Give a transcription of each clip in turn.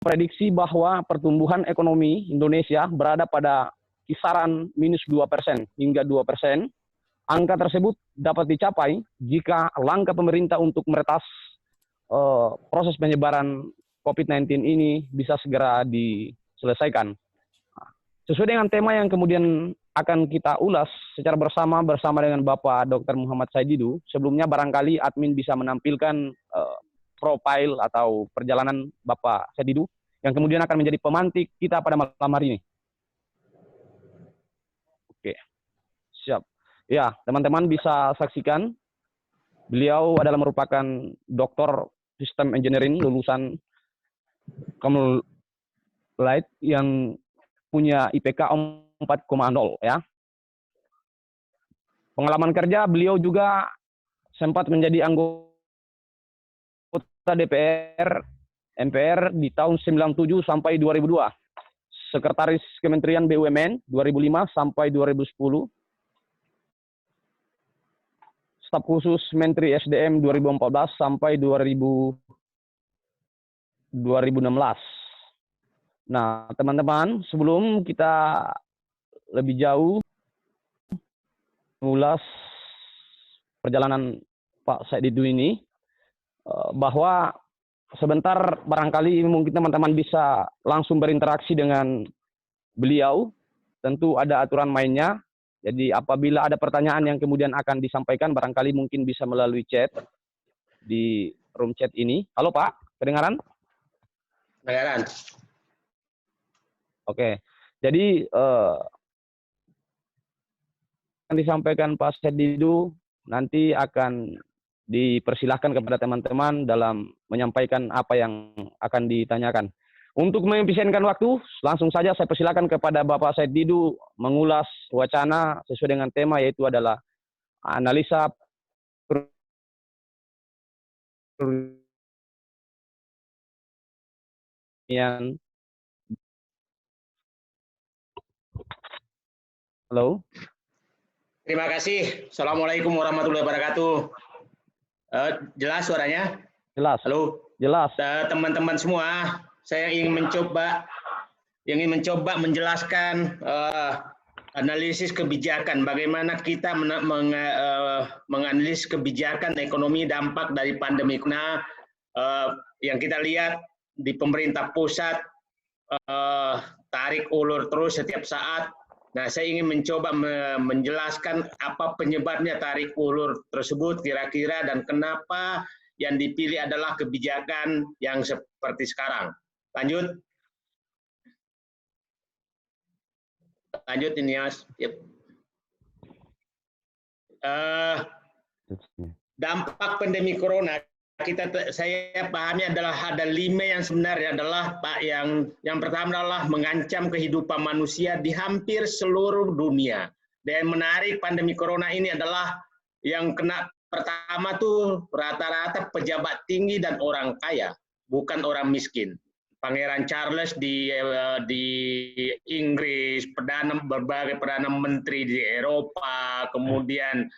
prediksi bahwa pertumbuhan ekonomi Indonesia berada pada kisaran minus 2% hingga 2%. Angka tersebut dapat dicapai jika langkah pemerintah untuk meretas proses penyebaran COVID-19 ini bisa segera diselesaikan. Sesuai dengan tema yang kemudian akan kita ulas secara bersama dengan Bapak Dr. Muhammad Said Didu, sebelumnya barangkali admin bisa menampilkan profil atau perjalanan Bapak Said Didu yang kemudian akan menjadi pemantik kita pada malam hari ini. Oke, siap. Ya, teman-teman bisa saksikan, beliau adalah merupakan Doktor Sistem Engineering lulusan Commonwealth yang punya IPK 4,0 ya. Pengalaman kerja beliau juga sempat menjadi anggota DPR MPR di tahun 97 sampai 2002. Sekretaris Kementerian BUMN 2005 sampai 2010. Staf khusus Menteri SDM 2014 sampai 2016. Nah, teman-teman, sebelum kita lebih jauh mengulas perjalanan Pak Said Didu ini, bahwa sebentar barangkali mungkin teman-teman bisa langsung berinteraksi dengan beliau. Tentu ada aturan mainnya. Jadi apabila ada pertanyaan yang kemudian akan disampaikan, barangkali mungkin bisa melalui chat di room chat ini. Halo Pak, kedengaran? Kedengaran. Oke, jadi yang disampaikan Pak Said Didu nanti akan dipersilahkan kepada teman-teman dalam menyampaikan apa yang akan ditanyakan. Untuk mengefisienkan waktu, langsung saja saya persilakan kepada Bapak Said Didu mengulas wacana sesuai dengan tema, yaitu adalah analisa yang halo. Terima kasih. Assalamualaikum warahmatullahi wabarakatuh. Jelas suaranya? Jelas. Halo. Jelas. Teman-teman semua, saya ingin mencoba menjelaskan analisis kebijakan, bagaimana kita menganalisis kebijakan ekonomi dampak dari pandemi. Nah, yang kita lihat di pemerintah pusat tarik ulur terus setiap saat. Nah, saya ingin mencoba menjelaskan apa penyebabnya tarik ulur tersebut kira-kira dan kenapa yang dipilih adalah kebijakan yang seperti sekarang. Lanjut. Lanjut ini Mas. Yep. Dampak pandemi corona saya pahami adalah ada 5 yang sebenarnya adalah Pak, yang pertama adalah mengancam kehidupan manusia di hampir seluruh dunia. Dan menarik pandemi corona ini adalah yang kena pertama tuh rata-rata pejabat tinggi dan orang kaya, bukan orang miskin. Pangeran Charles di Inggris, berbagai perdana menteri di Eropa, kemudian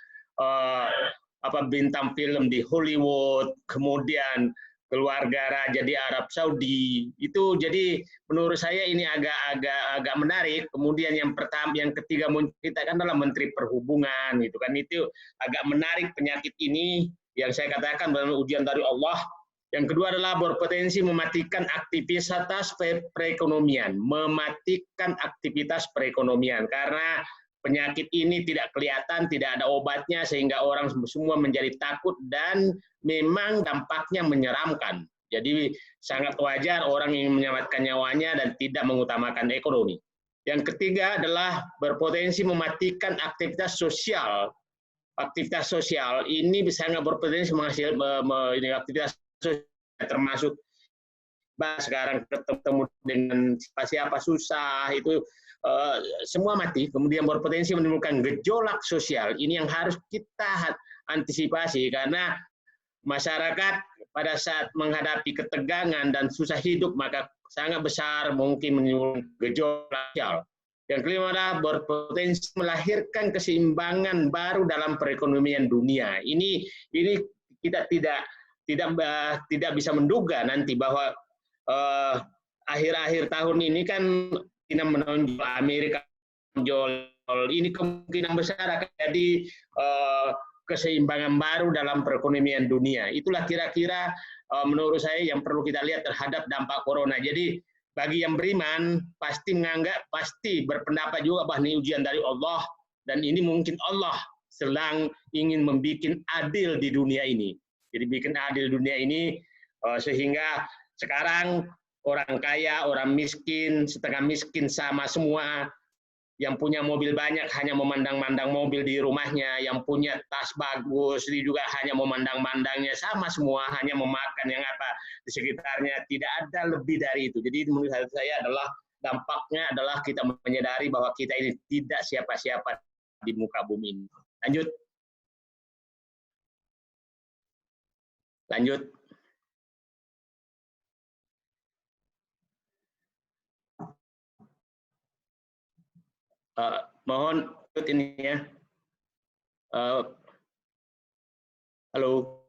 bintang film di Hollywood, kemudian keluarga raja di Arab Saudi. Itu jadi menurut saya ini agak menarik. Kemudian yang ketiga kita kan adalah Menteri Perhubungan gitu kan. Itu agak menarik penyakit ini yang saya katakan dalam ujian dari Allah. Yang kedua adalah berpotensi mematikan aktivitas perekonomian, karena penyakit ini tidak kelihatan, tidak ada obatnya, sehingga orang semua menjadi takut dan memang dampaknya menyeramkan. Jadi sangat wajar orang ingin menyelamatkan nyawanya dan tidak mengutamakan ekonomi. Yang ketiga adalah berpotensi mematikan aktivitas sosial. Aktivitas sosial ini sangat berpotensi menghasilkan aktivitas sosial, termasuk sekarang ketemu dengan siapa susah itu semua mati, kemudian berpotensi menimbulkan gejolak sosial. Ini yang harus kita antisipasi karena masyarakat pada saat menghadapi ketegangan dan susah hidup maka sangat besar mungkin menimbulkan gejolak sosial. Yang kelima adalah berpotensi melahirkan keseimbangan baru dalam perekonomian dunia. Ini kita tidak bisa menduga nanti bahwa akhir-akhir tahun ini kan China menonjol, Amerika menonjol, ini kemungkinan besar akan jadi keseimbangan baru dalam perekonomian dunia. Itulah kira-kira menurut saya yang perlu kita lihat terhadap dampak corona. Jadi bagi yang beriman pasti menganggap, pasti berpendapat juga bahwa ini ujian dari Allah dan ini mungkin Allah sedang ingin membuat adil di dunia ini. Jadi bikin adil dunia ini sehingga sekarang orang kaya, orang miskin, setengah miskin sama semua. Yang punya mobil banyak hanya memandang-mandang mobil di rumahnya, yang punya tas bagus dia juga hanya memandang-mandangnya, sama semua hanya memakan yang apa di sekitarnya, tidak ada lebih dari itu. Jadi menurut saya adalah dampaknya adalah kita menyadari bahwa kita ini tidak siapa-siapa di muka bumi ini. Lanjut. Lanjut. Mohon ini ya. Halo.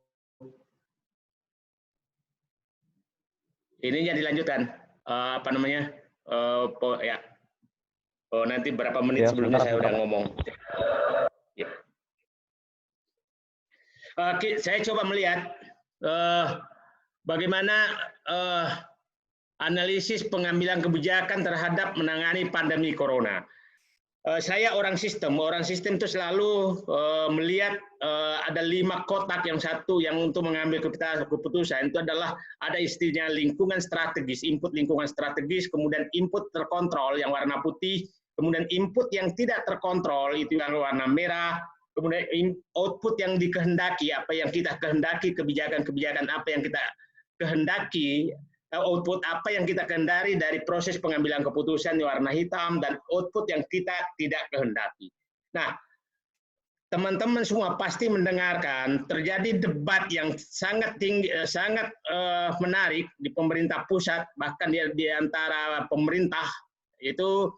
Ini ya dilanjutkan. Apa namanya? Ya. Nanti berapa menit ya, sebelumnya saya udah ngomong. Ya. Saya coba melihat bagaimana analisis pengambilan kebijakan terhadap menangani pandemi corona. Saya orang sistem itu selalu melihat ada 5 kotak, yang satu yang untuk mengambil keputusan itu adalah ada istilahnya lingkungan strategis, input lingkungan strategis, kemudian input terkontrol yang warna putih, kemudian input yang tidak terkontrol itu yang warna merah, kemudian output yang dikehendaki, apa yang kita kehendaki, kebijakan-kebijakan apa yang kita kehendaki, output apa yang kita kehendaki dari proses pengambilan keputusan di warna hitam, dan output yang kita tidak kehendaki. Nah, teman-teman semua pasti mendengarkan terjadi debat yang sangat tinggi, sangat menarik di pemerintah pusat, bahkan di antara pemerintah itu.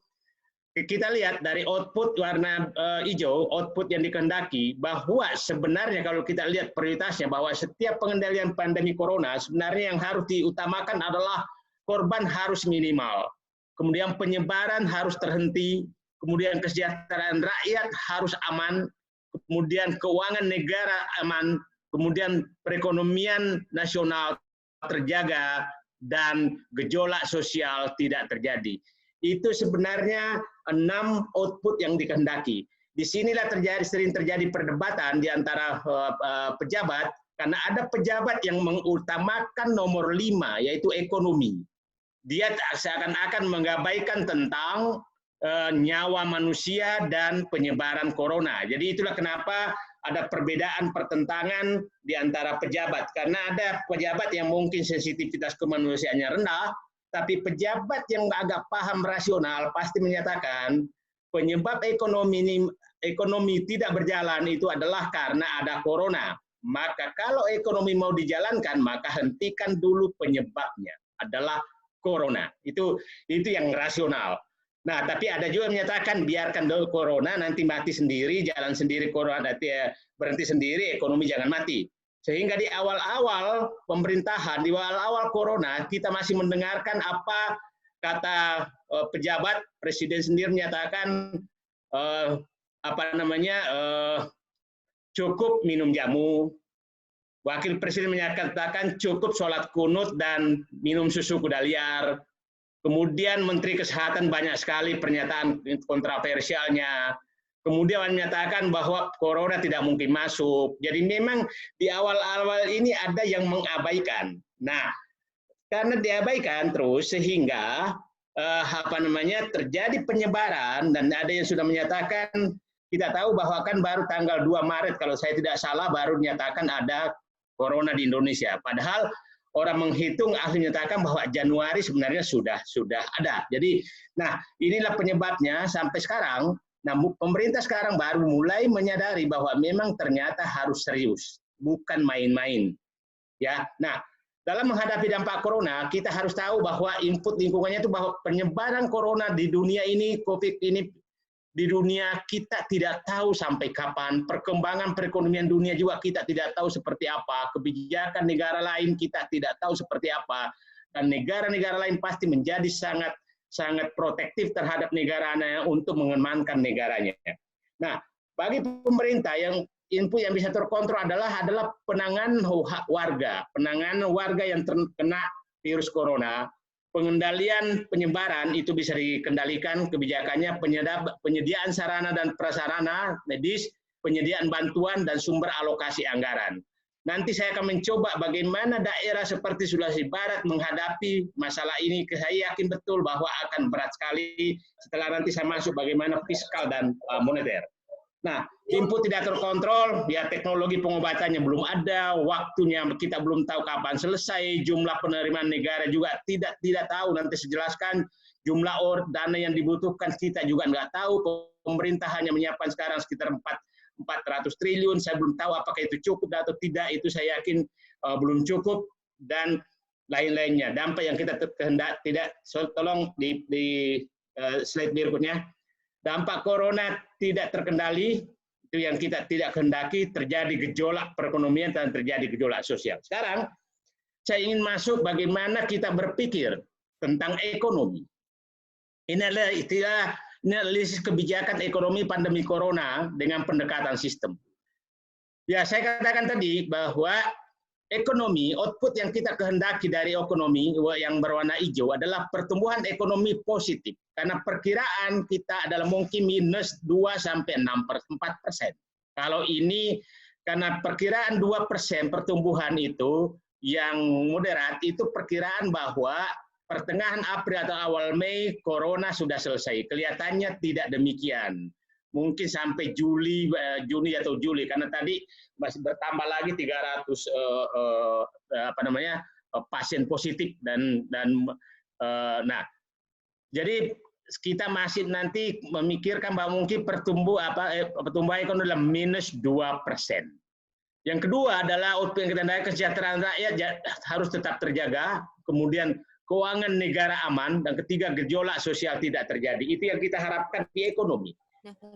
Kita lihat dari output warna hijau, output yang dikehendaki, bahwa sebenarnya kalau kita lihat prioritasnya, bahwa setiap pengendalian pandemi corona sebenarnya yang harus diutamakan adalah korban harus minimal, kemudian penyebaran harus terhenti, kemudian kesejahteraan rakyat harus aman, kemudian keuangan negara aman, kemudian perekonomian nasional terjaga, dan gejolak sosial tidak terjadi. Itu sebenarnya 6 output yang dikehendaki. Disinilah sering terjadi perdebatan di antara pejabat, karena ada pejabat yang mengutamakan nomor 5, yaitu ekonomi. Dia seakan-akan mengabaikan tentang nyawa manusia dan penyebaran corona. Jadi itulah kenapa ada perbedaan pertentangan di antara pejabat, karena ada pejabat yang mungkin sensitivitas kemanusiaannya rendah, tapi pejabat yang agak paham rasional pasti menyatakan penyebab ekonomi tidak berjalan itu adalah karena ada corona. Maka kalau ekonomi mau dijalankan, maka hentikan dulu penyebabnya adalah corona. Itu yang rasional. Nah, tapi ada juga menyatakan biarkan dulu corona, nanti mati sendiri, jalan sendiri corona, nanti berhenti sendiri, ekonomi jangan mati. Sehingga di awal-awal pemerintahan, di awal-awal corona, kita masih mendengarkan apa kata pejabat, presiden sendiri menyatakan cukup minum jamu, wakil presiden menyatakan cukup sholat kunut dan minum susu kuda liar, kemudian menteri kesehatan banyak sekali pernyataan kontroversialnya, kemudian menyatakan bahwa corona tidak mungkin masuk. Jadi memang di awal-awal ini ada yang mengabaikan. Nah, karena diabaikan terus sehingga terjadi penyebaran, dan ada yang sudah menyatakan, kita tahu bahwa kan baru tanggal 2 Maret kalau saya tidak salah baru dinyatakan ada corona di Indonesia. Padahal orang menghitung ahli menyatakan bahwa Januari sebenarnya sudah ada. Jadi, nah inilah penyebabnya sampai sekarang. Nah, pemerintah sekarang baru mulai menyadari bahwa memang ternyata harus serius, bukan main-main. Ya, nah dalam menghadapi dampak corona, kita harus tahu bahwa input lingkungannya itu bahwa penyebaran corona di dunia ini, COVID ini di dunia kita tidak tahu sampai kapan, perkembangan perekonomian dunia juga kita tidak tahu seperti apa, kebijakan negara lain kita tidak tahu seperti apa, dan negara-negara lain pasti menjadi sangat protektif terhadap negaranya untuk mengamankan negaranya. Nah, bagi pemerintah yang input yang bisa terkontrol adalah penanganan warga yang terkena virus corona. Pengendalian penyebaran itu bisa dikendalikan kebijakannya, penyediaan sarana dan prasarana medis, penyediaan bantuan dan sumber alokasi anggaran. Nanti saya akan mencoba bagaimana daerah seperti Sulawesi Barat menghadapi masalah ini. Saya yakin betul bahwa akan berat sekali setelah nanti saya masuk bagaimana fiskal dan moneter. Nah, input tidak terkontrol, ya teknologi pengobatannya belum ada, waktunya kita belum tahu kapan selesai, jumlah penerimaan negara juga tidak tahu, nanti saya jelaskan jumlah dana yang dibutuhkan kita juga nggak tahu, pemerintah hanya menyiapkan sekarang sekitar 400 triliun, saya belum tahu apakah itu cukup atau tidak, itu saya yakin belum cukup, dan lain-lainnya. Dampak yang kita tidak, tolong di slide berikutnya. Dampak corona tidak terkendali, itu yang kita tidak kehendaki, terjadi gejolak perekonomian dan terjadi gejolak sosial. Sekarang, saya ingin masuk bagaimana kita berpikir tentang ekonomi. Ini adalah istilah analisis kebijakan ekonomi pandemi corona dengan pendekatan sistem. Ya, saya katakan tadi bahwa ekonomi, output yang kita kehendaki dari ekonomi yang berwarna hijau adalah pertumbuhan ekonomi positif. Karena perkiraan kita adalah mungkin minus 2-4%. Kalau ini, karena perkiraan 2% pertumbuhan itu yang moderat, itu perkiraan bahwa pertengahan April atau awal Mei, corona sudah selesai. Kelihatannya tidak demikian. Mungkin sampai Juni atau Juli, karena tadi masih bertambah lagi 300 pasien positif nah, jadi kita masih nanti memikirkan bahwa mungkin pertumbuhan ekonomi adalah minus 2%. Yang kedua adalah output yang kita naik, kesejahteraan rakyat harus tetap terjaga, kemudian keuangan negara aman, dan ketiga gejolak sosial tidak terjadi. Itu yang kita harapkan di ekonomi.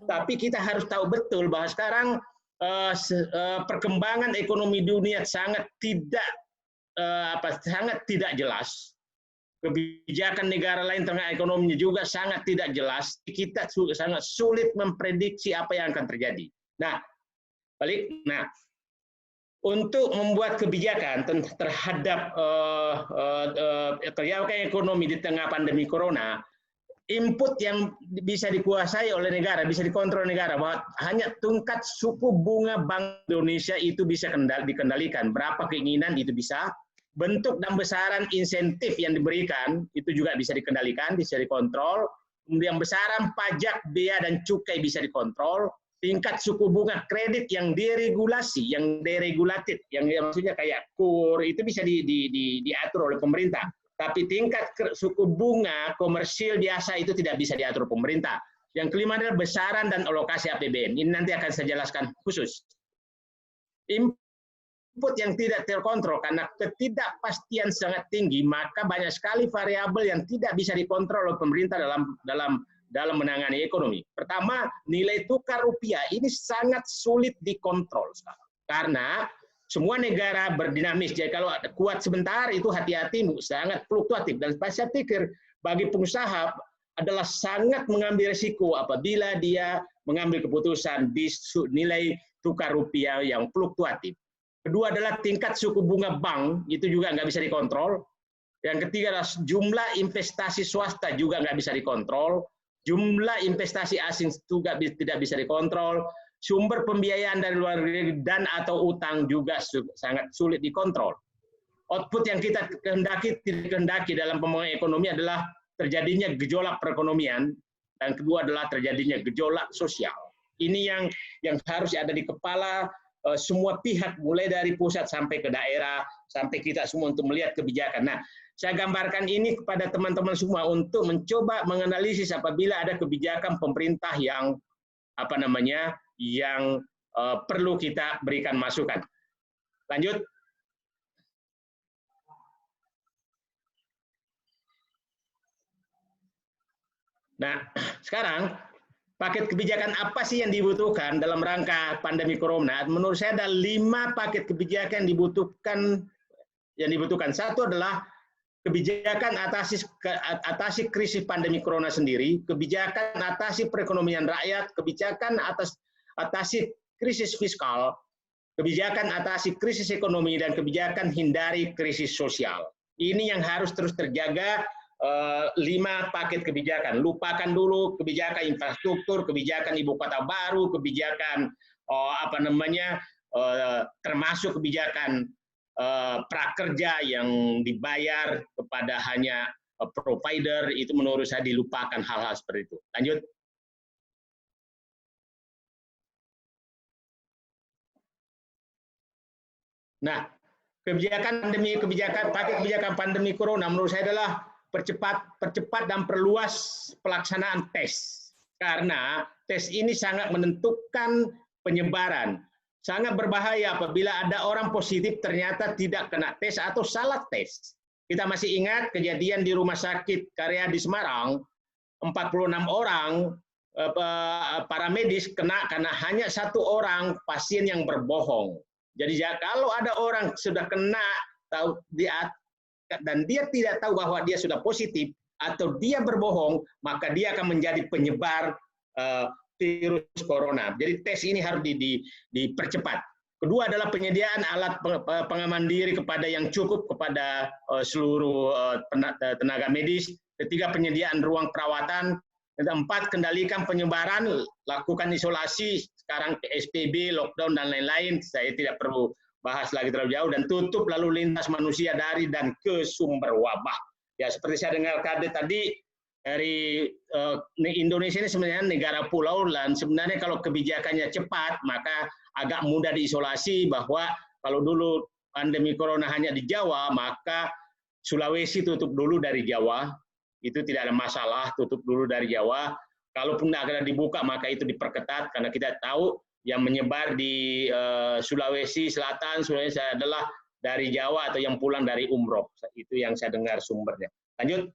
Tapi kita harus tahu betul bahwa sekarang perkembangan ekonomi dunia sangat tidak jelas. Kebijakan negara lain tengah ekonominya juga sangat tidak jelas. Kita sangat sulit memprediksi apa yang akan terjadi. Nah, untuk membuat kebijakan terhadap kebijakan ekonomi di tengah pandemi corona, input yang bisa dikuasai oleh negara, bisa dikontrol negara, bahwa hanya tingkat suku bunga Bank Indonesia itu bisa dikendalikan. Berapa keinginan itu bisa. Bentuk dan besaran insentif yang diberikan itu juga bisa dikendalikan, bisa dikontrol. Kemudian besaran pajak, bea dan cukai bisa dikontrol. Tingkat suku bunga kredit yang deregulasi, yang deregulated, yang maksudnya kayak KUR itu bisa diatur oleh pemerintah. Tapi tingkat suku bunga komersil biasa itu tidak bisa diatur pemerintah. Yang kelima adalah besaran dan alokasi APBN. Ini nanti akan saya jelaskan khusus. Input yang tidak terkontrol karena ketidakpastian sangat tinggi, maka banyak sekali variabel yang tidak bisa dikontrol oleh pemerintah dalam menangani ekonomi. Pertama, nilai tukar rupiah ini sangat sulit dikontrol sekarang. Karena semua negara berdinamis. Jadi kalau kuat sebentar itu hati-hati, sangat fluktuatif. Dan saya pikir bagi pengusaha adalah sangat mengambil risiko apabila dia mengambil keputusan di nilai tukar rupiah yang fluktuatif. Kedua adalah tingkat suku bunga bank, itu juga nggak bisa dikontrol. Yang ketiga adalah jumlah investasi swasta juga nggak bisa dikontrol. Jumlah investasi asing juga tidak bisa dikontrol. Sumber pembiayaan dari luar negeri dan atau utang juga sangat sulit dikontrol. Output yang kita kehendaki dalam pembangunan ekonomi adalah terjadinya gejolak perekonomian, dan kedua adalah terjadinya gejolak sosial. Ini yang harus ada di kepala semua pihak, mulai dari pusat sampai ke daerah, sampai kita semua untuk melihat kebijakan. Nah, saya gambarkan ini kepada teman-teman semua untuk mencoba menganalisis apabila ada kebijakan pemerintah yang perlu kita berikan masukan. Lanjut. Nah, sekarang paket kebijakan apa sih yang dibutuhkan dalam rangka pandemi corona? Menurut saya ada 5 paket kebijakan yang dibutuhkan. Satu adalah kebijakan atasi krisis pandemi corona sendiri, kebijakan atasi perekonomian rakyat, kebijakan atasi krisis fiskal, kebijakan atasi krisis ekonomi, dan kebijakan hindari krisis sosial. Ini yang harus terus terjaga. 5 paket kebijakan. Lupakan dulu kebijakan infrastruktur, kebijakan ibu kota baru, kebijakan termasuk kebijakan prakerja yang dibayar kepada hanya provider. Itu menurut saya dilupakan hal-hal seperti itu. Lanjut. Nah, paket kebijakan pandemi corona menurut saya adalah percepat dan perluas pelaksanaan tes. Karena tes ini sangat menentukan penyebaran. Sangat berbahaya apabila ada orang positif ternyata tidak kena tes atau salah tes. Kita masih ingat kejadian di Rumah Sakit Karya di Semarang, 46 orang para medis kena karena hanya 1 orang pasien yang berbohong. Jadi kalau ada orang sudah kena dan dia tidak tahu bahwa dia sudah positif atau dia berbohong, maka dia akan menjadi penyebar virus corona. Jadi tes ini harus dipercepat. Kedua adalah penyediaan alat pengaman diri kepada yang cukup kepada seluruh tenaga medis. Ketiga, penyediaan ruang perawatan. Keempat, kendalikan penyebaran, lakukan isolasi, sekarang PSBB, lockdown, dan lain-lain. Saya tidak perlu bahas lagi terlalu jauh, dan tutup lalu lintas manusia dari dan ke sumber wabah. Ya, seperti saya dengar tadi dari Indonesia ini sebenarnya negara pulau, dan sebenarnya kalau kebijakannya cepat maka agak mudah diisolasi. Bahwa kalau dulu pandemi corona hanya di Jawa, maka Sulawesi tutup dulu dari Jawa, itu tidak ada masalah, tutup dulu dari Jawa. Kalaupun akan dibuka maka itu diperketat, karena kita tahu yang menyebar di Sulawesi Selatan, Sulawesi adalah dari Jawa atau yang pulang dari umroh. Itu yang saya dengar sumbernya. Lanjut.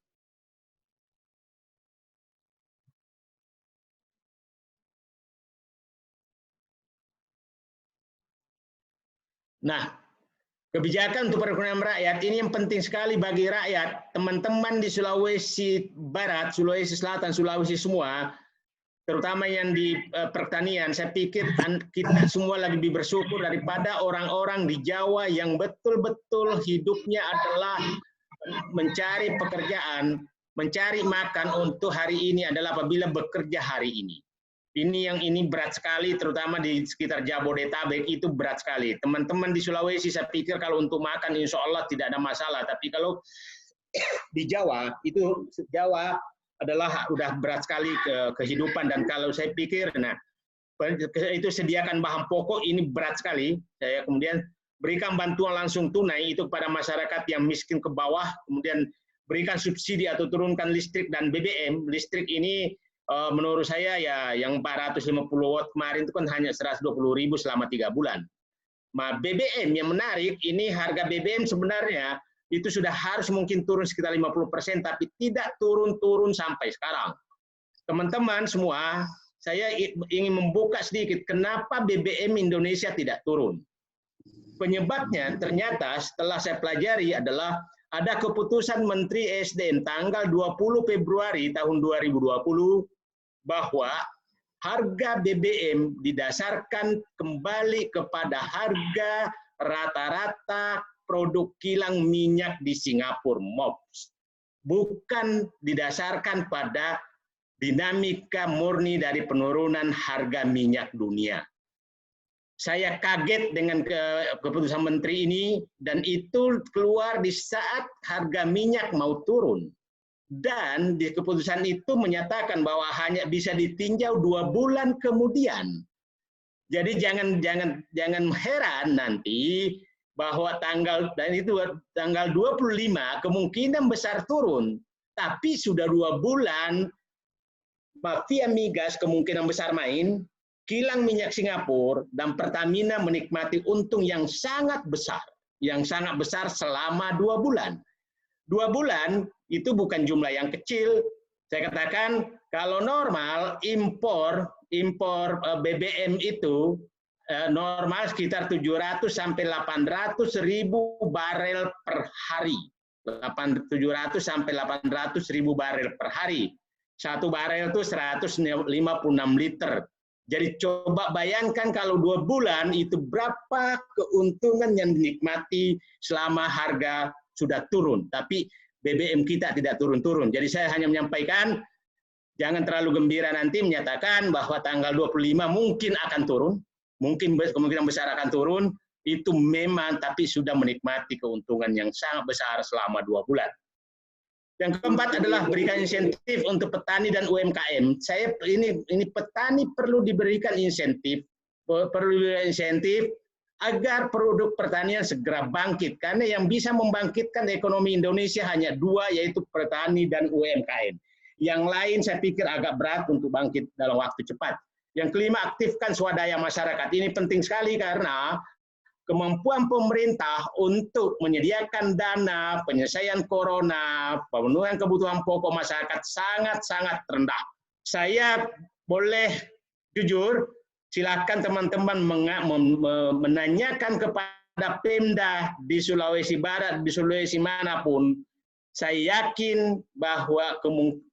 Nah, kebijakan untuk perekonomian rakyat ini yang penting sekali bagi rakyat. Teman-teman di Sulawesi Barat, Sulawesi Selatan, Sulawesi semua, terutama yang di pertanian, saya pikir kita semua lebih bersyukur daripada orang-orang di Jawa yang betul-betul hidupnya adalah mencari pekerjaan, mencari makan untuk hari ini adalah apabila bekerja hari ini. Ini berat sekali, terutama di sekitar Jabodetabek itu berat sekali. Teman-teman di Sulawesi saya pikir kalau untuk makan insya Allah tidak ada masalah, tapi kalau di Jawa itu adalah udah berat sekali kehidupan. Dan kalau saya pikir, nah itu sediakan bahan pokok ini berat sekali. Saya kemudian berikan bantuan langsung tunai itu kepada masyarakat yang miskin ke bawah, kemudian berikan subsidi atau turunkan listrik dan BBM. Listrik ini menurut saya ya yang 450 watt kemarin itu kan hanya 120.000 selama 3 bulan. Nah, BBM yang menarik, ini harga BBM sebenarnya itu sudah harus mungkin turun sekitar 50%, tapi tidak turun-turun sampai sekarang. Teman-teman semua, saya ingin membuka sedikit kenapa BBM Indonesia tidak turun. Penyebabnya ternyata setelah saya pelajari adalah ada keputusan Menteri SDM tanggal 20 Februari tahun 2020 bahwa harga BBM didasarkan kembali kepada harga rata-rata produk kilang minyak di Singapura, MOPS. Bukan didasarkan pada dinamika murni dari penurunan harga minyak dunia. Saya kaget dengan keputusan menteri ini, dan itu keluar di saat harga minyak mau turun. Dan di keputusan itu menyatakan bahwa hanya bisa ditinjau 2 bulan kemudian. Jadi jangan heran nanti bahwa tanggal 25 kemungkinan besar turun, tapi sudah 2 bulan mafia migas kemungkinan besar main, kilang minyak Singapura dan Pertamina menikmati untung yang sangat besar selama 2 bulan. 2 bulan itu bukan jumlah yang kecil. Saya katakan kalau normal impor BBM itu normal sekitar 700 sampai 800 ribu barel per hari. 700 sampai 800 ribu barel per hari. Satu barel itu 156 liter. Jadi coba bayangkan kalau 2 bulan itu berapa keuntungan yang dinikmati selama harga sudah turun. Tapi BBM kita tidak turun-turun. Jadi saya hanya menyampaikan, jangan terlalu gembira nanti menyatakan bahwa tanggal 25 mungkin akan turun. Mungkin kemungkinan besar akan turun. Itu memang, tapi sudah menikmati keuntungan yang sangat besar selama 2 bulan. Yang keempat adalah berikan insentif untuk petani dan UMKM. Ini petani perlu diberikan insentif agar produk pertanian segera bangkit. Karena yang bisa membangkitkan ekonomi Indonesia hanya 2, yaitu petani dan UMKM. Yang lain saya pikir agak berat untuk bangkit dalam waktu cepat. Yang kelima, aktifkan swadaya masyarakat. Ini penting sekali karena kemampuan pemerintah untuk menyediakan dana penyelesaian corona, pemenuhan kebutuhan pokok masyarakat sangat-sangat rendah. Saya boleh jujur, silakan teman-teman menanyakan kepada Pemda di Sulawesi Barat, di Sulawesi manapun, saya yakin bahwa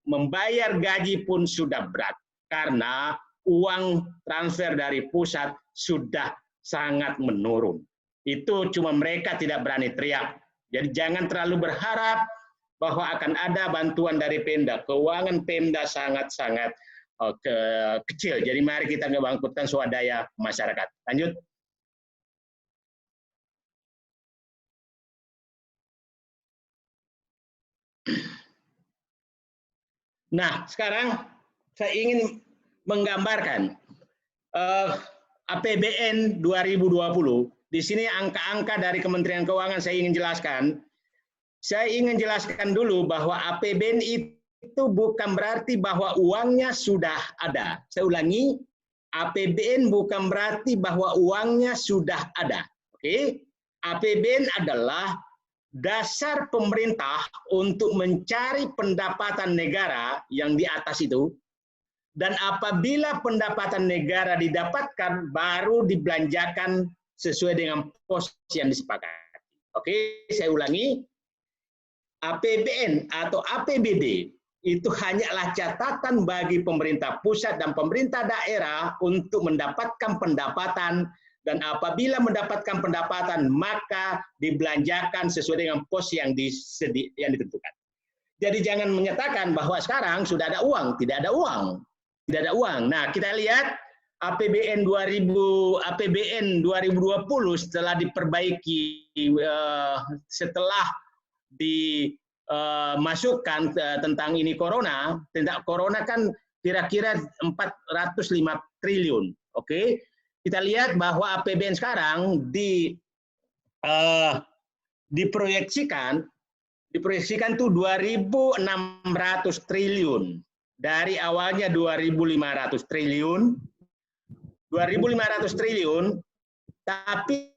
membayar gaji pun sudah berat, karena uang transfer dari pusat sudah sangat menurun. Itu cuma mereka tidak berani teriak. Jadi jangan terlalu berharap bahwa akan ada bantuan dari Pemda. Keuangan Pemda sangat-sangat kecil. Jadi mari kita ngebangkitkan swadaya masyarakat. Lanjut. Nah, sekarang saya ingin menggambarkan APBN 2020, di sini angka-angka dari Kementerian Keuangan saya ingin jelaskan. Saya ingin jelaskan dulu bahwa APBN itu bukan berarti bahwa uangnya sudah ada. Saya ulangi, APBN bukan berarti bahwa uangnya sudah ada. Oke? APBN adalah dasar pemerintah untuk mencari pendapatan negara yang di atas itu. Dan apabila pendapatan negara didapatkan, baru dibelanjakan sesuai dengan pos yang disepakati. Oke, saya ulangi. APBN atau APBD itu hanyalah catatan bagi pemerintah pusat dan pemerintah daerah untuk mendapatkan pendapatan, dan apabila mendapatkan pendapatan, maka dibelanjakan sesuai dengan pos yang ditentukan. Jadi jangan menyatakan bahwa sekarang sudah ada uang, tidak ada uang. Tidak ada uang. Nah, kita lihat APBN 2020 setelah diperbaiki, setelah dimasukkan tentang ini corona, tentang corona kan kira-kira 405 triliun. Oke, kita lihat bahwa APBN sekarang diproyeksikan tuh 2.600 triliun. Dari awalnya 2.500 triliun, tapi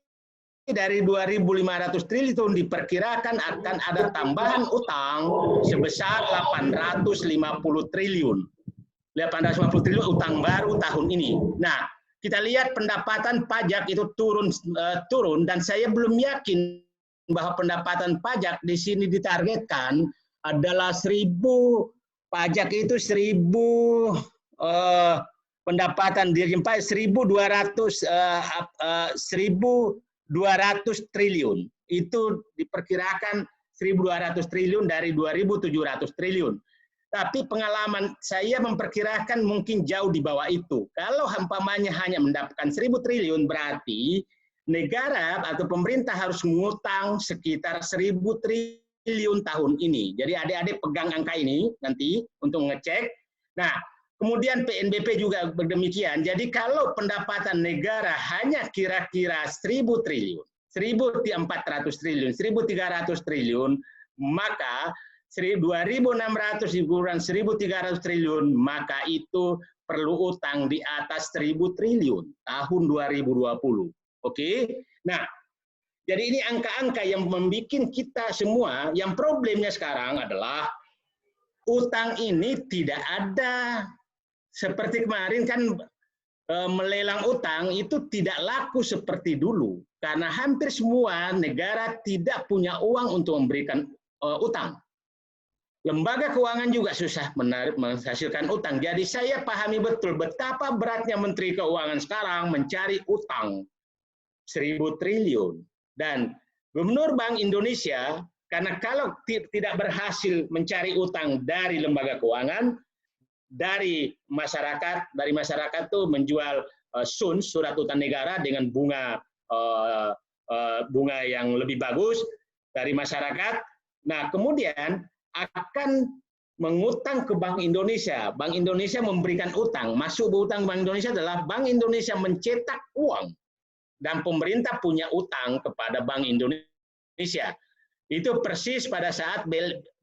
dari 2.500 triliun diperkirakan akan ada tambahan utang sebesar 850 triliun. 850 triliun utang baru tahun ini. Nah, kita lihat pendapatan pajak itu turun, dan saya belum yakin bahwa pendapatan pajak di sini ditargetkan adalah 1.000. Pajak itu 1.000 pendapatan dirjempai 1.200 triliun. Itu diperkirakan 1.200 triliun dari 2.700 triliun. Tapi pengalaman saya memperkirakan mungkin jauh di bawah itu. Kalau umpamanya hanya mendapatkan 1.000 triliun, berarti negara atau pemerintah harus mengutang sekitar 1.000 triliun tahun ini. Jadi adik-adik pegang angka ini nanti untuk ngecek. Nah, kemudian PNBP juga berdemikian. Jadi kalau pendapatan negara hanya kira-kira 1.000 triliun, 1.400 triliun, 1.300 triliun, maka 2.600 dikurang 1.300 triliun, maka itu perlu utang di atas 1.000 triliun tahun 2020. Oke? Nah, jadi ini angka-angka yang membuat kita semua, yang problemnya sekarang adalah utang ini tidak ada. Seperti kemarin kan melelang utang itu tidak laku seperti dulu. Karena hampir semua negara tidak punya uang untuk memberikan utang. Lembaga keuangan juga susah menghasilkan utang. Jadi saya pahami betul betapa beratnya Menteri Keuangan sekarang mencari utang 1.000 triliun. Dan Gubernur Bank Indonesia, karena kalau tidak berhasil mencari utang dari lembaga keuangan, dari masyarakat tuh menjual surat utang negara dengan bunga yang lebih bagus dari masyarakat. Nah, kemudian akan mengutang ke Bank Indonesia. Bank Indonesia memberikan utang. Masuk utang Bank Indonesia adalah Bank Indonesia mencetak uang. Dan pemerintah punya utang kepada Bank Indonesia. Itu persis pada saat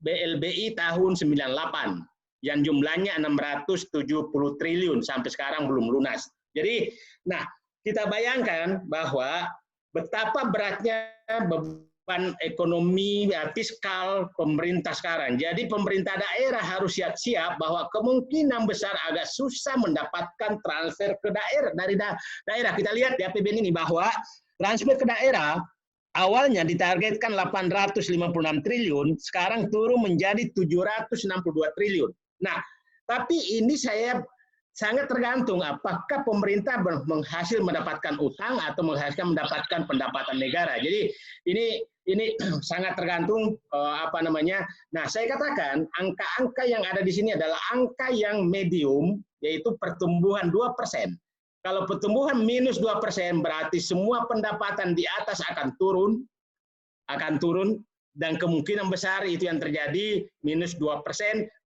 BLBI tahun 98. Yang jumlahnya 670 triliun. Sampai sekarang belum lunas. Jadi, nah kita bayangkan bahwa betapa beratnya beban ekonomi fiskal pemerintah sekarang. Jadi pemerintah daerah harus siap-siap bahwa kemungkinan besar agak susah mendapatkan transfer ke daerah dari daerah. Kita lihat di APBN ini bahwa transfer ke daerah awalnya ditargetkan 856 triliun, sekarang turun menjadi 762 triliun. Nah, tapi ini saya sangat tergantung apakah pemerintah menghasil mendapatkan utang atau mendapatkan pendapatan negara. Jadi ini sangat tergantung Nah, saya katakan angka-angka yang ada di sini adalah angka yang medium, yaitu pertumbuhan 2%. Kalau pertumbuhan minus 2% berarti semua pendapatan di atas akan turun, dan kemungkinan besar itu yang terjadi minus 2%,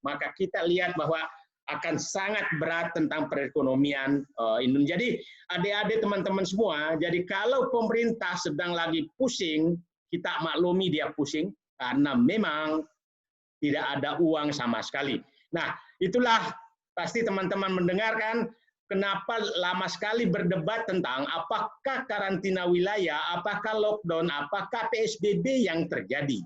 maka kita lihat bahwa akan sangat berat tentang perekonomian Indonesia. Jadi adik-adik teman-teman semua, jadi kalau pemerintah sedang lagi pusing, kita maklumi dia pusing karena memang tidak ada uang sama sekali. Nah, itulah pasti teman-teman mendengarkan kenapa lama sekali berdebat tentang apakah karantina wilayah, apakah lockdown, apakah PSBB yang terjadi.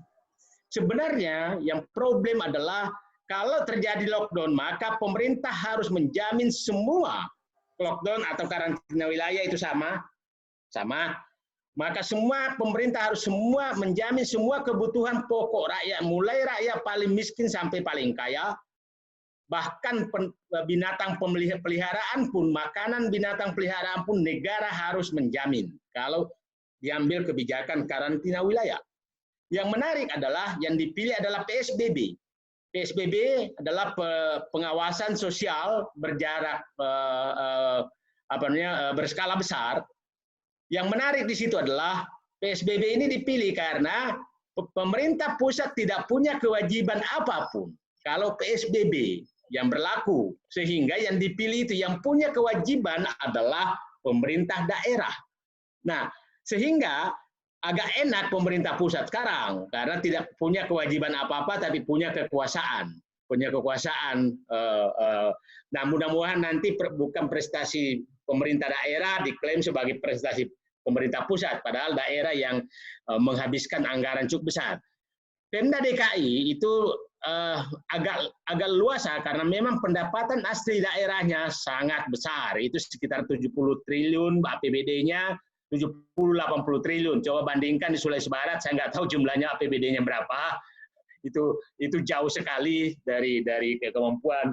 Sebenarnya yang problem adalah kalau terjadi lockdown, maka pemerintah harus menjamin semua lockdown atau karantina wilayah itu sama. Maka semua pemerintah harus menjamin semua kebutuhan pokok rakyat, mulai rakyat paling miskin sampai paling kaya, bahkan binatang peliharaan pun, makanan binatang peliharaan pun negara harus menjamin kalau diambil kebijakan karantina wilayah. Yang menarik adalah yang dipilih adalah PSBB. PSBB adalah pengawasan sosial berjarak berskala besar. Yang menarik di situ adalah PSBB ini dipilih karena pemerintah pusat tidak punya kewajiban apapun kalau PSBB yang berlaku, sehingga yang dipilih itu yang punya kewajiban adalah pemerintah daerah. Nah, sehingga agak enak pemerintah pusat sekarang karena tidak punya kewajiban apa-apa tapi punya kekuasaan. Nah, mudah-mudahan nanti bukan prestasi pemerintah daerah diklaim sebagai prestasi pemerintah pusat, padahal daerah yang menghabiskan anggaran cukup besar. Pemda DKI itu agak luasa karena memang pendapatan asli daerahnya sangat besar, itu sekitar 70 triliun APBD-nya. 70-80 triliun. Coba bandingkan di Sulawesi Barat, saya nggak tahu jumlahnya APBD-nya berapa. Itu jauh sekali dari kemampuan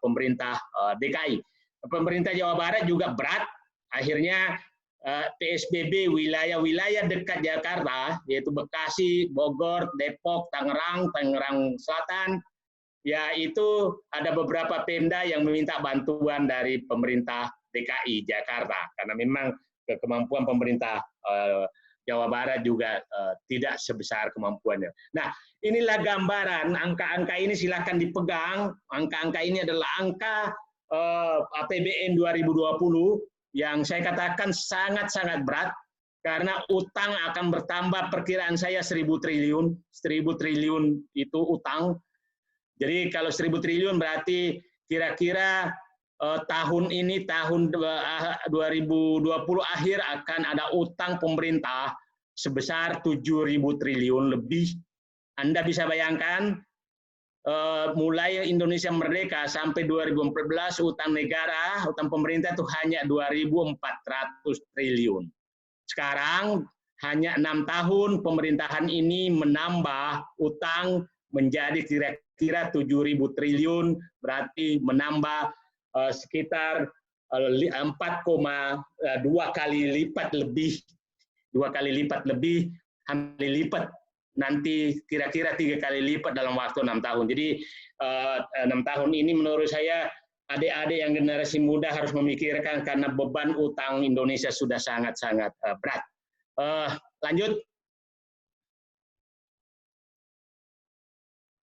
pemerintah DKI. Pemerintah Jawa Barat juga berat. Akhirnya PSBB wilayah-wilayah dekat Jakarta, yaitu Bekasi, Bogor, Depok, Tangerang Selatan, ya itu ada beberapa Pemda yang meminta bantuan dari pemerintah DKI Jakarta karena memang kemampuan pemerintah Jawa Barat juga tidak sebesar kemampuannya. Nah, inilah gambaran angka-angka ini silakan dipegang. Angka-angka ini adalah angka APBN 2020 yang saya katakan sangat-sangat berat karena utang akan bertambah, perkiraan saya 1.000 triliun. 1.000 triliun itu utang. Jadi kalau 1.000 triliun berarti kira-kira tahun ini, tahun 2020 akhir akan ada utang pemerintah sebesar 7.000 triliun lebih. Anda bisa bayangkan, mulai Indonesia merdeka sampai 2014, utang negara, utang pemerintah itu hanya 2.400 triliun. Sekarang hanya 6 tahun pemerintahan ini menambah utang menjadi kira-kira 7.000 triliun, berarti menambah sekitar 4,2 kali lipat lebih, 2 kali lipat lebih, hampir lipat, nanti kira-kira 3 kali lipat dalam waktu 6 tahun. Jadi 6 tahun ini menurut saya adik-adik yang generasi muda harus memikirkan karena beban utang Indonesia sudah sangat-sangat berat. Lanjut.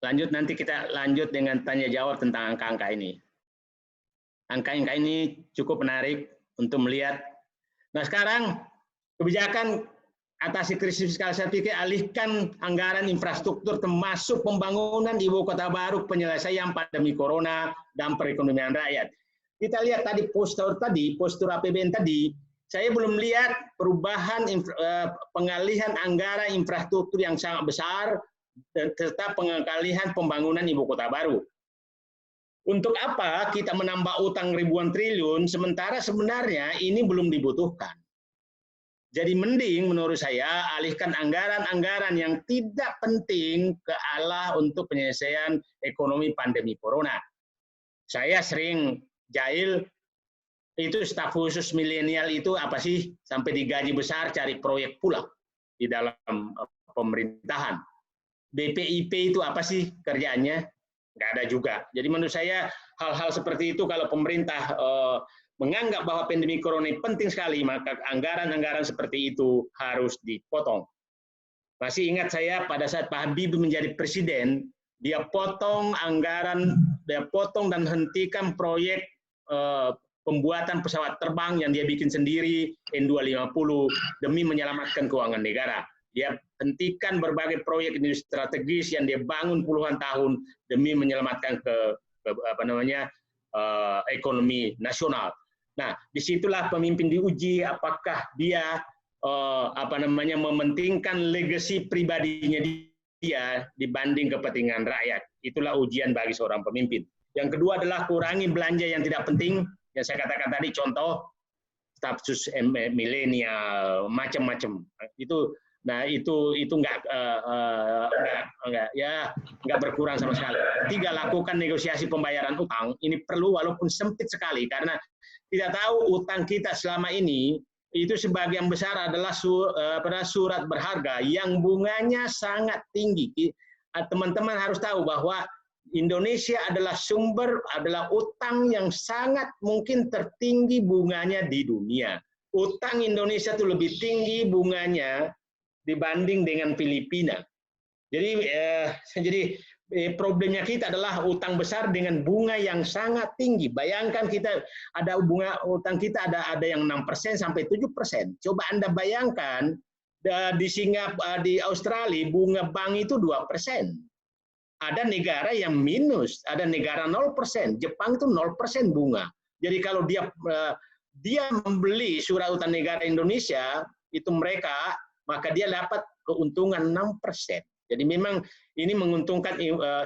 Lanjut, nanti kita lanjut dengan tanya jawab tentang angka-angka ini. Angka-angka ini cukup menarik untuk melihat. Nah, sekarang kebijakan atasi krisis fiskal, saya pikir alihkan anggaran infrastruktur termasuk pembangunan ibu kota baru, penyelesaian pandemi corona dan perekonomian rakyat. Kita lihat tadi postur APBN tadi, saya belum lihat perubahan pengalihan anggaran infrastruktur yang sangat besar serta pengalihan pembangunan ibu kota baru. Untuk apa kita menambah utang ribuan triliun sementara sebenarnya ini belum dibutuhkan. Jadi mending menurut saya alihkan anggaran-anggaran yang tidak penting ke arah untuk penyelesaian ekonomi pandemi corona. Saya sering jahil, itu staf khusus milenial itu apa sih? Sampai digaji besar cari proyek pula di dalam pemerintahan. BPIP itu apa sih kerjaannya? Nggak ada juga. Jadi menurut saya hal-hal seperti itu kalau pemerintah menganggap bahwa pandemi corona penting sekali, maka anggaran-anggaran seperti itu harus dipotong. Masih ingat saya pada saat Pak Habibie menjadi presiden, dia potong anggaran, dia potong dan hentikan proyek pembuatan pesawat terbang yang dia bikin sendiri, N250, demi menyelamatkan keuangan negara. Dia hentikan berbagai proyek industri strategis yang dia bangun puluhan tahun demi menyelamatkan ekonomi nasional. Nah, disitulah pemimpin diuji apakah dia mementingkan legasi pribadinya dia dibanding kepentingan rakyat. Itulah ujian bagi seorang pemimpin. Yang kedua adalah kurangi belanja yang tidak penting. Yang saya katakan tadi contoh staf milenial macam-macam. Itu nggak berkurang sama sekali. Tiga, lakukan negosiasi pembayaran utang. Ini perlu walaupun sempit sekali karena tidak tahu utang kita selama ini itu sebagian besar adalah surat berharga yang bunganya sangat tinggi. Teman-teman harus tahu bahwa Indonesia adalah adalah utang yang sangat mungkin tertinggi bunganya di dunia. Utang Indonesia itu lebih tinggi bunganya dibanding dengan Filipina. Jadi problemnya kita adalah utang besar dengan bunga yang sangat tinggi. Bayangkan kita ada bunga utang kita ada yang 6% sampai 7%. Coba Anda bayangkan di Australia bunga bank itu 2%. Ada negara yang minus, ada negara 0%. Jepang itu 0% bunga. Jadi kalau dia membeli surat utang negara Indonesia, itu maka dia dapat keuntungan 6%. Jadi memang ini menguntungkan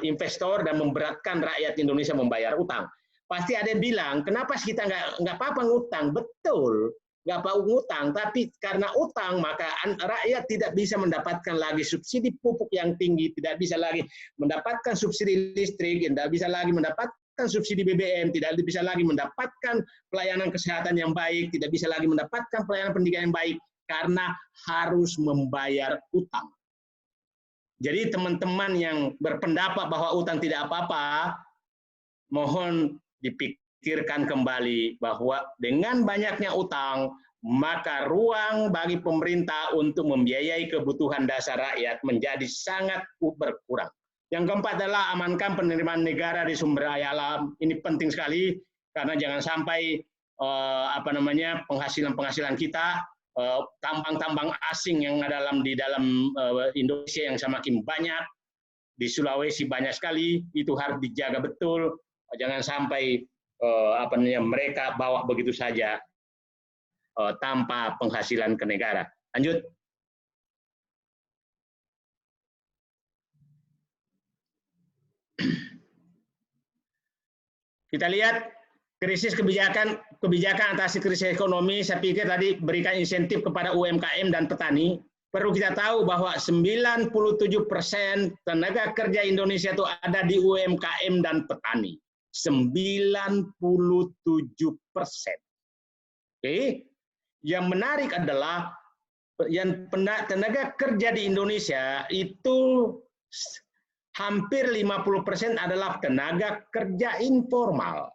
investor dan memberatkan rakyat Indonesia membayar utang. Pasti ada yang bilang, kenapa kita nggak apa-apa ngutang? Betul, nggak apa-apa ngutang, tapi karena utang maka rakyat tidak bisa mendapatkan lagi subsidi pupuk yang tinggi, tidak bisa lagi mendapatkan subsidi listrik, tidak bisa lagi mendapatkan subsidi BBM, tidak bisa lagi mendapatkan pelayanan kesehatan yang baik, tidak bisa lagi mendapatkan pelayanan pendidikan yang baik, karena harus membayar utang. Jadi teman-teman yang berpendapat bahwa utang tidak apa-apa, mohon dipikirkan kembali bahwa dengan banyaknya utang, maka ruang bagi pemerintah untuk membiayai kebutuhan dasar rakyat menjadi sangat berkurang. Yang keempat adalah amankan penerimaan negara di sumber daya alam. Ini penting sekali karena jangan sampai penghasilan kita, tambang-tambang asing yang di dalam Indonesia yang semakin banyak, di Sulawesi banyak sekali, itu harus dijaga betul, jangan sampai mereka bawa begitu saja tanpa penghasilan ke negara. Lanjut. Kita lihat kebijakan atasi krisis ekonomi. Saya pikir tadi berikan insentif kepada UMKM dan petani. perlu kita tahu bahwa 97% tenaga kerja Indonesia itu ada di UMKM dan petani. 97%. Oke. Yang menarik adalah yang tenaga kerja di Indonesia itu hampir 50% adalah tenaga kerja informal.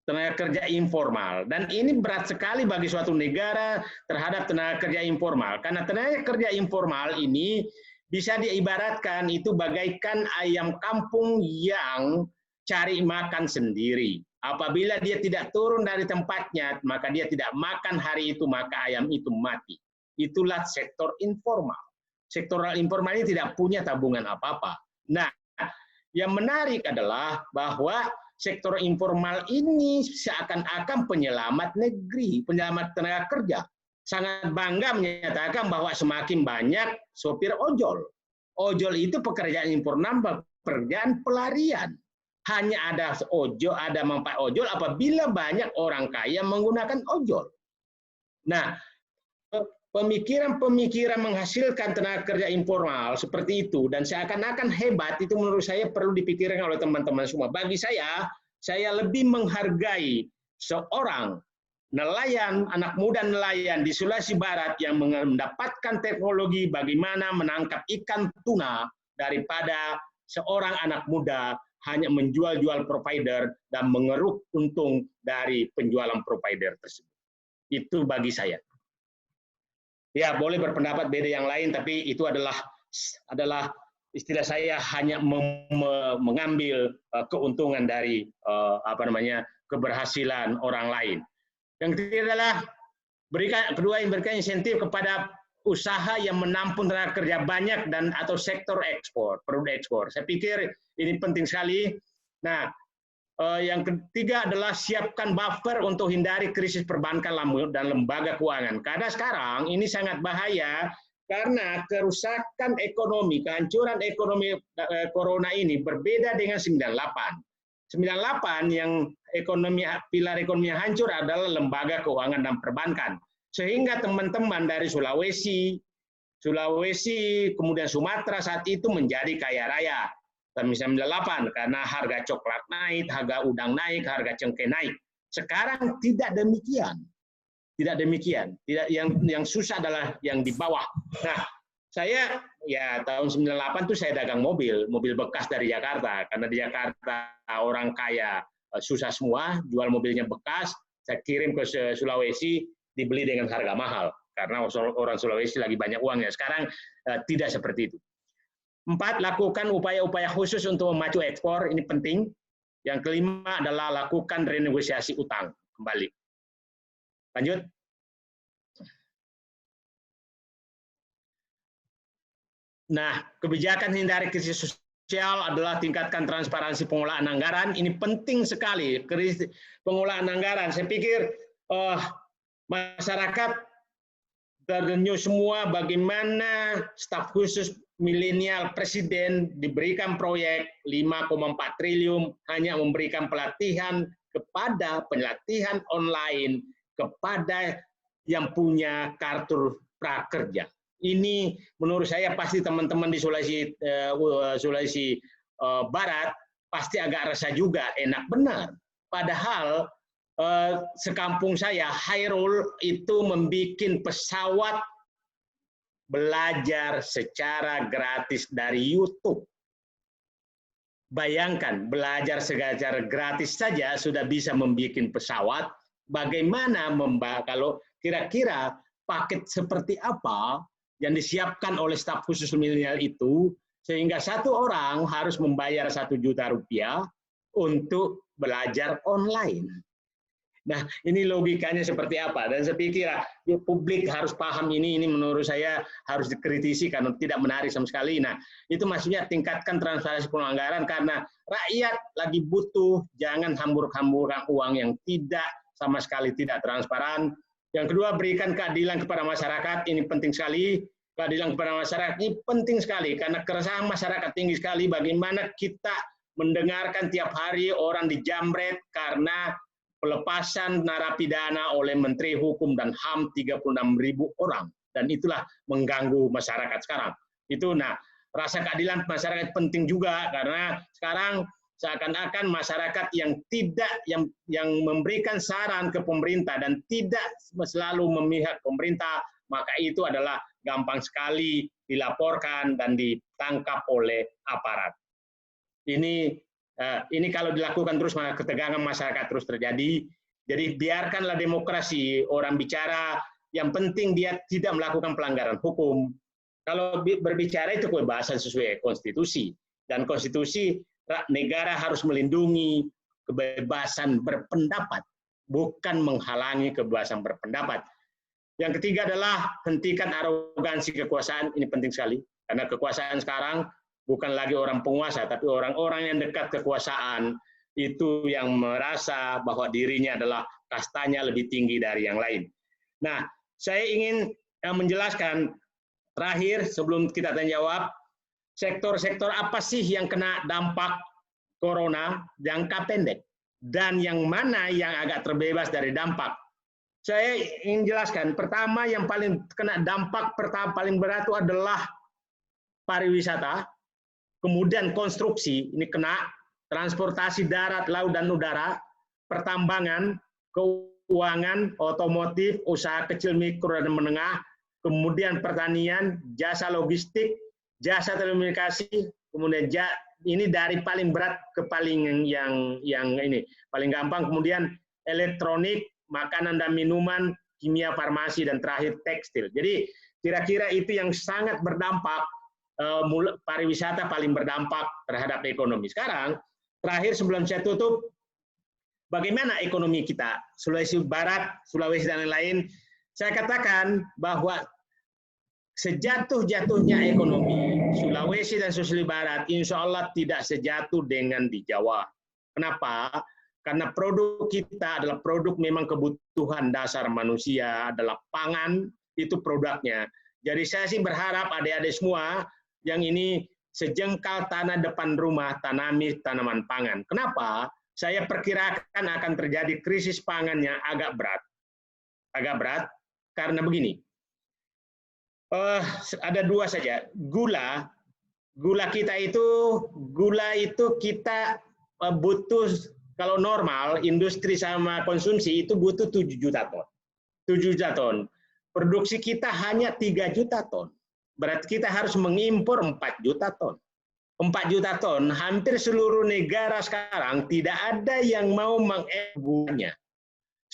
Tenaga kerja informal. Dan ini berat sekali bagi suatu negara terhadap tenaga kerja informal. Karena tenaga kerja informal ini bisa diibaratkan itu bagaikan ayam kampung yang cari makan sendiri. Apabila dia tidak turun dari tempatnya, maka dia tidak makan hari itu, maka ayam itu mati. Itulah sektor informal. Sektor informal ini tidak punya tabungan apa-apa. Nah, yang menarik adalah bahwa sektor informal ini seakan-akan penyelamat negeri, penyelamat tenaga kerja. Sangat bangga menyatakan bahwa semakin banyak sopir ojol. Ojol itu pekerjaan informal, pekerjaan pelarian. Hanya ada ojol, ada manfaat ojol apabila banyak orang kaya menggunakan ojol. Nah, pemikiran-pemikiran menghasilkan tenaga kerja informal seperti itu dan seakan-akan hebat itu menurut saya perlu dipikirkan oleh teman-teman semua. Bagi saya lebih menghargai seorang nelayan, anak muda nelayan di Sulawesi Barat yang mendapatkan teknologi bagaimana menangkap ikan tuna daripada seorang anak muda hanya menjual-jual provider dan mengeruk untung dari penjualan provider tersebut. Itu bagi saya. Ya, boleh berpendapat beda yang lain, tapi itu adalah istilah saya hanya mengambil keuntungan dari keberhasilan orang lain. Yang ketiga adalah berikan insentif kepada usaha yang menampung tenaga kerja banyak dan atau sektor ekspor, produk ekspor. Saya pikir ini penting sekali. Nah, yang ketiga adalah siapkan buffer untuk hindari krisis perbankan dan lembaga keuangan. Karena sekarang ini sangat bahaya karena kerusakan ekonomi, kehancuran ekonomi corona ini berbeda dengan 98. 98 yang pilar ekonomi yang hancur adalah lembaga keuangan dan perbankan. Sehingga teman-teman dari Sulawesi, kemudian Sumatera saat itu menjadi kaya raya. Tahun 98 karena harga coklat naik, harga udang naik, harga cengkeh naik. Sekarang tidak demikian. Tidak demikian. Tidak, yang susah adalah yang di bawah. Nah, saya ya tahun 98 tuh saya dagang mobil bekas dari Jakarta karena di Jakarta orang kaya susah semua, jual mobilnya bekas, saya kirim ke Sulawesi dibeli dengan harga mahal karena orang Sulawesi lagi banyak uangnya. Sekarang tidak seperti itu. 4, lakukan upaya-upaya khusus untuk memacu ekspor, ini penting. Yang kelima adalah lakukan renegosiasi utang kembali. Lanjut. Nah, kebijakan hindari krisis sosial adalah tingkatkan transparansi pengelolaan anggaran. Ini penting sekali. Pengelolaan anggaran, saya pikir masyarakat tergenyuh semua bagaimana staf khusus milenial presiden diberikan proyek 5,4 triliun hanya memberikan pelatihan online kepada yang punya kartu prakerja. Ini menurut saya pasti teman-teman di Sulawesi Barat pasti agak resah juga, enak benar. Padahal sekampung saya, Hairul itu membuat pesawat belajar secara gratis dari YouTube. Bayangkan, belajar secara gratis saja sudah bisa membuat pesawat. Bagaimana kalau kira-kira paket seperti apa yang disiapkan oleh staf khusus milenial itu, sehingga satu orang harus membayar 1 juta rupiah untuk belajar online. Nah, ini logikanya seperti apa? Dan saya pikir publik harus paham ini menurut saya harus dikritisi karena tidak menarik sama sekali. Nah, itu maksudnya tingkatkan transparansi penganggaran karena rakyat lagi butuh, jangan hambur-hamburkan uang yang sama sekali tidak transparan. Yang kedua, berikan keadilan kepada masyarakat, ini penting sekali. Keadilan kepada masyarakat ini penting sekali karena keresahan masyarakat tinggi sekali. Bagaimana kita mendengarkan tiap hari orang dijamret karena pelepasan narapidana oleh Menteri Hukum dan HAM 36.000 orang. dan itulah mengganggu masyarakat sekarang. Itu rasa keadilan masyarakat penting juga karena sekarang seakan-akan masyarakat yang tidak yang memberikan saran ke pemerintah dan tidak selalu memihak pemerintah, maka itu adalah gampang sekali dilaporkan dan ditangkap oleh aparat. Ini kalau dilakukan terus maka ketegangan masyarakat terus terjadi. Jadi biarkanlah demokrasi, orang bicara, yang penting dia tidak melakukan pelanggaran hukum. Kalau berbicara itu kebebasan sesuai konstitusi, dan konstitusi negara harus melindungi kebebasan berpendapat, bukan menghalangi kebebasan berpendapat. Yang ketiga adalah hentikan arogansi kekuasaan, ini penting sekali, karena kekuasaan sekarang bukan lagi orang penguasa, tapi orang-orang yang dekat kekuasaan, itu yang merasa bahwa dirinya adalah kastanya lebih tinggi dari yang lain. Nah, saya ingin menjelaskan terakhir sebelum kita tanya jawab, sektor-sektor apa sih yang kena dampak corona jangka pendek dan yang mana yang agak terbebas dari dampak. Saya ingin jelaskan, pertama yang paling kena dampak paling berat itu adalah pariwisata, kemudian konstruksi, ini kena, transportasi darat, laut, dan udara, pertambangan, keuangan, otomotif, usaha kecil, mikro, dan menengah, kemudian pertanian, jasa logistik, jasa telekomunikasi, kemudian ini dari paling berat ke paling yang ini paling gampang, kemudian elektronik, makanan dan minuman, kimia, farmasi, dan terakhir tekstil. Jadi kira-kira itu yang sangat berdampak, pariwisata paling berdampak terhadap ekonomi. Sekarang terakhir sebelum saya tutup, bagaimana ekonomi kita? Sulawesi Barat, Sulawesi dan lain-lain, saya katakan bahwa sejatuh-jatuhnya ekonomi Sulawesi dan Sulawesi Barat insya Allah tidak sejatuh dengan di Jawa. Kenapa? Karena produk kita adalah produk memang kebutuhan dasar manusia, adalah pangan, itu produknya. Jadi saya sih berharap adik-adik semua yang ini sejengkal tanah depan rumah, tanami tanaman pangan. Kenapa? Saya perkirakan akan terjadi krisis pangannya agak berat. Agak berat, karena begini. Ada dua saja. Gula kita itu kita butuh, kalau normal, industri sama konsumsi itu butuh 7 juta ton. 7 juta ton. Produksi kita hanya 3 juta ton. Berarti kita harus mengimpor 4 juta ton. 4 juta ton, hampir seluruh negara sekarang tidak ada yang mau mengekspornya.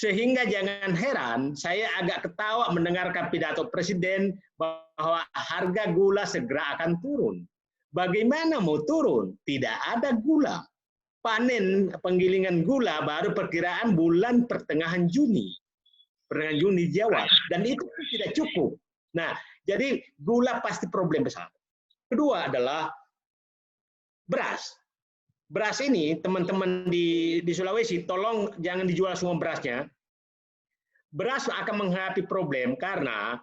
Sehingga jangan heran, saya agak ketawa mendengarkan pidato Presiden bahwa harga gula segera akan turun. Bagaimana mau turun? Tidak ada gula. Panen penggilingan gula baru perkiraan bulan pertengahan Juni. Pertengahan Juni Jawa. Dan itu tidak cukup. Nah, jadi gula pasti problem besar. Kedua adalah beras. Beras ini, teman-teman di Sulawesi, tolong jangan dijual semua berasnya. Beras akan menghadapi problem karena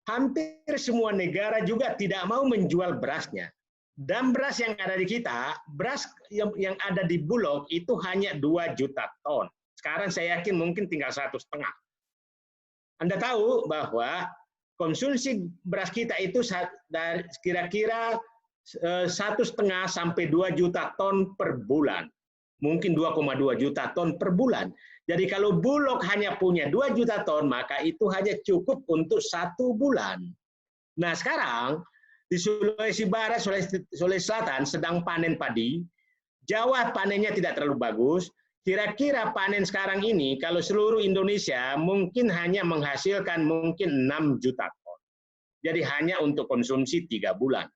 hampir semua negara juga tidak mau menjual berasnya. Dan beras yang ada di kita, beras yang ada di Bulog itu hanya 2 juta ton. Sekarang saya yakin mungkin tinggal 1,5. Anda tahu bahwa konsumsi beras kita itu kira-kira 1,5 sampai 2 juta ton per bulan. Mungkin 2,2 juta ton per bulan. Jadi kalau Bulog hanya punya 2 juta ton, maka itu hanya cukup untuk 1 bulan. Nah sekarang, di Sulawesi Barat, Sulawesi Selatan sedang panen padi. Jawa panennya tidak terlalu bagus. Kira-kira panen sekarang ini, kalau seluruh Indonesia mungkin hanya menghasilkan mungkin 6 juta ton. Jadi hanya untuk konsumsi 3 bulan.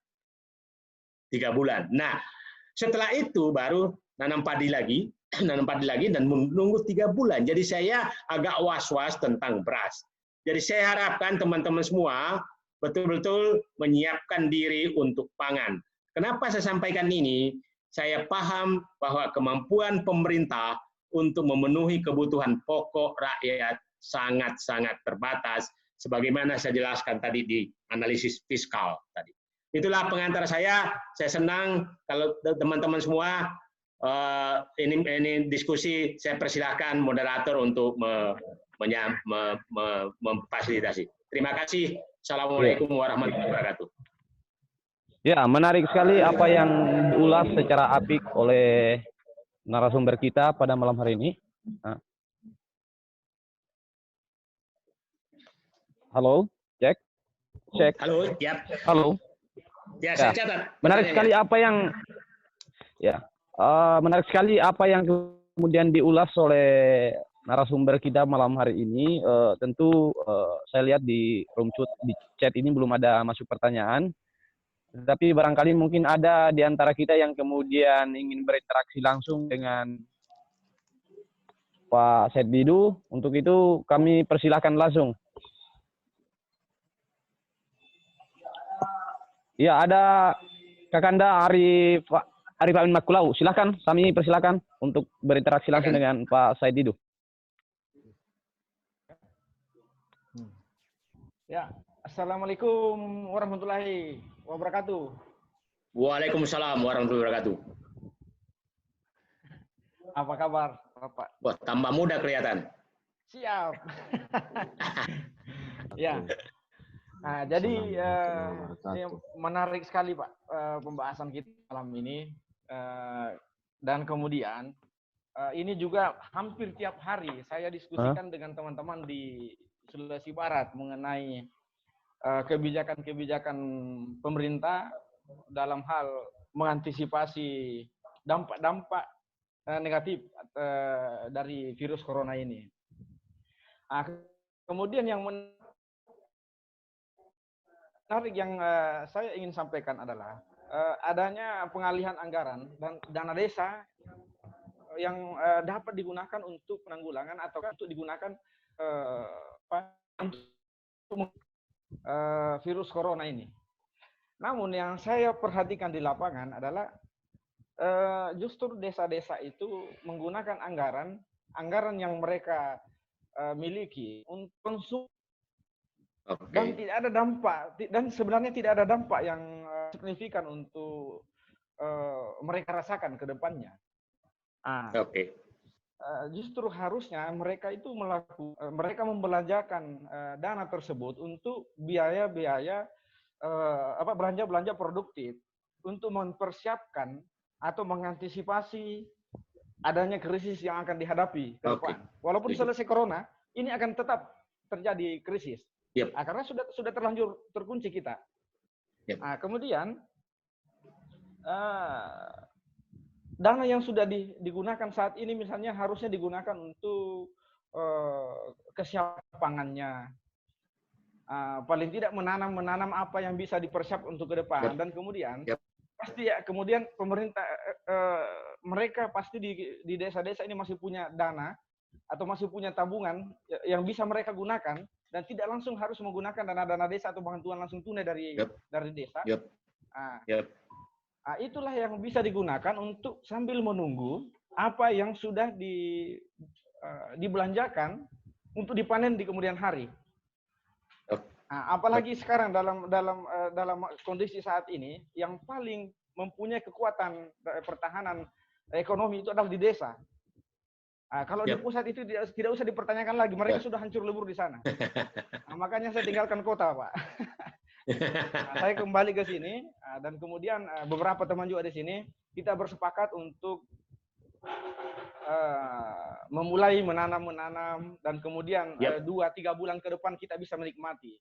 3 bulan. Nah, setelah itu baru nanam padi lagi dan menunggu 3 bulan. Jadi saya agak was-was tentang beras. Jadi saya harapkan teman-teman semua betul-betul menyiapkan diri untuk pangan. Kenapa saya sampaikan ini? Saya paham bahwa kemampuan pemerintah untuk memenuhi kebutuhan pokok rakyat sangat-sangat terbatas, sebagaimana saya jelaskan tadi di analisis fiskal tadi. Itulah pengantar saya. Saya senang kalau teman-teman semua ini diskusi. Saya persilahkan moderator untuk memfasilitasi. Terima kasih. Ya. Assalamualaikum warahmatullahi wabarakatuh. Ya, menarik sekali apa yang diulas secara apik oleh narasumber kita pada malam hari ini. Nah. Halo, cek, cek. Halo, ya. Halo. Ya, Ya, saya catat. menarik sekali apa yang menarik sekali apa yang kemudian diulas oleh narasumber kita malam hari ini. Tentu saya lihat di di chat ini belum ada masuk pertanyaan. Tetapi barangkali mungkin ada di antara kita yang kemudian ingin berinteraksi langsung dengan Pak Said Didu. Untuk itu kami persilahkan langsung. Ya, ada Kakanda Arif Amin Makulau. Silahkan, kami persilahkan untuk berinteraksi langsung dengan Pak Said Didu. Ya, Assalamualaikum warahmatullahi wabarakatuh. Waalaikumsalam warahmatullahi wabarakatuh. Apa kabar, Bapak? Wah, tambah muda kelihatan. Siap. Ya. Nah, jadi ini menarik sekali, Pak, pembahasan kita malam ini. Dan kemudian ini juga hampir tiap hari saya diskusikan dengan teman-teman di Sulawesi Barat mengenai kebijakan-kebijakan pemerintah dalam hal mengantisipasi dampak-dampak negatif dari virus corona ini. Kemudian yang menarik yang saya ingin sampaikan adalah adanya pengalihan anggaran dan dana desa yang dapat digunakan untuk penanggulangan atau untuk digunakan untuk virus corona ini. Namun yang saya perhatikan di lapangan adalah justru desa-desa itu menggunakan anggaran yang mereka miliki untuk konsumsi. Dan tidak ada dampak, dan sebenarnya tidak ada dampak yang signifikan untuk mereka rasakan ke depannya. Justru harusnya mereka itu mereka membelanjakan dana tersebut untuk biaya-biaya belanja-belanja produktif untuk mempersiapkan atau mengantisipasi adanya krisis yang akan dihadapi ke depan. Walaupun selesai corona, ini akan tetap terjadi krisis. Karena sudah terlanjur terkunci kita. Kemudian dana yang sudah digunakan saat ini misalnya harusnya digunakan untuk kesiapan pangannya. Paling tidak menanam apa yang bisa dipersiapkan untuk ke depan. Dan kemudian pasti ya kemudian pemerintah mereka pasti di desa-desa ini masih punya dana atau masih punya tabungan yang bisa mereka gunakan dan tidak langsung harus menggunakan dana-dana desa atau bantuan langsung tunai dari desa. Itulah yang bisa digunakan untuk sambil menunggu apa yang sudah dibelanjakan untuk dipanen di kemudian hari. Apalagi sekarang dalam kondisi saat ini yang paling mempunyai kekuatan pertahanan ekonomi itu adalah di desa. Kalau di pusat itu tidak usah dipertanyakan lagi, mereka sudah hancur lebur di sana. Makanya saya tinggalkan kota, Pak. Saya kembali ke sini dan kemudian beberapa teman juga di sini kita bersepakat untuk memulai menanam dan kemudian 2-3 bulan ke depan kita bisa menikmati.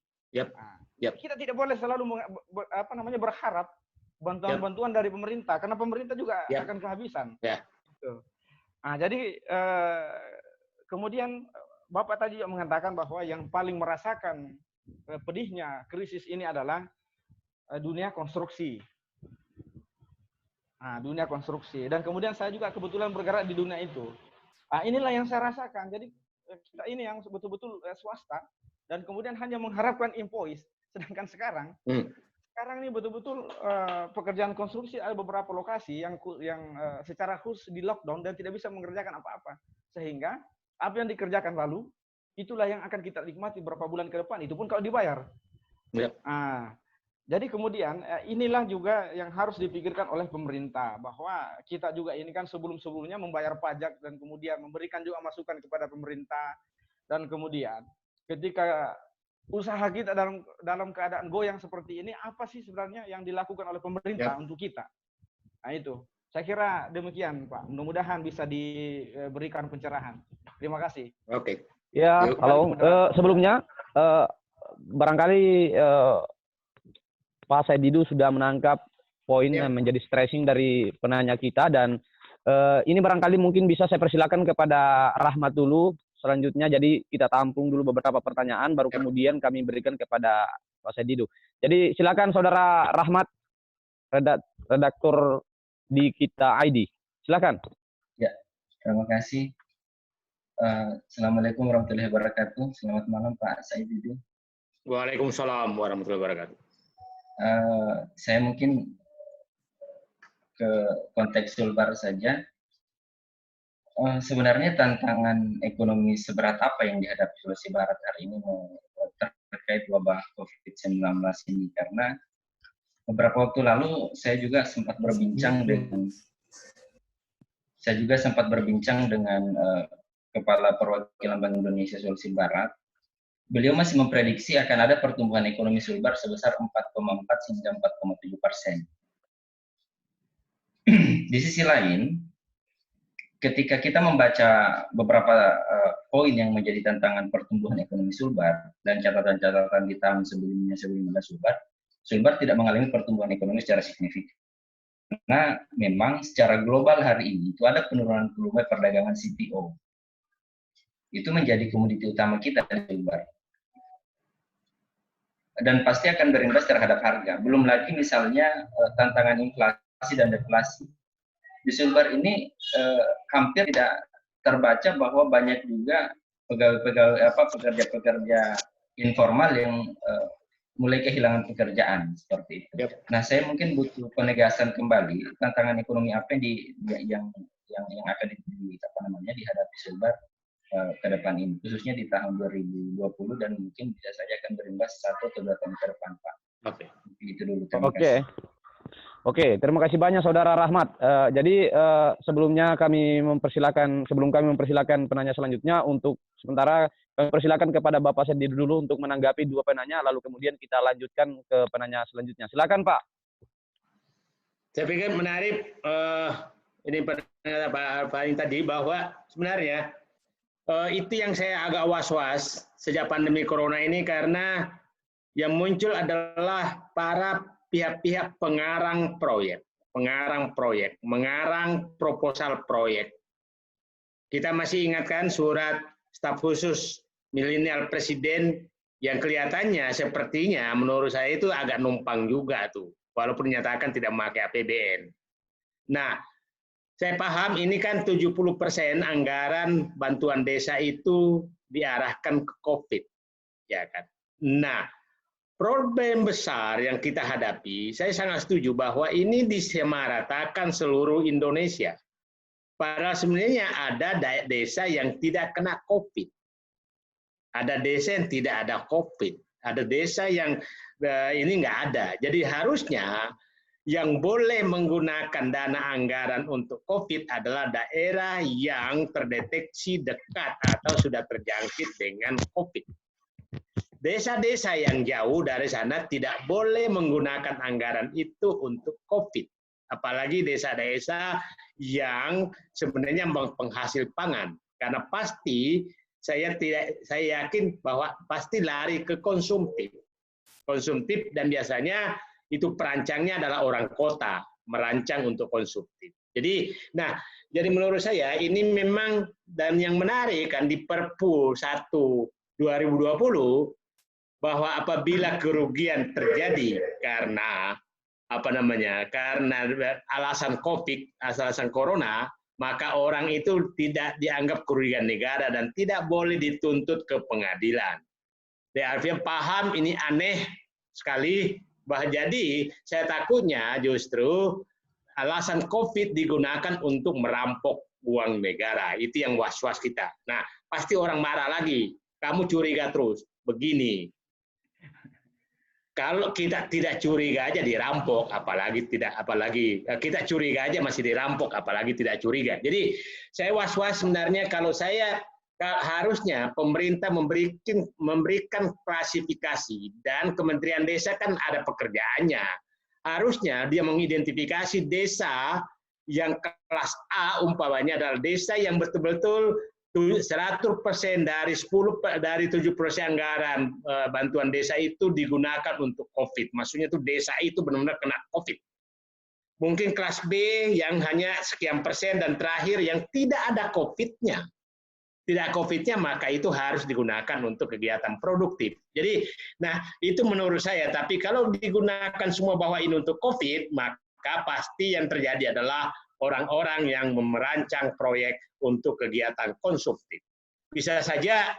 Kita tidak boleh selalu berharap bantuan-bantuan dari pemerintah karena pemerintah juga akan kehabisan. Jadi kemudian Bapak tadi juga mengatakan bahwa yang paling merasakan pedihnya krisis ini adalah dunia konstruksi. Dunia konstruksi. Dan kemudian saya juga kebetulan bergerak di dunia itu. Inilah yang saya rasakan. Jadi kita ini yang betul-betul swasta dan kemudian hanya mengharapkan invoice. Sedangkan sekarang ini betul-betul pekerjaan konstruksi ada beberapa lokasi yang secara khusus di lockdown dan tidak bisa mengerjakan apa-apa. Sehingga apa yang dikerjakan lalu itulah yang akan kita nikmati beberapa bulan ke depan. Itu pun kalau dibayar. Jadi kemudian inilah juga yang harus dipikirkan oleh pemerintah bahwa kita juga ini kan sebelum-sebelumnya membayar pajak dan kemudian memberikan juga masukan kepada pemerintah dan kemudian ketika usaha kita dalam keadaan goyang seperti ini, apa sih sebenarnya yang dilakukan oleh pemerintah untuk kita? Nah itu, saya kira demikian Pak. Mudah-mudahan bisa diberikan pencerahan. Terima kasih. Oke. Ya, halo. Sebelumnya barangkali Pak Said Didu sudah menangkap poin yang menjadi stressing dari penanya kita, dan ini barangkali mungkin bisa saya persilakan kepada Rahmat dulu selanjutnya. Jadi kita tampung dulu beberapa pertanyaan, baru kemudian kami berikan kepada Pak Said Didu. Jadi silakan Saudara Rahmat, redaktur di Kita ID. Silakan. Ya, terima kasih. Assalamualaikum warahmatullahi wabarakatuh. Selamat malam Pak Said Didu. Waalaikumsalam warahmatullahi wabarakatuh. Saya mungkin ke konteks Sulbar saja. Sebenarnya tantangan ekonomi seberat apa yang dihadapi Sulawesi Barat hari ini terkait wabah COVID-19 ini, karena beberapa waktu lalu saya juga sempat berbincang dengan Kepala Perwakilan Bank Indonesia Sulawesi Barat. Beliau masih memprediksi akan ada pertumbuhan ekonomi Sulbar sebesar 4,4 hingga 4,7%. Di sisi lain, ketika kita membaca beberapa poin yang menjadi tantangan pertumbuhan ekonomi Sulbar dan catatan-catatan di tahun sebelumnya Sulbar tidak mengalami pertumbuhan ekonomi secara signifikan. Karena memang secara global hari ini itu ada penurunan volume perdagangan CPO. Itu menjadi komoditi utama kita di Sulbar. Dan pasti akan berimbas terhadap harga. Belum lagi misalnya tantangan inflasi dan deflasi. Di Sulbar ini hampir tidak terbaca bahwa banyak juga pekerja-pekerja informal yang mulai kehilangan pekerjaan seperti itu. Nah, saya mungkin butuh penegasan kembali tantangan ekonomi apa yang akan dihadapi Sulbar ke depan ini, khususnya di tahun 2020 dan mungkin bisa saja akan berimbas 1 atau 2 tahun ke depan, Pak. Oke. Itu dulu. Terima kasih. Oke, terima kasih banyak Saudara Rahmat. Jadi sebelum kami mempersilakan penanya selanjutnya, untuk sementara kami persilakan kepada Bapak Said Didu dulu untuk menanggapi 2 penanya, lalu kemudian kita lanjutkan ke penanya selanjutnya. Silakan Pak. Saya pikir menarik ini pernyataan Pak Ain tadi, bahwa sebenarnya itu yang saya agak was-was sejak pandemi corona ini, karena yang muncul adalah para pihak-pihak pengarang proyek, mengarang proposal proyek. Kita masih ingatkan surat staf khusus milenial presiden yang kelihatannya sepertinya menurut saya itu agak numpang juga tuh, walaupun dinyatakan tidak memakai APBN. Nah, saya paham ini kan 70% anggaran bantuan desa itu diarahkan ke COVID, ya kan. Nah, problem besar yang kita hadapi, saya sangat setuju bahwa ini disamaratakan seluruh Indonesia. Padahal sebenarnya ada desa yang tidak kena COVID. Ada desa yang tidak ada COVID. Ada desa yang ini nggak ada. Jadi harusnya yang boleh menggunakan dana anggaran untuk COVID adalah daerah yang terdeteksi dekat atau sudah terjangkit dengan COVID. Desa-desa yang jauh dari sana tidak boleh menggunakan anggaran itu untuk COVID. Apalagi desa-desa yang sebenarnya penghasil pangan. Karena pasti saya yakin bahwa pasti lari ke konsumtif. Konsumtif, dan biasanya itu perancangnya adalah orang kota, merancang untuk konsumtif. Jadi menurut saya ini memang, dan yang menarik kan di Perpu 1 2020, bahwa apabila kerugian terjadi karena karena alasan COVID, alasan corona, maka orang itu tidak dianggap kerugian negara dan tidak boleh dituntut ke pengadilan. Artinya paham ini aneh sekali, jadi saya takutnya justru alasan COVID digunakan untuk merampok uang negara. Itu yang was-was kita. Nah, pasti orang marah lagi. Kamu curiga terus. Begini, kalau kita tidak curiga aja dirampok, apalagi kita curiga aja masih dirampok, apalagi tidak curiga. Jadi saya was-was sebenarnya kalau saya harusnya pemerintah memberikan klasifikasi, dan Kementerian Desa kan ada pekerjaannya. Harusnya dia mengidentifikasi desa yang kelas A umpamanya adalah desa yang betul-betul 100% dari 70% anggaran bantuan desa itu digunakan untuk COVID. Maksudnya itu desa itu benar-benar kena COVID. Mungkin kelas B yang hanya sekian persen, dan terakhir yang tidak ada COVID-nya. Tidak COVID-nya, maka itu harus digunakan untuk kegiatan produktif. Jadi, nah itu menurut saya. Tapi kalau digunakan semua bahwa ini untuk COVID, maka pasti yang terjadi adalah orang-orang yang merancang proyek untuk kegiatan konsumtif. Bisa saja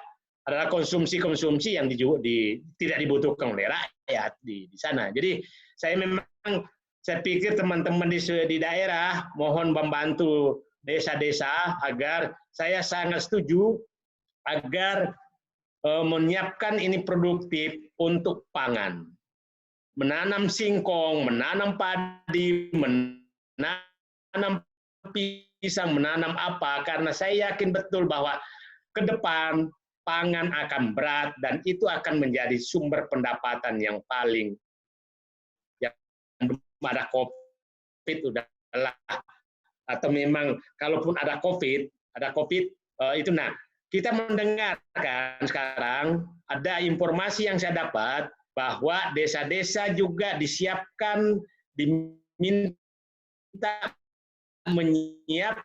adalah konsumsi-konsumsi yang tidak dibutuhkan oleh rakyat di sana. Jadi saya pikir teman-teman di daerah mohon membantu desa-desa agar, saya sangat setuju agar menyiapkan ini produktif untuk pangan. Menanam singkong, menanam padi, menanam pisang, menanam apa, karena saya yakin betul bahwa ke depan pangan akan berat, dan itu akan menjadi sumber pendapatan yang paling, yang ada COVID udahlah, atau memang kalaupun ada COVID itu. Nah, kita mendengarkan sekarang ada informasi yang saya dapat bahwa desa-desa juga disiapkan, diminta menyiapkan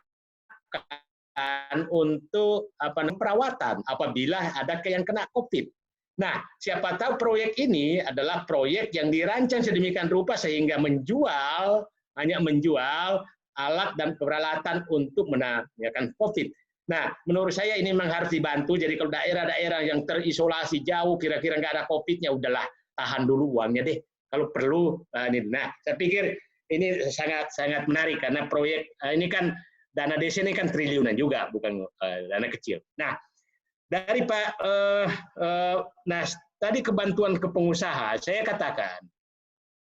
untuk perawatan apabila ada yang kena COVID. Nah, siapa tahu proyek ini adalah proyek yang dirancang sedemikian rupa sehingga hanya menjual alat dan peralatan untuk menangani COVID. Nah, menurut saya ini memang harus dibantu. Jadi kalau daerah-daerah yang terisolasi jauh, kira-kira nggak ada COVID-nya, udahlah tahan dulu uangnya deh. Kalau perlu, nah saya pikir ini sangat menarik karena proyek ini kan dana desa ini kan triliunan juga, bukan dana kecil. Nah, dari Pak, tadi kebantuan ke pengusaha, saya katakan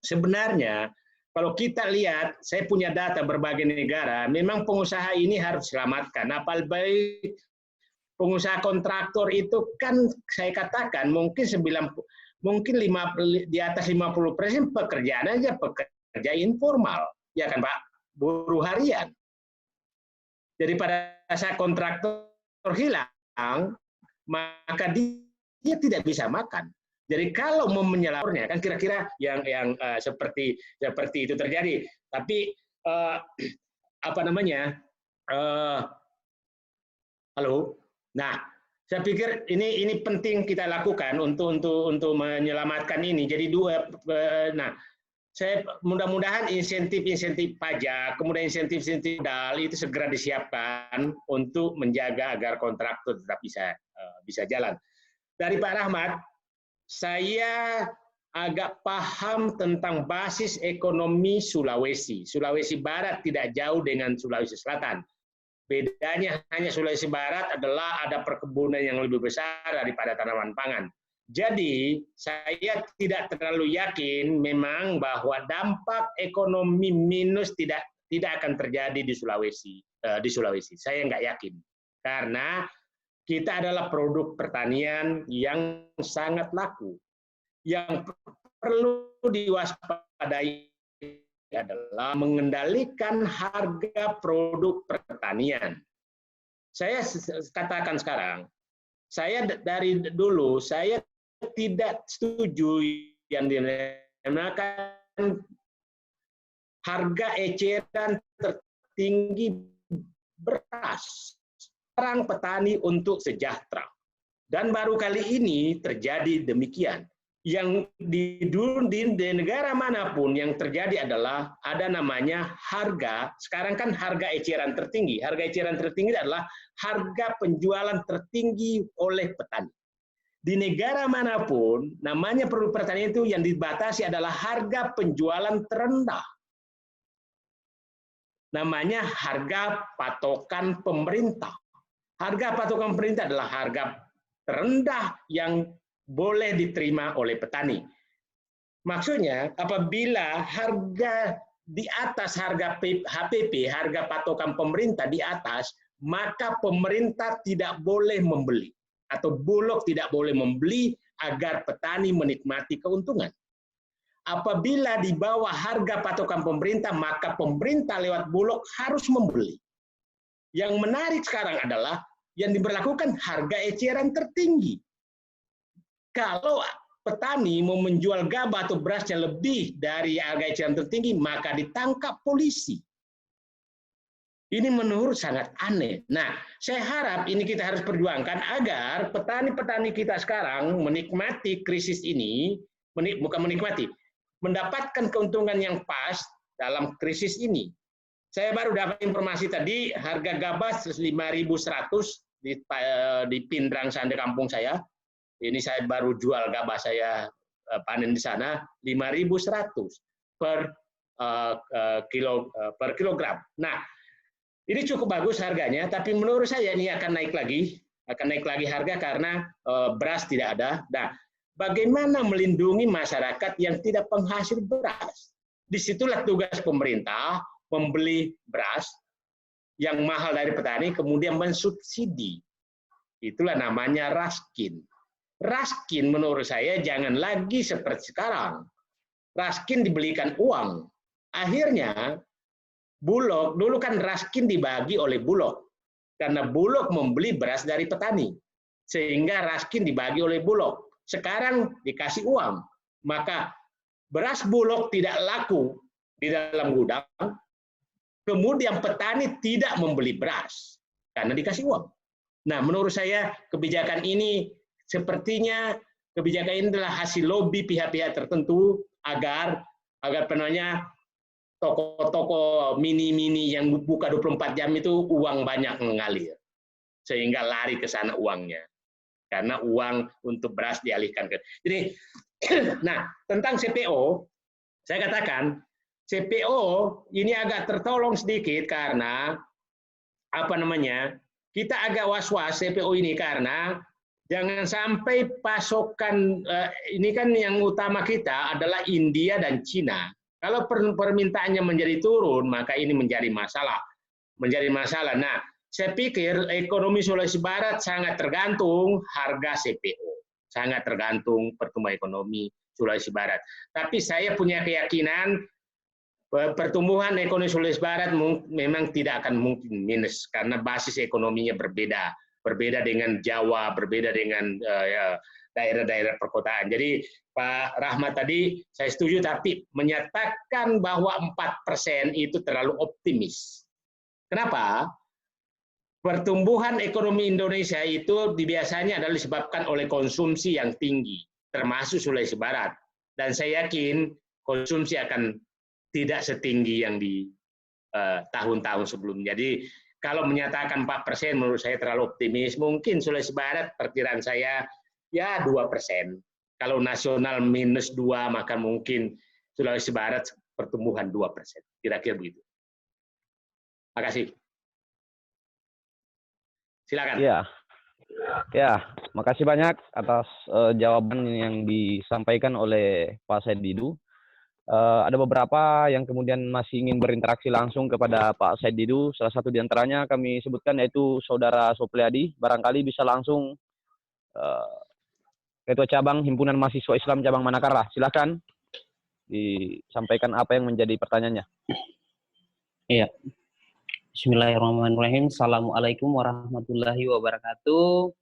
sebenarnya kalau kita lihat, saya punya data berbagai negara, memang pengusaha ini harus diselamatkan. Apalagi pengusaha kontraktor itu kan saya katakan mungkin di atas 50% pekerjaan aja pekerja informal, ya kan Pak, buruh harian. Jadi pada saat kontraktor hilang, maka dia tidak bisa makan. Jadi kalau mau menyelamatkannya kan kira-kira yang seperti itu terjadi. Tapi halo. Nah, saya pikir ini penting kita lakukan untuk menyelamatkan ini. Jadi saya mudah-mudahan insentif pajak, kemudian insentif modal itu segera disiapkan untuk menjaga agar kontraktor tetap bisa jalan. Dari Pak Rahmat, saya agak paham tentang basis ekonomi Sulawesi. Sulawesi Barat tidak jauh dengan Sulawesi Selatan. Bedanya hanya Sulawesi Barat adalah ada perkebunan yang lebih besar daripada tanaman pangan. Jadi saya tidak terlalu yakin memang bahwa dampak ekonomi minus tidak akan terjadi di Sulawesi. Saya nggak yakin karena kita adalah produk pertanian yang sangat laku. Yang perlu diwaspadai adalah mengendalikan harga produk pertanian. Saya katakan sekarang, saya dari dulu saya tidak setuju yang dinamakan harga eceran tertinggi beras. Perang petani untuk sejahtera. Dan baru kali ini terjadi demikian. Yang di negara manapun yang terjadi adalah ada namanya harga, sekarang kan harga eceran tertinggi. Harga eceran tertinggi adalah harga penjualan tertinggi oleh petani. Di negara manapun, namanya produk pertanian itu yang dibatasi adalah harga penjualan terendah. Namanya harga patokan pemerintah. Harga patokan pemerintah adalah harga terendah yang boleh diterima oleh petani. Maksudnya, apabila harga di atas harga HPP, harga patokan pemerintah di atas, maka pemerintah tidak boleh membeli atau Bulog tidak boleh membeli agar petani menikmati keuntungan. Apabila di bawah harga patokan pemerintah, maka pemerintah lewat Bulog harus membeli. Yang menarik sekarang adalah yang diberlakukan harga eceran tertinggi. Kalau petani mau menjual gabah atau berasnya lebih dari harga eceran tertinggi, maka ditangkap polisi. Ini menurut sangat aneh. Nah, saya harap ini kita harus perjuangkan agar petani-petani kita sekarang menikmati krisis ini, bukan menikmati, mendapatkan keuntungan yang pas dalam krisis ini. Saya baru dapat informasi tadi, harga gabah 5.100 di Pindrang sana kampung saya. Ini saya baru jual gabah saya panen di sana 5.100 per kilogram. Nah, ini cukup bagus harganya, tapi menurut saya ini akan naik lagi harga karena beras tidak ada. Nah, bagaimana melindungi masyarakat yang tidak penghasil beras? Disitulah tugas pemerintah membeli beras yang mahal dari petani, kemudian mensubsidi. Itulah namanya raskin. Raskin menurut saya jangan lagi seperti sekarang. Raskin dibelikan uang. Akhirnya Bulog, dulu kan raskin dibagi oleh Bulog. Karena Bulog membeli beras dari petani. Sehingga raskin dibagi oleh Bulog. Sekarang dikasih uang. Maka beras Bulog tidak laku di dalam gudang. Kemudian petani tidak membeli beras. Karena dikasih uang. Nah, menurut saya kebijakan ini sepertinya kebijakan ini adalah hasil lobi pihak-pihak tertentu agar toko-toko mini-mini yang buka 24 jam itu uang banyak mengalir. Sehingga lari ke sana uangnya. Karena uang untuk beras dialihkan ke. Jadi, nah, tentang CPO, saya katakan, CPO ini agak tertolong sedikit karena, kita agak was-was CPO ini karena jangan sampai pasokan, ini kan yang utama kita adalah India dan Cina. Kalau permintaannya menjadi turun, maka ini menjadi masalah. Nah, saya pikir ekonomi Sulawesi Barat sangat tergantung harga CPO. Sangat tergantung pertumbuhan ekonomi Sulawesi Barat. Tapi saya punya keyakinan pertumbuhan ekonomi Sulawesi Barat memang tidak akan mungkin minus, karena basis ekonominya berbeda. Berbeda dengan Jawa, berbeda dengan daerah-daerah perkotaan. Jadi Pak Rahmat tadi saya setuju, tapi menyatakan bahwa 4% itu terlalu optimis. Kenapa? Pertumbuhan ekonomi Indonesia itu biasanya adalah disebabkan oleh konsumsi yang tinggi, termasuk Sulawesi Barat. Dan saya yakin konsumsi akan tidak setinggi yang di tahun-tahun sebelumnya. Jadi kalau menyatakan 4% menurut saya terlalu optimis. Mungkin Sulawesi Barat perkiraan saya ya 2%. Kalau nasional -2, maka mungkin Sulawesi Barat pertumbuhan 2%. Kira-kira begitu. Terima kasih. Silakan. Ya, makasih banyak atas jawaban yang disampaikan oleh Pak Said Didu. Ada beberapa yang kemudian masih ingin berinteraksi langsung kepada Pak Said Didu. Salah satu di antaranya kami sebutkan yaitu Saudara Sopliadi. Barangkali bisa langsung Ketua Cabang Himpunan Mahasiswa Islam Cabang Manakara. Silakan disampaikan apa yang menjadi pertanyaannya. Iya. Bismillahirrahmanirrahim. Assalamualaikum warahmatullahi wabarakatuh.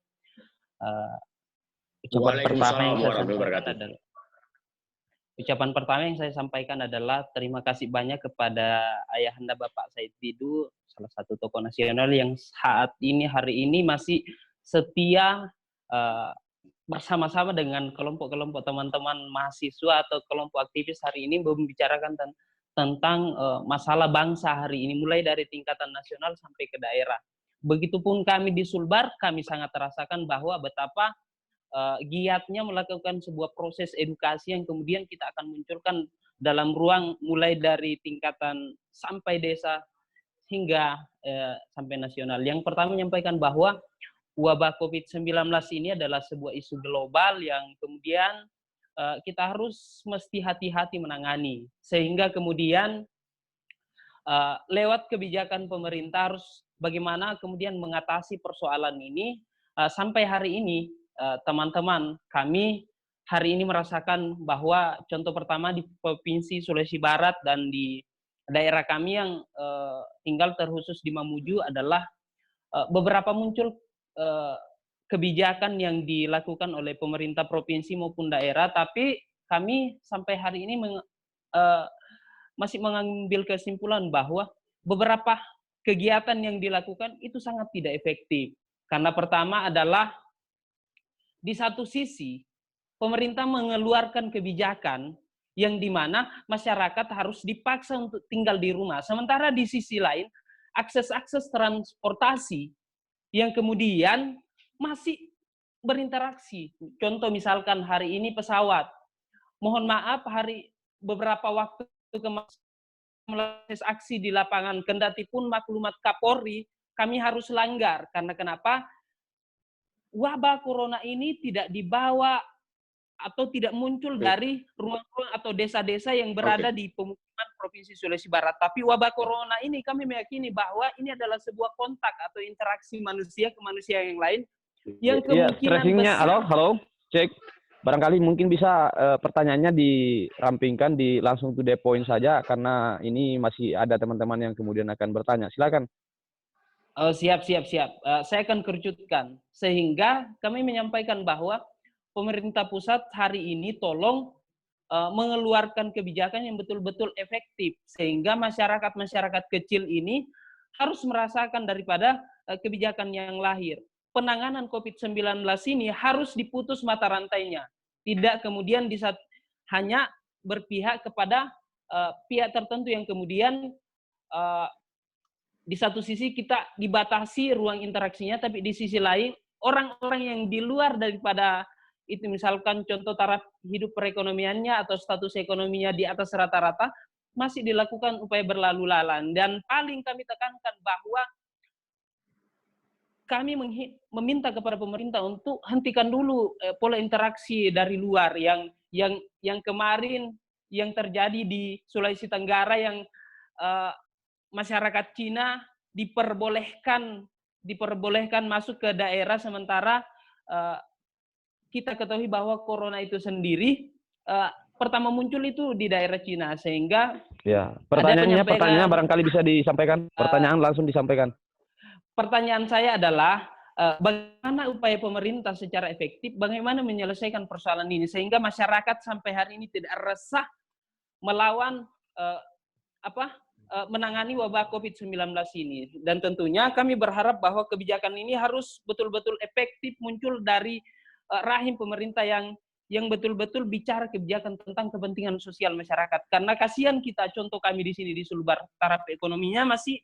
Ucapan pertama yang saya sampaikan adalah terima kasih banyak kepada Ayahanda Bapak Said Didu, salah satu tokoh nasional yang hari ini masih setia bersama-sama dengan kelompok-kelompok teman-teman mahasiswa atau kelompok aktivis hari ini membicarakan tentang masalah bangsa hari ini, mulai dari tingkatan nasional sampai ke daerah. Begitupun kami di Sulbar, kami sangat terasakan bahwa betapa giatnya melakukan sebuah proses edukasi yang kemudian kita akan munculkan dalam ruang mulai dari tingkatan sampai desa hingga sampai nasional. Yang pertama menyampaikan bahwa wabah COVID-19 ini adalah sebuah isu global yang kemudian kita harus mesti hati-hati menangani. Sehingga kemudian lewat kebijakan pemerintah harus bagaimana kemudian mengatasi persoalan ini. Sampai hari ini teman-teman kami hari ini merasakan bahwa contoh pertama di Provinsi Sulawesi Barat dan di daerah kami yang tinggal terkhusus di Mamuju adalah beberapa muncul kebijakan yang dilakukan oleh pemerintah provinsi maupun daerah, tapi kami sampai hari ini masih mengambil kesimpulan bahwa beberapa kegiatan yang dilakukan itu sangat tidak efektif. Karena pertama adalah di satu sisi pemerintah mengeluarkan kebijakan yang dimana masyarakat harus dipaksa untuk tinggal di rumah. Sementara di sisi lain akses-akses transportasi yang kemudian masih berinteraksi. Contoh misalkan hari ini pesawat. Mohon maaf beberapa waktu kemarin aksi di lapangan, kendati pun maklumat Kapolri, kami harus langgar. Karena kenapa? Wabah corona ini tidak dibawa atau tidak muncul dari ruang-ruang atau desa-desa yang berada di pemukiman Provinsi Sulawesi Barat. Tapi wabah corona ini kami meyakini bahwa ini adalah sebuah kontak atau interaksi manusia ke manusia yang lain yang kemungkinan besar. Halo, cek. Barangkali mungkin bisa pertanyaannya dirampingkan langsung to the point saja karena ini masih ada teman-teman yang kemudian akan bertanya. Silakan. Oh, siap. Saya akan kerucutkan sehingga kami menyampaikan bahwa pemerintah pusat hari ini tolong mengeluarkan kebijakan yang betul-betul efektif sehingga masyarakat kecil ini harus merasakan daripada kebijakan yang lahir. Penanganan COVID-19 ini harus diputus mata rantainya. Tidak kemudian hanya berpihak kepada pihak tertentu yang kemudian di satu sisi kita dibatasi ruang interaksinya, tapi di sisi lain orang-orang yang di luar daripada itu, misalkan contoh taraf hidup perekonomiannya atau status ekonominya di atas rata-rata, masih dilakukan upaya berlalu lalang. Dan paling kami tekankan bahwa kami meminta kepada pemerintah untuk hentikan dulu pola interaksi dari luar yang kemarin yang terjadi di Sulawesi Tenggara yang masyarakat Cina diperbolehkan masuk ke daerah, sementara kita ketahui bahwa corona itu sendiri pertama muncul itu di daerah Cina, sehingga pertanyaannya barangkali bisa disampaikan. Pertanyaan langsung disampaikan. Pertanyaan saya adalah bagaimana upaya pemerintah secara efektif, bagaimana menyelesaikan persoalan ini sehingga masyarakat sampai hari ini tidak resah melawan menangani wabah COVID-19 ini. Dan tentunya kami berharap bahwa kebijakan ini harus betul-betul efektif muncul dari rahim pemerintah yang betul-betul bicara kebijakan tentang kepentingan sosial masyarakat. Karena kasihan kita, contoh kami di sini di Sulbar, taraf ekonominya masih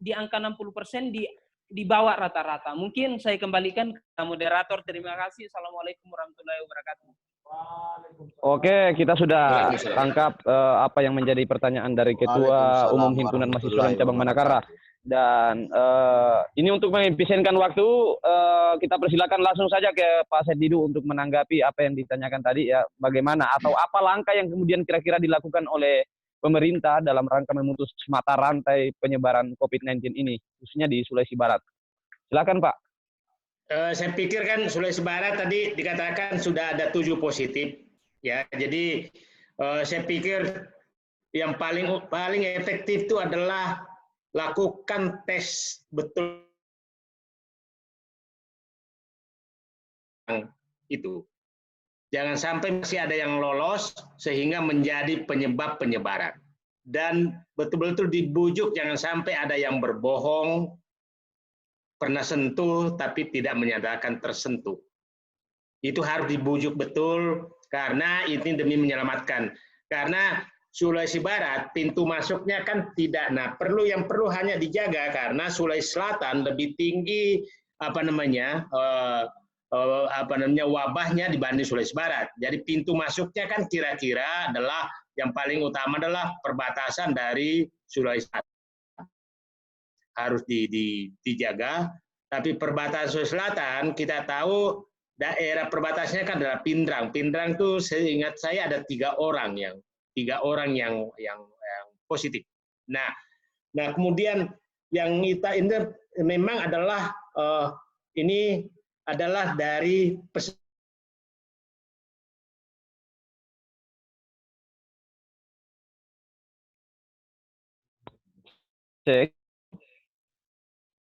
di angka 60% di bawah rata-rata. Mungkin saya kembalikan ke moderator. Terima kasih. Assalamualaikum warahmatullahi wabarakatuh. Oke, kita sudah tangkap apa yang menjadi pertanyaan dari Ketua Umum Himpunan Mahasiswa Cabang Manakara. Dan ini untuk mengefisienkan waktu, kita persilakan langsung saja ke Pak Said Didu untuk menanggapi apa yang ditanyakan tadi, ya, bagaimana atau apa langkah yang kemudian kira-kira dilakukan oleh pemerintah dalam rangka memutus mata rantai penyebaran COVID-19 ini, khususnya di Sulawesi Barat. Silakan, Pak. Saya pikir kan Sulawesi Barat tadi dikatakan sudah ada 7 positif, ya. Jadi saya pikir yang paling efektif itu adalah lakukan tes betul itu. Jangan sampai masih ada yang lolos sehingga menjadi penyebab penyebaran. Dan betul-betul dibujuk jangan sampai ada yang berbohong, pernah sentuh tapi tidak menyatakan tersentuh. Itu harus dibujuk betul karena ini demi menyelamatkan. Karena Sulawesi Barat pintu masuknya kan tidak. Nah, yang perlu hanya dijaga karena Sulawesi Selatan lebih tinggi wabahnya dibanding Sulawesi Barat. Jadi pintu masuknya kan kira-kira adalah yang paling utama adalah perbatasan dari Sulawesi Selatan. Harus dijaga. Tapi perbatasan Sulawesi Selatan kita tahu daerah perbatasannya kan adalah Pindrang. Pindrang itu seingat saya ada 3 orang yang positif. Nah kemudian yang kita ini memang adalah ini adalah dari Cek.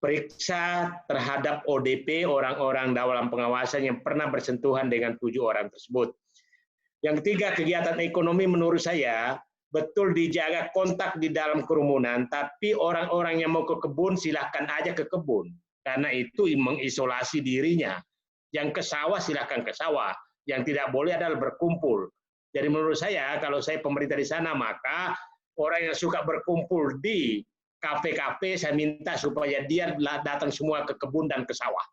periksa terhadap ODP, orang-orang dalam pengawasan yang pernah bersentuhan dengan 7 orang tersebut. Yang ketiga, kegiatan ekonomi menurut saya betul dijaga kontak di dalam kerumunan, tapi orang-orang yang mau ke kebun silahkan aja ke kebun, karena itu mengisolasi dirinya. Yang ke sawah silahkan ke sawah, yang tidak boleh adalah berkumpul. Jadi menurut saya, kalau saya pemerintah di sana, maka orang yang suka berkumpul di kafe-kafe, saya minta supaya dia datang semua ke kebun dan ke sawah,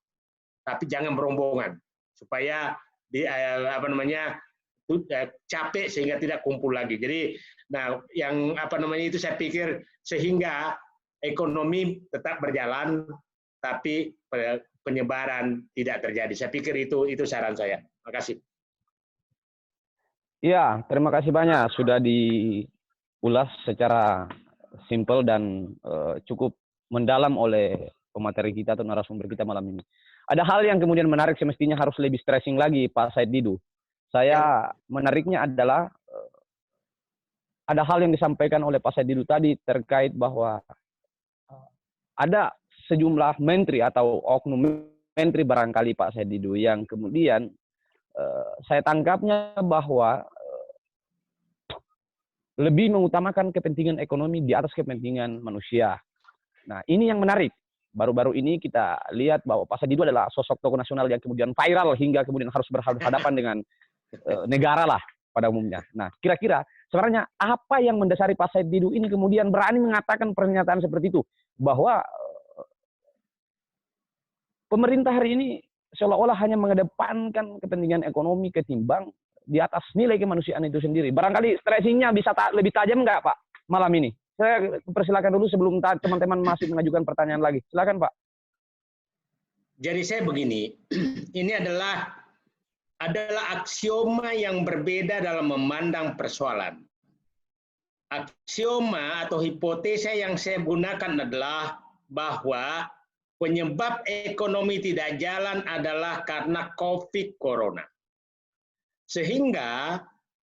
tapi jangan berombongan, supaya capek sehingga tidak kumpul lagi. Jadi, nah yang itu saya pikir sehingga ekonomi tetap berjalan, tapi penyebaran tidak terjadi. Saya pikir itu saran saya. Terima kasih. Ya, terima kasih banyak sudah diulas secara simpel dan cukup mendalam oleh pemateri kita atau narasumber kita malam ini. Ada hal yang kemudian menarik semestinya harus lebih stressing lagi, Pak Said Didu. Saya menariknya adalah ada hal yang disampaikan oleh Pak Said Didu tadi terkait bahwa ada sejumlah menteri atau oknum menteri barangkali Pak Said Didu yang kemudian saya tangkapnya bahwa lebih mengutamakan kepentingan ekonomi di atas kepentingan manusia. Nah, ini yang menarik. Baru-baru ini kita lihat bahwa Pak Said Didu adalah sosok tokoh nasional yang kemudian viral hingga kemudian harus berhadapan dengan negara lah pada umumnya. Nah, kira-kira sebenarnya apa yang mendasari Pak Said Didu ini kemudian berani mengatakan pernyataan seperti itu? Bahwa pemerintah hari ini seolah-olah hanya mengedepankan kepentingan ekonomi ketimbang di atas nilai kemanusiaan itu sendiri. Barangkali stressingnya bisa lebih tajam nggak, Pak, malam ini? Saya persilakan dulu sebelum teman-teman masih mengajukan pertanyaan lagi. Silakan, Pak. Jadi saya begini, ini adalah aksioma yang berbeda dalam memandang persoalan. Aksioma atau hipotesa yang saya gunakan adalah bahwa penyebab ekonomi tidak jalan adalah karena COVID Corona. Sehingga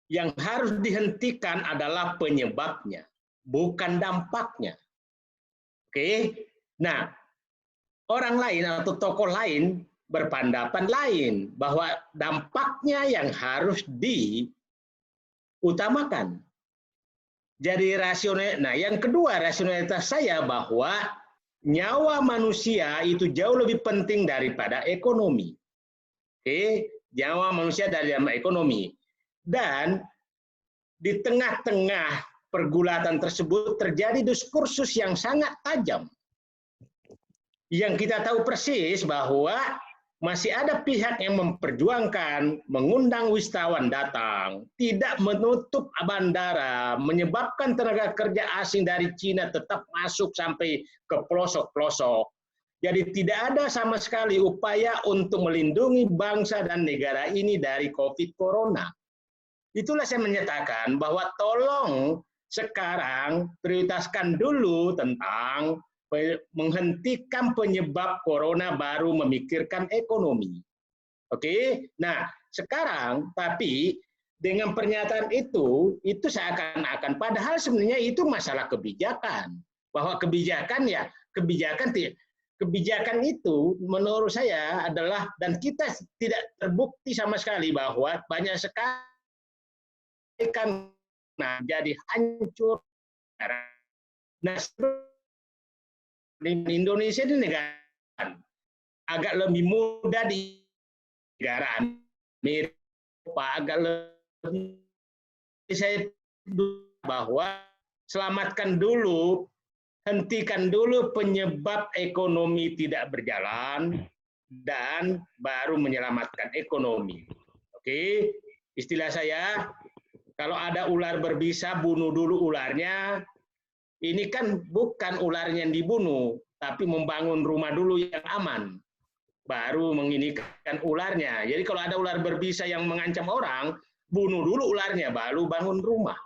yang harus dihentikan adalah penyebabnya, bukan dampaknya. Oke. Nah, orang lain atau tokoh lain berpendapat lain bahwa dampaknya yang harus diutamakan. Jadi rasional. Nah, yang kedua rasionalitas saya bahwa nyawa manusia itu jauh lebih penting daripada ekonomi. Oke, nyawa manusia dari ekonomi. Dan di tengah-tengah pergulatan tersebut terjadi diskursus yang sangat tajam. Yang kita tahu persis bahwa masih ada pihak yang memperjuangkan, mengundang wisatawan datang, tidak menutup bandara, menyebabkan tenaga kerja asing dari Cina tetap masuk sampai ke pelosok-pelosok. Jadi tidak ada sama sekali upaya untuk melindungi bangsa dan negara ini dari COVID Corona. Itulah saya menyatakan bahwa tolong sekarang prioritaskan dulu tentang menghentikan penyebab Corona baru memikirkan ekonomi. Oke, nah sekarang tapi dengan pernyataan itu seakan-akan padahal sebenarnya itu masalah kebijakan. Bahwa kebijakan itu menurut saya adalah, dan kita tidak terbukti sama sekali bahwa banyak sekali kan jadi hancur. Nah, Indonesia ini negara agak lebih mudah di negara Amerika, agak lebih saya bahwa selamatkan dulu, hentikan dulu penyebab ekonomi tidak berjalan dan baru menyelamatkan ekonomi. Oke, istilah saya kalau ada ular berbisa bunuh dulu ularnya. Ini kan bukan ularnya yang dibunuh, tapi membangun rumah dulu yang aman, baru menginikan ularnya. Jadi kalau ada ular berbisa yang mengancam orang, bunuh dulu ularnya, baru bangun rumah.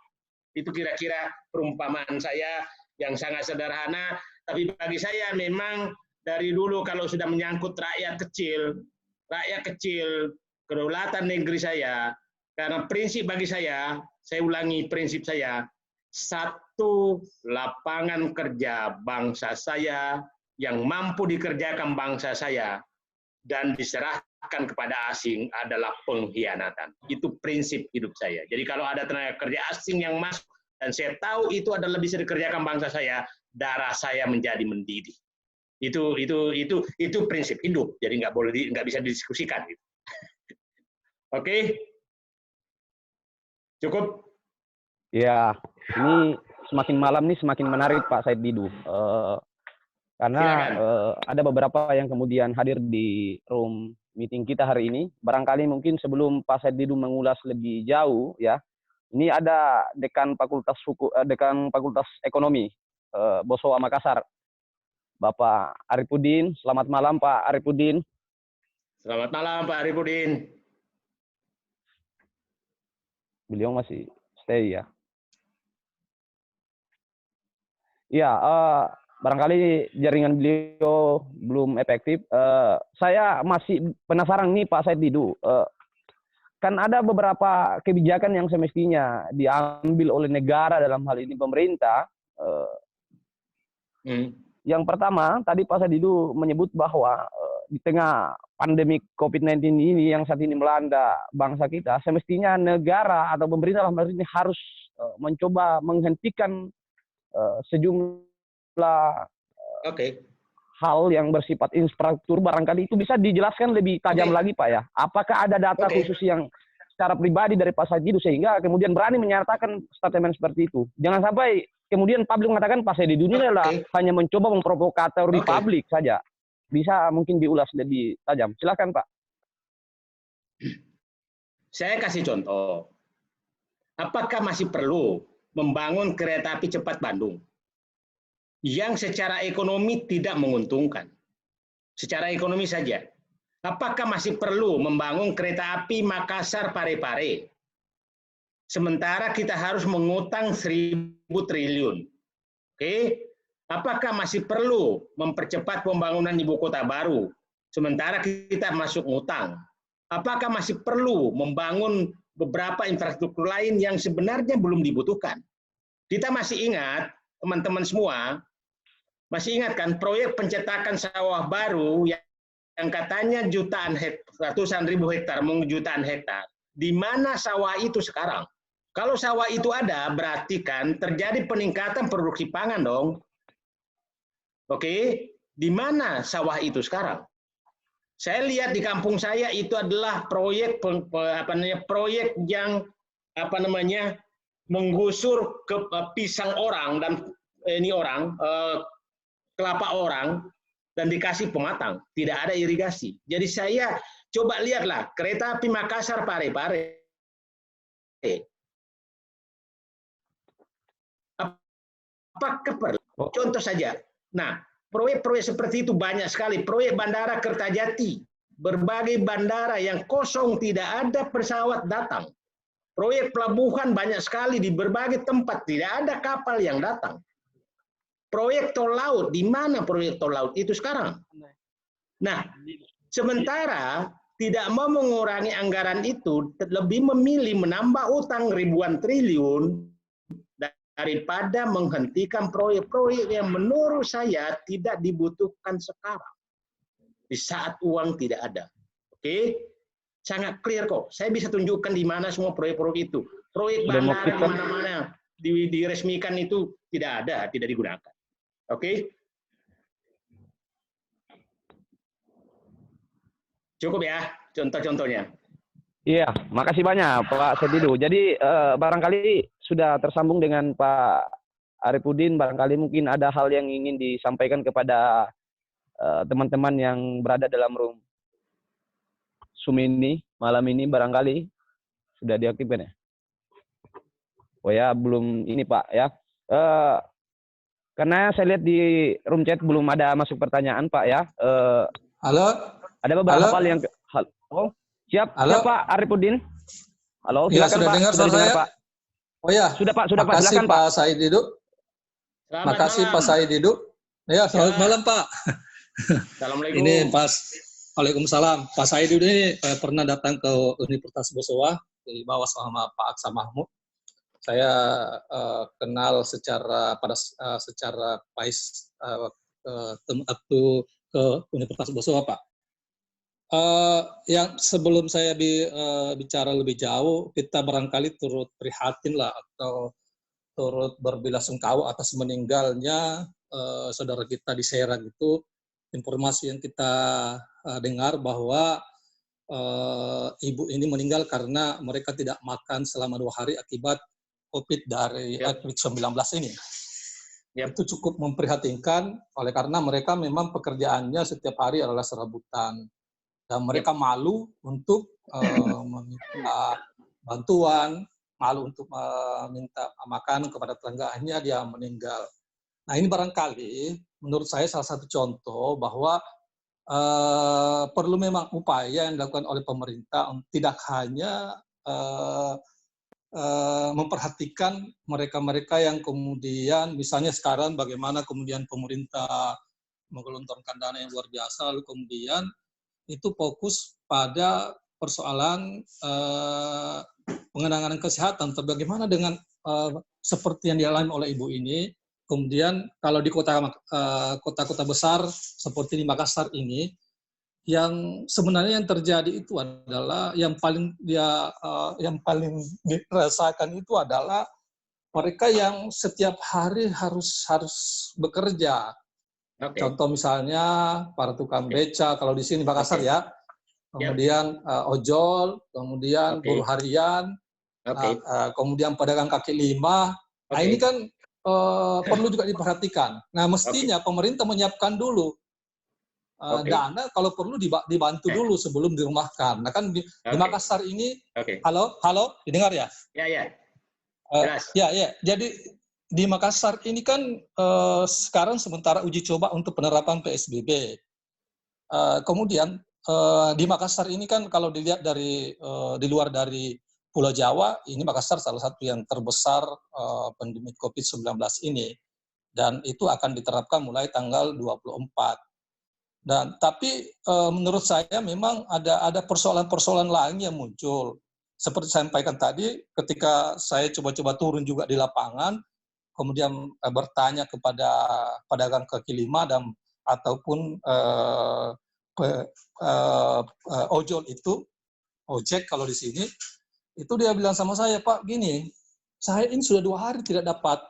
Itu kira-kira perumpamaan saya yang sangat sederhana, Tapi bagi saya memang dari dulu kalau sudah menyangkut rakyat kecil, kedaulatan negeri saya, karena prinsip bagi saya ulangi prinsip saya, satu lapangan kerja bangsa saya yang mampu dikerjakan bangsa saya dan diserahkan kepada asing adalah pengkhianatan. Itu prinsip hidup saya. Jadi kalau ada tenaga kerja asing yang masuk dan saya tahu itu adalah bisa dikerjakan bangsa saya, darah saya menjadi mendidih. Itu prinsip hidup. Jadi nggak bisa didiskusikan. Gitu. Oke, cukup. Ya, ini semakin malam nih semakin menarik Pak Said Didu. Karena ada beberapa yang kemudian hadir di room meeting kita hari ini. Barangkali mungkin sebelum Pak Said Didu mengulas lebih jauh, ya, ini ada Dekan Fakultas Ekonomi BOSOA Makassar, Bapak Arifudin. Selamat malam Pak Arifudin. Selamat malam Pak Arifudin. Beliau masih stay ya. Ya, barangkali jaringan beliau belum efektif. Saya masih penasaran nih Pak Said Didu. Kan ada beberapa kebijakan yang semestinya diambil oleh negara, dalam hal ini pemerintah. Yang pertama, tadi Pak Said Didu menyebut bahwa di tengah pandemi COVID-19 ini yang saat ini melanda bangsa kita, semestinya negara atau pemerintah dalam hal ini harus mencoba menghentikan sejumlah hal yang bersifat infrastruktur. Barangkali itu bisa dijelaskan lebih tajam lagi Pak ya. Apakah ada data khusus yang secara pribadi dari Pak Said Didu sehingga kemudian berani menyatakan statement seperti itu? Jangan sampai kemudian publik mengatakan Pak Said Didu ini adalah hanya mencoba memprovokatori publik saja. Bisa mungkin diulas lebih tajam. Silakan Pak. Saya kasih contoh. Apakah masih perlu membangun kereta api cepat Bandung yang secara ekonomi tidak menguntungkan? Secara ekonomi saja. Apakah masih perlu membangun kereta api Makassar-Parepare? Sementara kita harus mengutang 1.000 triliun. Oke? Apakah masih perlu mempercepat pembangunan ibu kota baru? Sementara kita masuk ngutang. Apakah masih perlu membangun beberapa infrastruktur lain yang sebenarnya belum dibutuhkan? Kita masih ingat, teman-teman semua, masih ingat kan proyek pencetakan sawah baru yang katanya ratusan ribu hektar, jutaan hektar. Di mana sawah itu sekarang? Kalau sawah itu ada, berarti kan terjadi peningkatan produksi pangan dong. Oke, di mana sawah itu sekarang? Saya lihat di kampung saya itu adalah proyek proyek yang menggusur ke pisang orang dan kelapa orang dan dikasih pematang, tidak ada irigasi. Jadi saya coba lihatlah kereta api Makassar Parepare. Apakah perlu? Contoh saja. Nah, proyek-proyek seperti itu banyak sekali. Proyek Bandara Kertajati, berbagai bandara yang kosong, tidak ada pesawat datang. Proyek pelabuhan banyak sekali di berbagai tempat, tidak ada kapal yang datang. Proyek tol laut, di mana proyek tol laut itu sekarang? Nah, sementara tidak mau mengurangi anggaran itu, lebih memilih menambah utang ribuan triliun, daripada menghentikan proyek-proyek yang menurut saya tidak dibutuhkan sekarang. Di saat uang tidak ada. Oke? Sangat clear kok. Saya bisa tunjukkan di mana semua proyek-proyek itu. Proyek bandara di mana-mana diresmikan itu tidak ada, tidak digunakan. Oke? Cukup ya contoh-contohnya. Iya, makasih banyak Pak Said Didu. Jadi barangkali sudah tersambung dengan Pak Arifudin, barangkali mungkin ada hal yang ingin disampaikan kepada teman-teman yang berada dalam room Zoom ini, malam ini barangkali sudah diaktifkan ya? Oh ya, belum ini Pak ya. Karena saya lihat di room chat belum ada masuk pertanyaan Pak ya. Halo? Ada beberapa hal yang... Halo? Siap, halo? siap Pak Arifudin. Halo, ya, silakan sudah Pak. Dengar suara saya? Pak. Oh ya. Sudah Pak, sudah Pak. Makasih Silakan Pak Said Didu. Makasih Pak Said Didu. Ya, selamat Ya. malam Pak. Assalamualaikum. Ini Waalaikumsalam. Pak Said ini pernah datang ke Universitas Bosowa di bawah sama Pak Aksa Mahmud. Saya kenal secara pais waktu ke Universitas Bosowa, Pak. Yang sebelum saya bicara lebih jauh, kita barangkali turut prihatin lah atau turut berbelasungkawa atas meninggalnya saudara kita di Serang itu. Informasi yang kita dengar bahwa ibu ini meninggal karena mereka tidak makan selama 2 hari akibat COVID-19 ini. Itu cukup memprihatinkan oleh karena mereka memang pekerjaannya setiap hari adalah serabutan. Dan mereka malu untuk meminta bantuan, malu untuk meminta makanan kepada tetangganya, dia meninggal. Nah ini barangkali menurut saya salah satu contoh bahwa perlu memang upaya yang dilakukan oleh pemerintah tidak hanya memperhatikan mereka-mereka yang kemudian misalnya sekarang bagaimana kemudian pemerintah menggelontorkan dana yang luar biasa lalu kemudian itu fokus pada persoalan pengenangan kesehatan. Bagaimana dengan seperti yang dialami oleh ibu ini, kemudian kalau di kota-kota besar seperti di Makassar ini, yang sebenarnya yang terjadi itu adalah yang paling dirasakan itu adalah mereka yang setiap hari harus bekerja. Contoh misalnya para tukang beca kalau di sini Makassar ya. Kemudian ojol, kemudian buruh harian, kemudian pedagang kaki lima. Nah ini kan perlu juga diperhatikan. Nah mestinya pemerintah menyiapkan dulu dana kalau perlu dibantu dulu sebelum dirumahkan. Nah kan di Makassar ini, halo, didengar ya? Ya. Ya. Jadi di Makassar ini kan sekarang sementara uji coba untuk penerapan PSBB. Kemudian di Makassar ini kan kalau dilihat dari di luar dari Pulau Jawa, ini Makassar salah satu yang terbesar pandemi COVID-19 ini. Dan itu akan diterapkan mulai tanggal 24. Tapi menurut saya memang ada persoalan-persoalan lain yang muncul. Seperti saya sampaikan tadi, ketika saya coba-coba turun juga di lapangan, kemudian bertanya kepada pedagang kaki lima dan ataupun ojol itu, ojek kalau di sini, itu dia bilang sama saya, Pak, gini, saya ini sudah 2 hari tidak dapat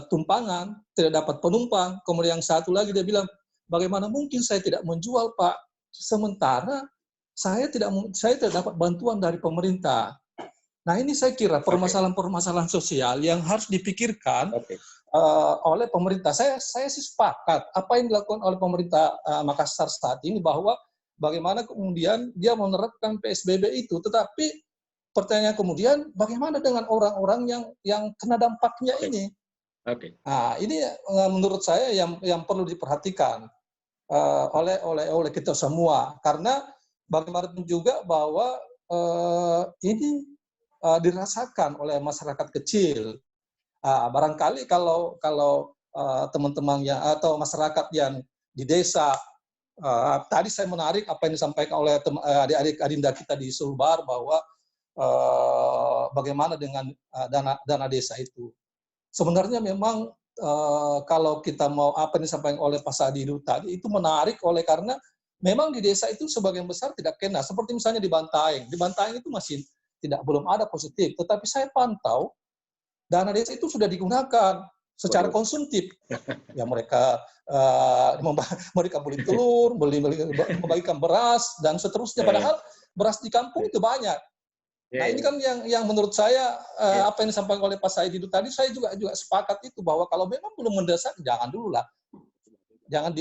tumpangan, tidak dapat penumpang. Kemudian yang satu lagi dia bilang, bagaimana mungkin saya tidak menjual, Pak? Sementara saya tidak dapat bantuan dari pemerintah. Nah ini saya kira permasalahan-permasalahan sosial yang harus dipikirkan oleh pemerintah. Saya sih sepakat apa yang dilakukan oleh pemerintah Makassar saat ini bahwa bagaimana kemudian dia menerapkan PSBB itu, tetapi pertanyaan kemudian bagaimana dengan orang-orang yang kena dampaknya ini? Nah ini menurut saya yang perlu diperhatikan oleh kita semua, karena bagaimanapun juga bahwa ini dirasakan oleh masyarakat kecil. Barangkali kalau teman-teman atau masyarakat yang di desa, tadi saya menarik apa yang disampaikan oleh adik-adik adinda kita di Sulbar bahwa bagaimana dengan dana desa itu. Sebenarnya memang kalau kita mau apa yang disampaikan oleh Pak Sadidu tadi itu menarik karena memang di desa itu sebagian besar tidak kena. Seperti misalnya di Bantaeng itu masih belum ada positif. Tetapi saya pantau dana desa itu sudah digunakan secara konsumtif. Ya mereka beli telur, membagikan beras dan seterusnya. Padahal beras di kampung itu banyak. Nah ini kan yang menurut saya apa yang disampaikan oleh Pak Said itu tadi saya juga sepakat itu bahwa kalau memang belum mendesak jangan dulu lah, jangan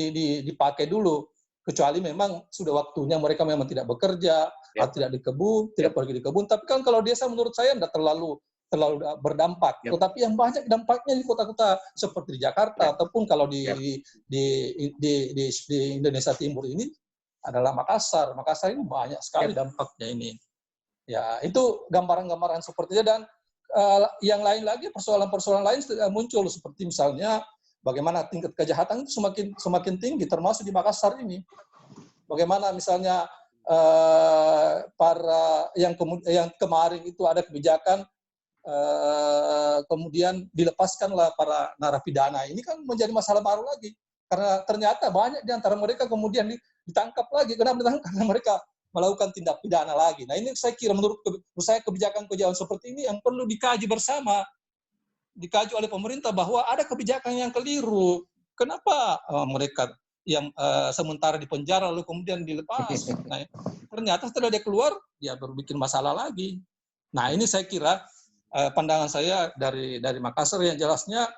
dipakai dulu kecuali memang sudah waktunya mereka memang tidak bekerja atau tidak di kebun, tidak pergi di kebun. Tapi kan kalau desa menurut saya tidak terlalu berdampak. Tetapi yang banyak dampaknya di kota-kota seperti di Jakarta ataupun kalau di Indonesia Timur ini adalah Makassar. Makassar ini banyak sekali dampaknya ini. Ya, itu gambaran-gambaran seperti itu. Dan yang lain lagi, persoalan-persoalan lain muncul seperti misalnya bagaimana tingkat kejahatan itu semakin tinggi, termasuk di Makassar ini. Bagaimana misalnya para yang kemarin itu ada kebijakan kemudian dilepaskanlah para narapidana. Ini kan menjadi masalah baru lagi. Karena ternyata banyak di antara mereka kemudian ditangkap lagi. Kenapa ditangkap? Karena mereka melakukan tindak pidana lagi. Nah ini saya kira menurut saya kebijakan-kebijakan seperti ini yang perlu dikaji bersama. Dikaji oleh pemerintah bahwa ada kebijakan yang keliru. Kenapa mereka yang sementara di penjara lalu kemudian dilepas? Nah, ternyata setelah dia keluar, ya baru bikin masalah lagi. Nah ini saya kira pandangan saya dari Makassar yang jelasnya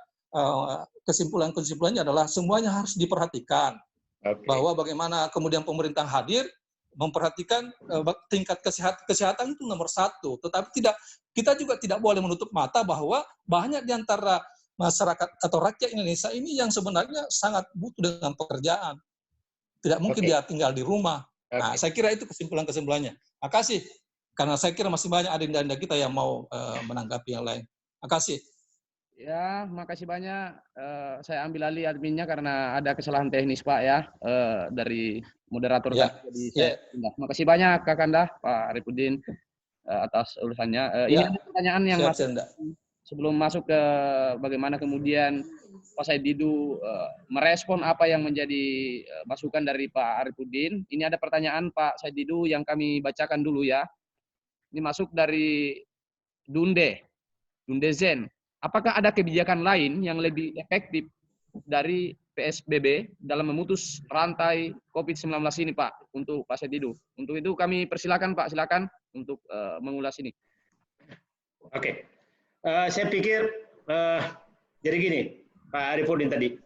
kesimpulannya adalah semuanya harus diperhatikan. Bahwa bagaimana kemudian pemerintah hadir memperhatikan tingkat kesehatan itu nomor satu. Tetapi kita juga tidak boleh menutup mata bahwa banyak di antara masyarakat atau rakyat Indonesia ini yang sebenarnya sangat butuh dengan pekerjaan. Tidak mungkin dia tinggal di rumah. Nah, saya kira itu kesimpulannya. Makasih. Karena saya kira masih banyak adinda-adinda kita yang mau menanggapi yang lain. Makasih. Ya, makasih banyak. Saya ambil alih adminnya karena ada kesalahan teknis, Pak, ya, dari moderator. Ya. Jadi saya pindah. Makasih banyak, Kakanda, Pak Arifudin, atas ulasannya. Ini ada pertanyaan yang sebelum masuk ke bagaimana kemudian Pak Said Didu merespon apa yang menjadi masukan dari Pak Arifudin. Ini ada pertanyaan Pak Said Didu yang kami bacakan dulu ya. Ini masuk dari Dunde Zen. Apakah ada kebijakan lain yang lebih efektif dari PSBB dalam memutus rantai COVID-19 ini, Pak, untuk Pak Said Didu? Untuk itu kami persilakan, Pak, silakan untuk mengulas ini. Oke. Saya pikir jadi gini, Pak Arifudin tadi.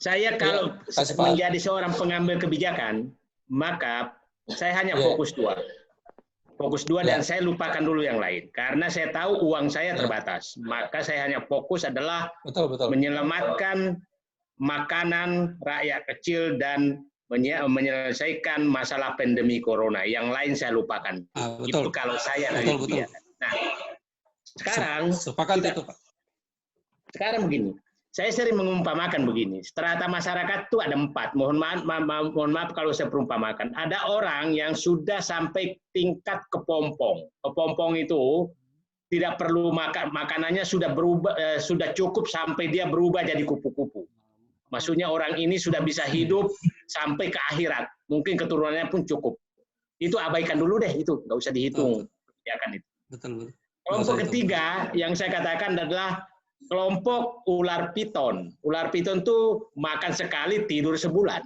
Saya kalau menjadi seorang pengambil kebijakan, maka saya hanya fokus dua dan saya lupakan dulu yang lain karena saya tahu uang saya terbatas. Maka saya hanya fokus adalah menyelamatkan makanan rakyat kecil dan menyelesaikan masalah pandemi corona. Yang lain saya lupakan. Itu kalau saya kebijakan. Nah, sekarang begini. Saya sering mengumpamakan begini, strata masyarakat itu ada 4. Mohon maaf kalau saya perumpamakan. Ada orang yang sudah sampai tingkat kepompong. Kepompong itu tidak perlu makanannya sudah berubah, sudah cukup sampai dia berubah jadi kupu-kupu. Maksudnya orang ini sudah bisa hidup sampai ke akhirat. Mungkin keturunannya pun cukup. Itu abaikan dulu deh, itu nggak usah dihitung. Ya kan itu. Betul. Kelompok ketiga yang saya katakan adalah kelompok ular piton. Ular piton itu makan sekali tidur sebulan.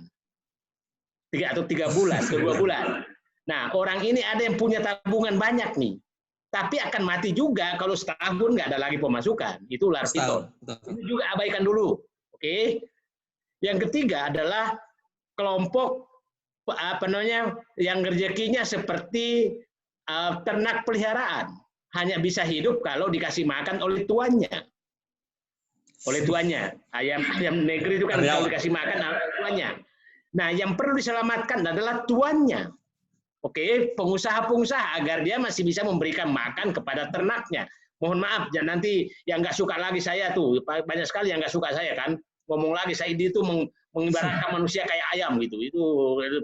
3 atau 3 bulan, 2 bulan. Nah, orang ini ada yang punya tabungan banyak nih. Tapi akan mati juga kalau setahun nggak ada lagi pemasukan. Itu ular piton. Ini juga abaikan dulu. Oke. Yang ketiga adalah kelompok yang rezekinya seperti ternak peliharaan. Hanya bisa hidup kalau dikasih makan oleh tuannya. Ayam negeri itu kan kalau dikasih makan tuannya. Nah, yang perlu diselamatkan adalah tuannya. Oke, pengusaha-pengusaha agar dia masih bisa memberikan makan kepada ternaknya. Mohon maaf, jangan nanti yang nggak suka lagi saya tuh, banyak sekali yang nggak suka saya kan, ngomong lagi saya itu mengibaratkan manusia kayak ayam gitu. Itu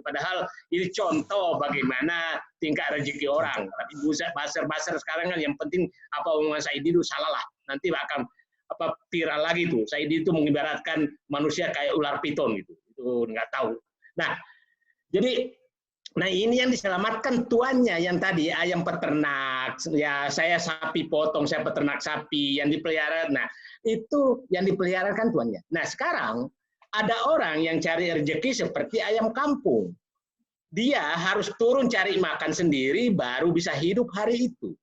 padahal ini contoh bagaimana tingkat rezeki orang. Tapi baser-baser sekarang kan yang penting apa omongan saya itu salah lah. Nanti akan viral lagi tuh. Saya itu mengibaratkan manusia kayak ular piton gitu. Itu nggak tahu. Nah, jadi ini yang diselamatkan tuannya yang tadi ayam peternak. Ya, saya sapi potong, saya peternak sapi yang dipelihara. Nah, itu yang dipelihara kan tuannya. Nah, sekarang ada orang yang cari rezeki seperti ayam kampung. Dia harus turun cari makan sendiri baru bisa hidup hari itu.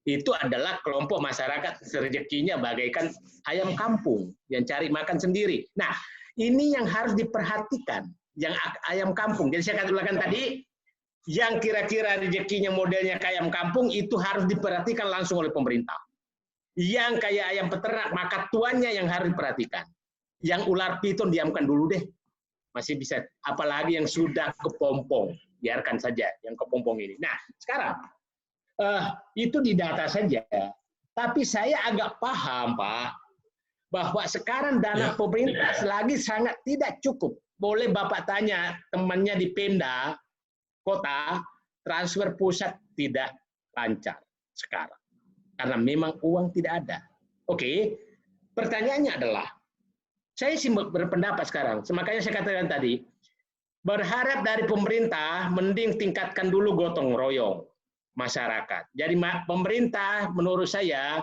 Itu adalah kelompok masyarakat rezekinya bagaikan ayam kampung yang cari makan sendiri. Nah, ini yang harus diperhatikan, yang ayam kampung. Jadi saya katakan tadi, yang kira-kira rezekinya modelnya kayak ayam kampung itu harus diperhatikan langsung oleh pemerintah. Yang kayak ayam peternak, maka tuannya yang harus diperhatikan. Yang ular piton diamkan dulu deh. Masih bisa, apalagi yang sudah kepompong. Biarkan saja yang kepompong ini. Nah, sekarang, itu di data saja. Tapi saya agak paham, Pak, bahwa sekarang dana pemerintah selagi sangat tidak cukup. Boleh Bapak tanya temannya di Pemda kota, transfer pusat tidak lancar sekarang. Karena memang uang tidak ada. Oke, pertanyaannya adalah, saya sih berpendapat sekarang, makanya saya katakan tadi, berharap dari pemerintah, mending tingkatkan dulu gotong royong masyarakat. Jadi pemerintah menurut saya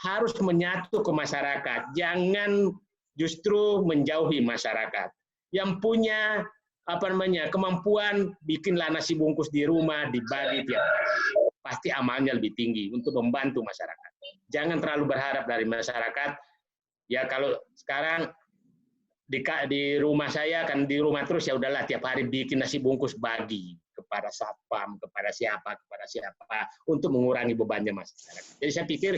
harus menyatu ke masyarakat, jangan justru menjauhi masyarakat. Yang punya kemampuan bikinlah nasi bungkus di rumah, dibagi tiap hari. Pasti amalnya lebih tinggi untuk membantu masyarakat. Jangan terlalu berharap dari masyarakat. Ya kalau sekarang di rumah saya kan di rumah terus, ya udahlah tiap hari bikin nasi bungkus bagi kepada satpam, kepada siapa untuk mengurangi bebannya masyarakat. Jadi saya pikir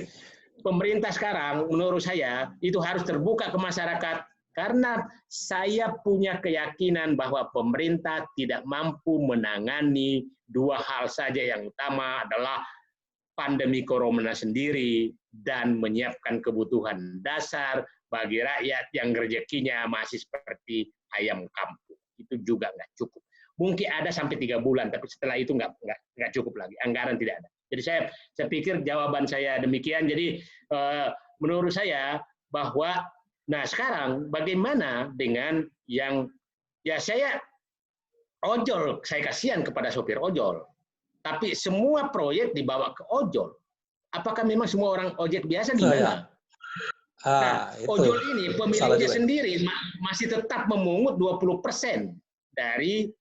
pemerintah sekarang menurut saya itu harus terbuka ke masyarakat, karena saya punya keyakinan bahwa pemerintah tidak mampu menangani dua hal saja. Yang utama adalah pandemi corona sendiri dan menyiapkan kebutuhan dasar bagi rakyat yang rezekinya masih seperti ayam kampung. Itu juga nggak cukup. Mungkin ada sampai 3 bulan, tapi setelah itu nggak cukup lagi. Anggaran tidak ada. Jadi saya pikir jawaban saya demikian. Jadi menurut saya bahwa, nah sekarang bagaimana dengan yang, ya saya ojol, saya kasihan kepada sopir ojol. Tapi semua proyek dibawa ke ojol. Apakah memang semua orang ojek biasa gimana? Nah, ojol ini pemiliknya sendiri masih tetap memungut 20% dari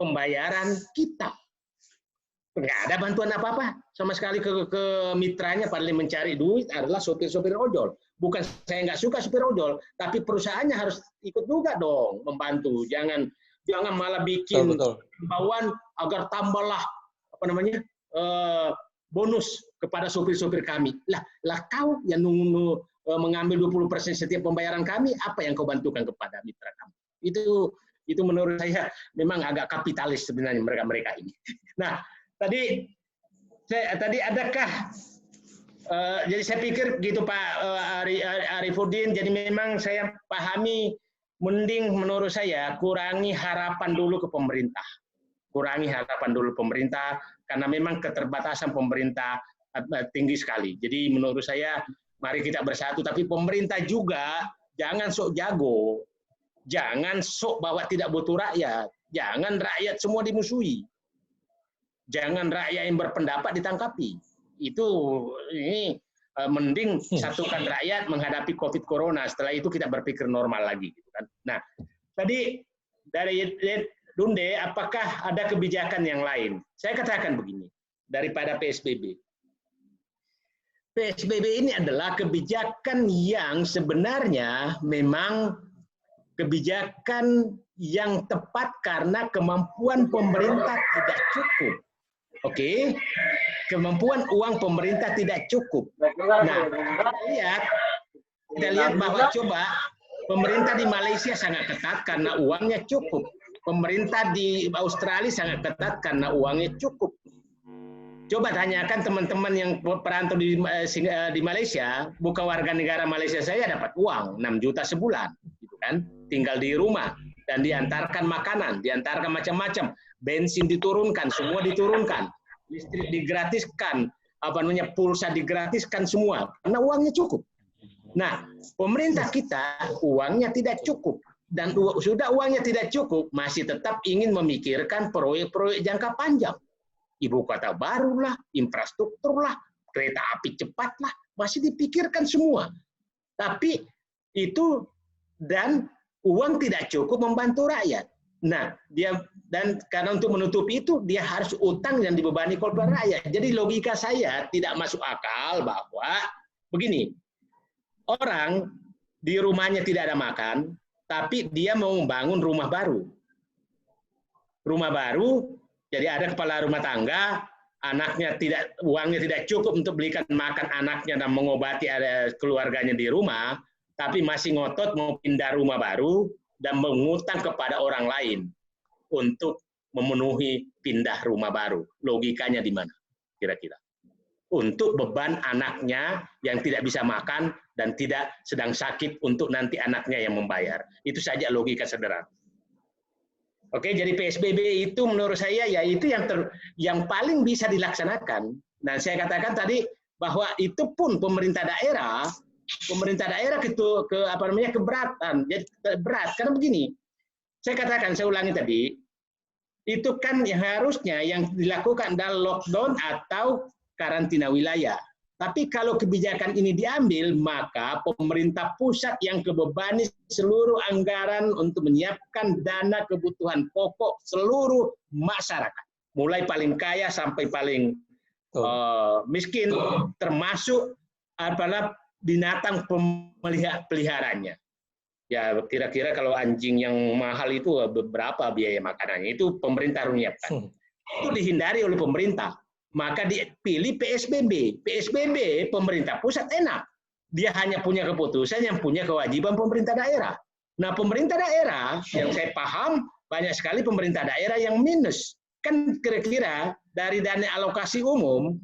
pembayaran kita. Nggak ada bantuan apa-apa sama sekali ke mitranya. Paling mencari duit adalah sopir-sopir ojol. Bukan saya nggak suka sopir ojol, tapi perusahaannya harus ikut juga dong membantu. Jangan malah bikin himbauan agar tambahlah bonus kepada sopir-sopir kami. Lah kau yang mengambil 20% setiap pembayaran kami, apa yang kau bantukan kepada mitra kamu? Itu menurut saya memang agak kapitalis sebenarnya mereka ini. Nah, tadi adakah jadi saya pikir gitu Pak Arifudin, jadi memang saya pahami, mending menurut saya kurangi harapan dulu ke pemerintah. Kurangi harapan dulu pemerintah, karena memang keterbatasan pemerintah tinggi sekali. Jadi menurut saya mari kita bersatu, tapi pemerintah juga jangan sok jago. Jangan sok bahwa tidak butuh rakyat. Jangan rakyat semua dimusuhi. Jangan rakyat yang berpendapat ditangkapi. Ini mending satukan rakyat menghadapi COVID Corona. Setelah itu kita berpikir normal lagi. Gitu kan. Nah, tadi dari Dunde, apakah ada kebijakan yang lain? Saya katakan begini, daripada PSBB. PSBB ini adalah kebijakan yang sebenarnya memang kebijakan yang tepat karena kemampuan pemerintah tidak cukup. Oke, kemampuan uang pemerintah tidak cukup. Nah, kita lihat bahwa coba pemerintah di Malaysia sangat ketat karena uangnya cukup. Pemerintah di Australia sangat ketat karena uangnya cukup. Coba tanyakan teman-teman yang perantau di Malaysia, bukan warga negara Malaysia, saya dapat uang 6 juta sebulan, gitu kan? Tinggal di rumah dan diantarkan makanan, diantarkan macam-macam, bensin diturunkan, semua diturunkan, listrik digratiskan, pulsa digratiskan semua, karena uangnya cukup. Nah, pemerintah kita uangnya tidak cukup, dan sudah uangnya tidak cukup, masih tetap ingin memikirkan proyek-proyek jangka panjang. Ibu kota baru lah, infrastruktur lah, kereta api cepat lah, masih dipikirkan semua. Tapi itu, dan uang tidak cukup membantu rakyat. Nah, dan karena untuk menutupi itu, dia harus utang yang dibebani kepada rakyat. Jadi logika saya tidak masuk akal bahwa, begini, orang di rumahnya tidak ada makan, tapi dia mau membangun rumah baru. Rumah baru, jadi ada kepala rumah tangga, uangnya tidak cukup untuk belikan makan anaknya dan mengobati keluarganya di rumah, tapi masih ngotot mau pindah rumah baru dan mengutang kepada orang lain untuk memenuhi pindah rumah baru. Logikanya di mana kira-kira? untuk beban anaknya yang tidak bisa makan dan tidak sedang sakit untuk nanti anaknya yang membayar. Itu saja logika sederhana. Oke, jadi PSBB itu menurut saya ya itu yang paling bisa dilaksanakan. Nah, saya katakan tadi bahwa itu pun pemerintah daerah keberatan. Jadi berat karena begini. Saya katakan, saya ulangi tadi, itu kan yang harusnya yang dilakukan adalah lockdown atau karantina wilayah. Tapi kalau kebijakan ini diambil, maka pemerintah pusat yang kebebani seluruh anggaran untuk menyiapkan dana kebutuhan pokok seluruh masyarakat. Mulai paling kaya sampai paling miskin, termasuk adalah binatang peliharanya. Ya kira-kira kalau anjing yang mahal itu berapa biaya makanannya, itu pemerintah harus menyiapkan. Itu dihindari oleh pemerintah. Maka dipilih PSBB. PSBB pemerintah pusat enak. Dia hanya punya keputusan yang punya kewajiban pemerintah daerah. Nah, pemerintah daerah yang saya paham banyak sekali pemerintah daerah yang minus. Kan kira-kira dari dana alokasi umum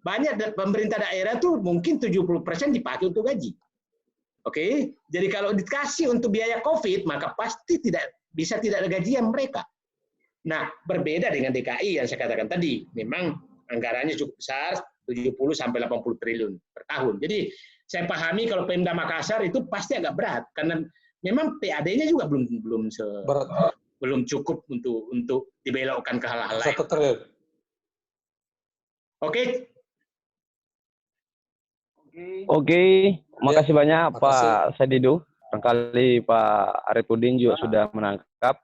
banyak pemerintah daerah tuh mungkin 70% dipakai untuk gaji. Oke, jadi kalau dikasih untuk biaya COVID maka pasti tidak ada gajian mereka. Nah, berbeda dengan DKI yang saya katakan tadi, memang anggarannya cukup besar, 70 sampai 80 triliun per tahun. Jadi saya pahami kalau Pemda Makassar itu pasti agak berat karena memang PAD-nya juga belum cukup untuk dibelokkan ke hal-hal lain. Oke, makasih banyak Pak Sadidu. Barangkali Pak Arifudin juga sudah menangkap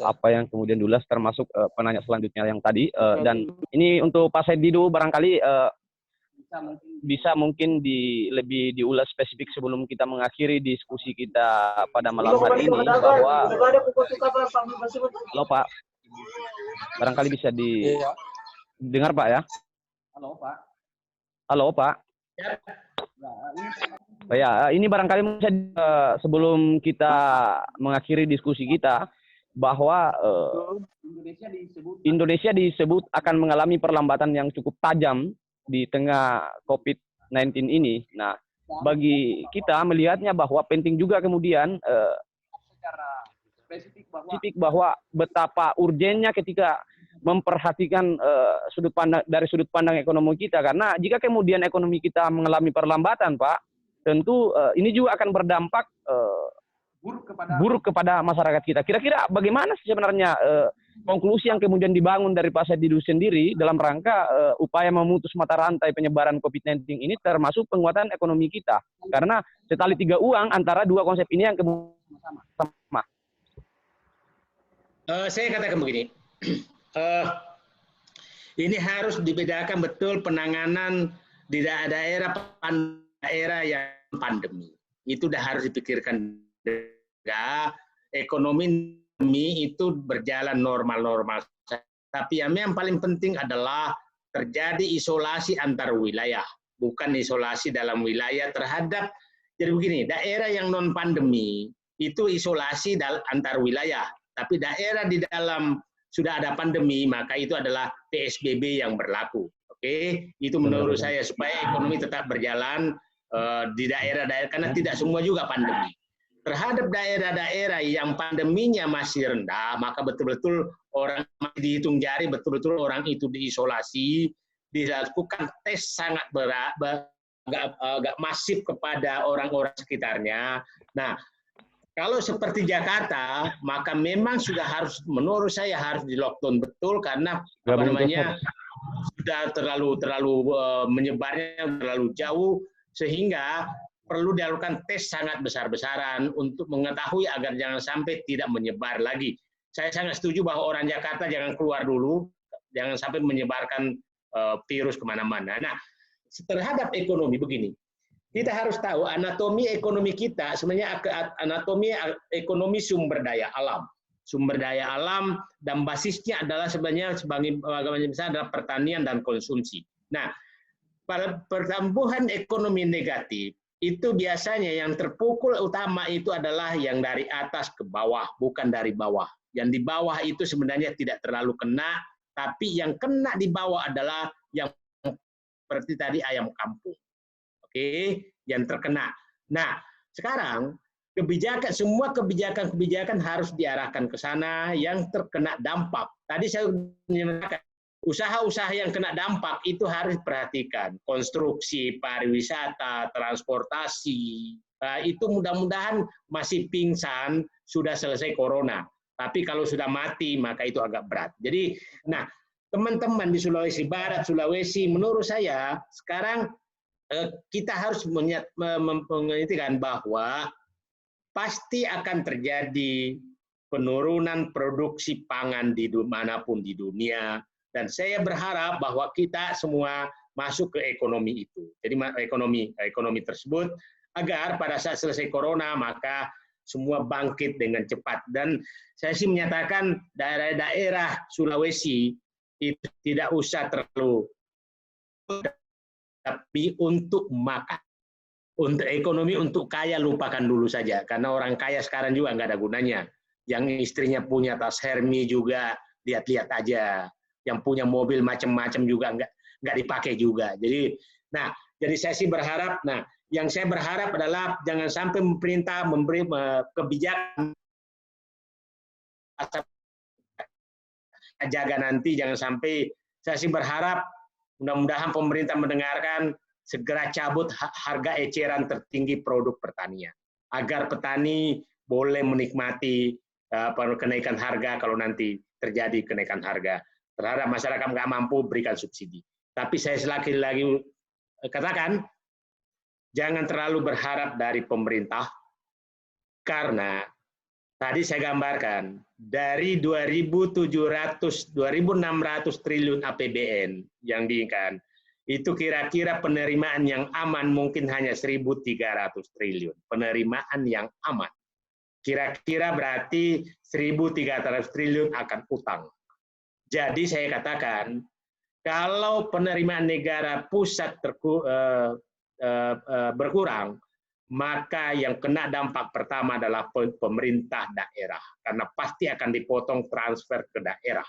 apa yang kemudian diulas, termasuk penanya selanjutnya yang tadi. Dan ini untuk Pak Sadidu barangkali bisa mungkin lebih diulas spesifik sebelum kita mengakhiri diskusi kita pada malam hari ini, bahwa halo Pak, barangkali bisa didengar Pak ya. Halo Pak. Ya, ini barangkali sebelum kita mengakhiri diskusi kita, bahwa Indonesia disebut akan mengalami perlambatan yang cukup tajam di tengah COVID-19 ini. Nah, bagi kita melihatnya bahwa penting juga kemudian secara spesifik bahwa betapa urgennya ketika memperhatikan dari sudut pandang ekonomi kita, karena jika kemudian ekonomi kita mengalami perlambatan, Pak, tentu ini juga akan berdampak buruk kepada masyarakat kita. Kira-kira bagaimana sebenarnya konklusi yang kemudian dibangun dari Pak Sadidu sendiri dalam rangka upaya memutus mata rantai penyebaran COVID-19 ini, termasuk penguatan ekonomi kita? Karena setali tiga uang antara dua konsep ini yang kemudian sama. Saya katakan begini. Ini harus dibedakan betul penanganan di daerah yang pandemi. Itu udah harus dipikirkan. Ekonomi itu berjalan normal-normal. Tapi yang paling penting adalah terjadi isolasi antar wilayah, bukan isolasi dalam wilayah terhadap. Jadi begini, daerah yang non pandemi itu isolasi antar wilayah. Tapi daerah di dalam sudah ada pandemi, maka itu adalah PSBB yang berlaku. Oke, itu menurut saya supaya ekonomi tetap berjalan di daerah-daerah, karena tidak semua juga pandemi. Terhadap daerah-daerah yang pandeminya masih rendah, maka betul-betul orang dihitung jari, betul-betul orang itu diisolasi, dilakukan tes sangat berat, agak masif kepada orang-orang sekitarnya. Nah, kalau seperti Jakarta, maka memang sudah harus, menurut saya harus di lockdown betul, karena sudah terlalu menyebarnya terlalu jauh, sehingga perlu dilakukan tes sangat besar-besaran untuk mengetahui agar jangan sampai tidak menyebar lagi. Saya sangat setuju bahwa orang Jakarta jangan keluar dulu, jangan sampai menyebarkan virus kemana-mana. Nah, terhadap ekonomi begini. Kita harus tahu anatomi ekonomi kita, sebenarnya anatomi ekonomi sumber daya alam. Sumber daya alam dan basisnya adalah sebenarnya sebagai besar adalah pertanian dan konsumsi. Nah, pada pertumbuhan ekonomi negatif, itu biasanya yang terpukul utama itu adalah yang dari atas ke bawah, bukan dari bawah. Yang di bawah itu sebenarnya tidak terlalu kena, tapi yang kena di bawah adalah yang seperti tadi ayam kampung. Oke, yang terkena. Nah, sekarang semua kebijakan harus diarahkan ke sana yang terkena dampak. Tadi saya menyatakan usaha-usaha yang kena dampak itu harus diperhatikan. Konstruksi, pariwisata, transportasi. Itu mudah-mudahan masih pingsan, sudah selesai corona. Tapi kalau sudah mati, maka itu agak berat. Jadi, nah, teman-teman di Sulawesi Barat, Sulawesi, menurut saya sekarang kita harus mengingatkan bahwa pasti akan terjadi penurunan produksi pangan di manapun di dunia. Dan saya berharap bahwa kita semua masuk ke ekonomi itu. Jadi ekonomi tersebut agar pada saat selesai corona maka semua bangkit dengan cepat. Dan saya sih menyatakan daerah-daerah Sulawesi itu tidak usah terlalu, tapi untuk makan. Untuk ekonomi, untuk kaya lupakan dulu saja. Karena orang kaya sekarang juga nggak ada gunanya. Yang istrinya punya tas Hermes juga lihat-lihat aja. Yang punya mobil macam-macam juga nggak dipakai juga. Jadi saya sih berharap, yang saya berharap adalah jangan sampai pemerintah memberi kebijakan jaga nanti, jangan sampai, saya sih berharap mudah-mudahan pemerintah mendengarkan segera cabut harga eceran tertinggi produk pertanian agar petani boleh menikmati kenaikan harga kalau nanti terjadi kenaikan harga. Terhadap masyarakat nggak mampu berikan subsidi. Tapi saya lagi katakan jangan terlalu berharap dari pemerintah karena tadi saya gambarkan dari 2.600 triliun APBN yang diinginkan itu kira-kira penerimaan yang aman mungkin hanya 1.300 triliun. Penerimaan yang aman. Kira-kira berarti 1.300 triliun akan utang. Jadi saya katakan, kalau penerimaan negara pusat berkurang, maka yang kena dampak pertama adalah pemerintah daerah. Karena pasti akan dipotong transfer ke daerah.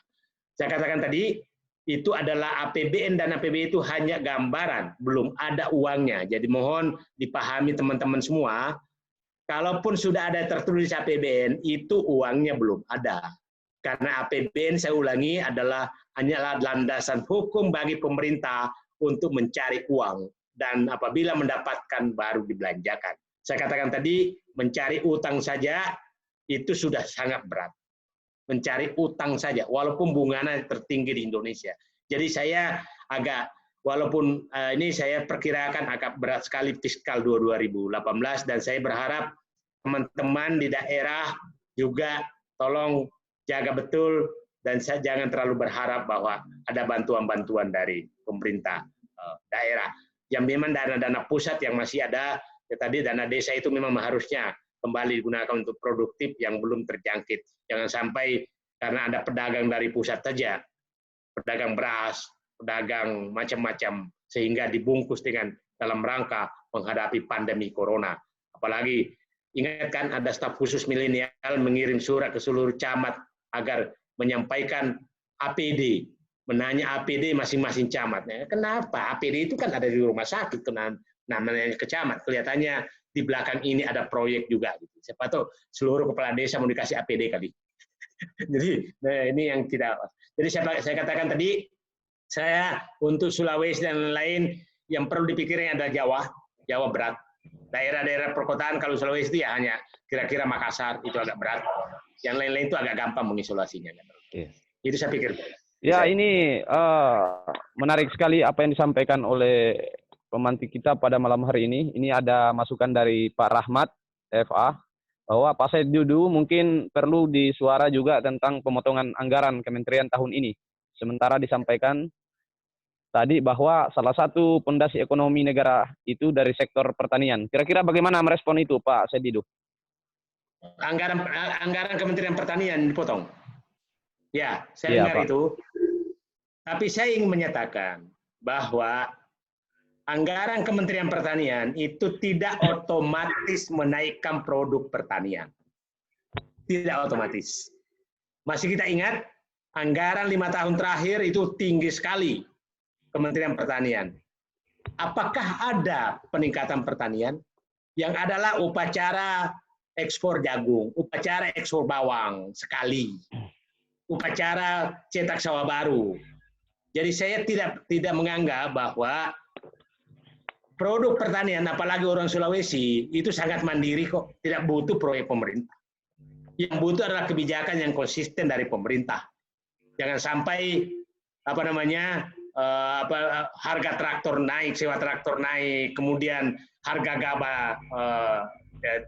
Saya katakan tadi, itu adalah APBN dan APBN itu hanya gambaran, belum ada uangnya. Jadi mohon dipahami teman-teman semua, kalaupun sudah ada tertulis APBN, itu uangnya belum ada. Karena APBN, saya ulangi, hanyalah landasan hukum bagi pemerintah untuk mencari uang. Dan apabila mendapatkan, baru dibelanjakan. Saya katakan tadi, mencari utang saja, itu sudah sangat berat. Mencari utang saja, walaupun bunganya tertinggi di Indonesia. Jadi saya walaupun ini saya perkirakan agak berat sekali fiskal 2018, dan saya berharap teman-teman di daerah juga tolong jaga betul dan jangan terlalu berharap bahwa ada bantuan-bantuan dari pemerintah daerah. Yang memang dana-dana pusat yang masih ada, ya tadi dana desa itu memang harusnya kembali digunakan untuk produktif yang belum terjangkit. Jangan sampai karena ada pedagang dari pusat saja, pedagang beras, pedagang macam-macam, sehingga dibungkus dengan dalam rangka menghadapi pandemi corona. Apalagi ingatkan ada staf khusus milenial mengirim surat ke seluruh camat agar menyampaikan APD, menanya APD masing-masing camat. Kenapa? APD itu kan ada di rumah sakit, namanya ke camat. Kelihatannya di belakang ini ada proyek juga. Siapa tahu seluruh kepala desa mau dikasih APD kali. Jadi ini yang tidak. Jadi saya katakan tadi, saya untuk Sulawesi dan lain yang perlu dipikirin adalah Jawa berat. Daerah-daerah perkotaan kalau Sulawesi itu ya hanya kira-kira Makassar itu agak berat. Yang lain-lain itu agak gampang mengisolasinya. Itu saya pikir. Ya, ini menarik sekali apa yang disampaikan oleh pemantik kita pada malam hari ini. Ini ada masukan dari Pak Rahmat, FA, bahwa Pak Said Dudu mungkin perlu disuara juga tentang pemotongan anggaran kementerian tahun ini. Sementara disampaikan tadi bahwa salah satu pondasi ekonomi negara itu dari sektor pertanian. Kira-kira bagaimana merespon itu, Pak Said Dudu? Anggaran Kementerian Pertanian dipotong. Ya, saya dengar itu. Tapi saya ingin menyatakan bahwa anggaran Kementerian Pertanian itu tidak otomatis menaikkan produk pertanian. Tidak otomatis. Masih kita ingat, anggaran 5 tahun terakhir itu tinggi sekali Kementerian Pertanian. apakah ada peningkatan pertanian? Yang adalah upacara ekspor jagung, upacara ekspor bawang sekali, upacara cetak sawah baru. Jadi saya tidak menganggap bahwa produk pertanian, apalagi orang Sulawesi, itu sangat mandiri kok, tidak butuh proyek pemerintah. Yang butuh adalah kebijakan yang konsisten dari pemerintah. Jangan sampai harga traktor naik, sewa traktor naik, kemudian harga gabah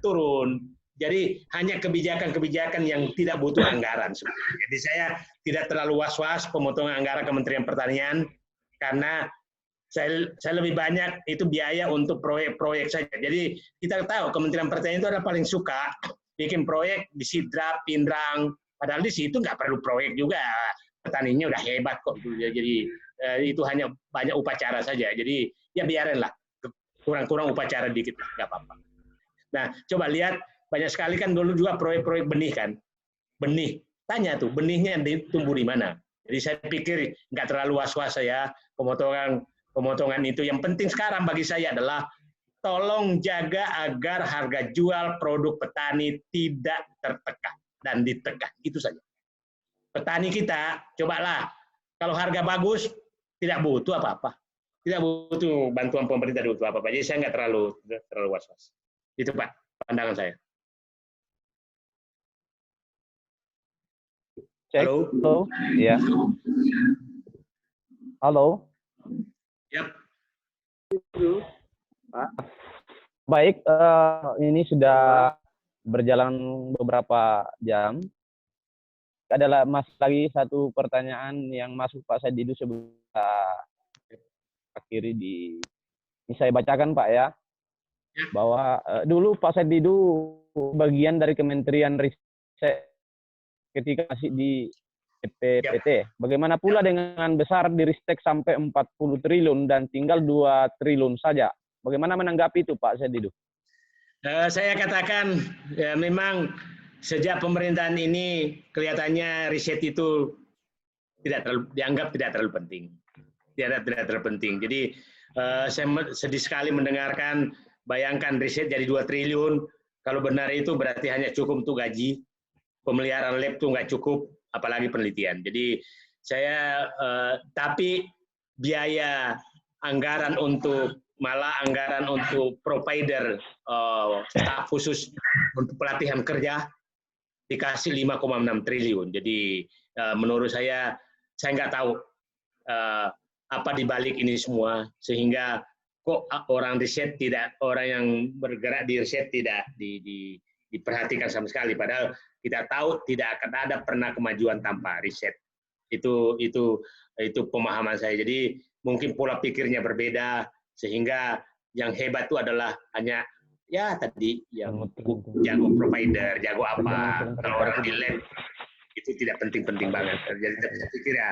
turun. Jadi hanya kebijakan-kebijakan yang tidak butuh anggaran. Jadi saya tidak terlalu was-was pemotongan anggaran Kementerian Pertanian karena saya lebih banyak itu biaya untuk proyek-proyek saja. Jadi kita tahu Kementerian Pertanian itu adalah paling suka bikin proyek di Sidrap, Pindrang. Padahal di situ nggak perlu proyek juga. Petaninya udah hebat kok. Jadi itu hanya banyak upacara saja. Jadi ya biarinlah kurang-kurang upacara dikit, nggak apa-apa. Nah, coba lihat banyak sekali kan dulu juga proyek-proyek benih kan. Benih, tanya tuh benihnya tumbuh di mana. Jadi saya pikir nggak terlalu was-was ya pemotongan itu. Yang penting sekarang bagi saya adalah tolong jaga agar harga jual produk petani tidak tertekan dan ditekan. Itu saja. Petani kita, cobalah, kalau harga bagus, tidak butuh apa-apa. Tidak butuh bantuan pemerintah, tidak butuh apa-apa. Jadi saya nggak terlalu was-was. Itu Pak, pandangan saya. Cek. Halo. Ya. Halo. Yap. Baik, ini sudah berjalan beberapa jam. Adalah lagi satu pertanyaan yang masuk Pak Saididu sebelum akhiri ini saya bacakan Pak ya. Bahwa dulu Pak Saididu bagian dari Kementerian Riset ketika masih di PPT. Bagaimana pula dengan besar di Ristek sampai 40 triliun dan tinggal 2 triliun saja? Bagaimana menanggapi itu Pak Saididu? Saya katakan ya, memang sejak pemerintahan ini kelihatannya riset itu dianggap tidak terlalu penting. Tidak terlalu penting. Jadi saya sedih sekali mendengarkan, bayangkan riset jadi 2 triliun. Kalau benar itu berarti hanya cukup untuk gaji. Pemeliharaan lab itu nggak cukup, apalagi penelitian. Jadi saya, tapi biaya anggaran untuk provider staf khusus untuk pelatihan kerja dikasih 5,6 triliun. Jadi menurut saya nggak tahu apa dibalik ini semua, sehingga kok orang yang bergerak di riset tidak diperhatikan sama sekali. Padahal kita tahu tidak akan ada pernah kemajuan tanpa riset. Itu pemahaman saya. Jadi mungkin pola pikirnya berbeda, sehingga yang hebat itu adalah hanya ya tadi yang jago provider, jago apa. Kalau orang di lab itu tidak penting-penting banget. Jadi saya pikir ya,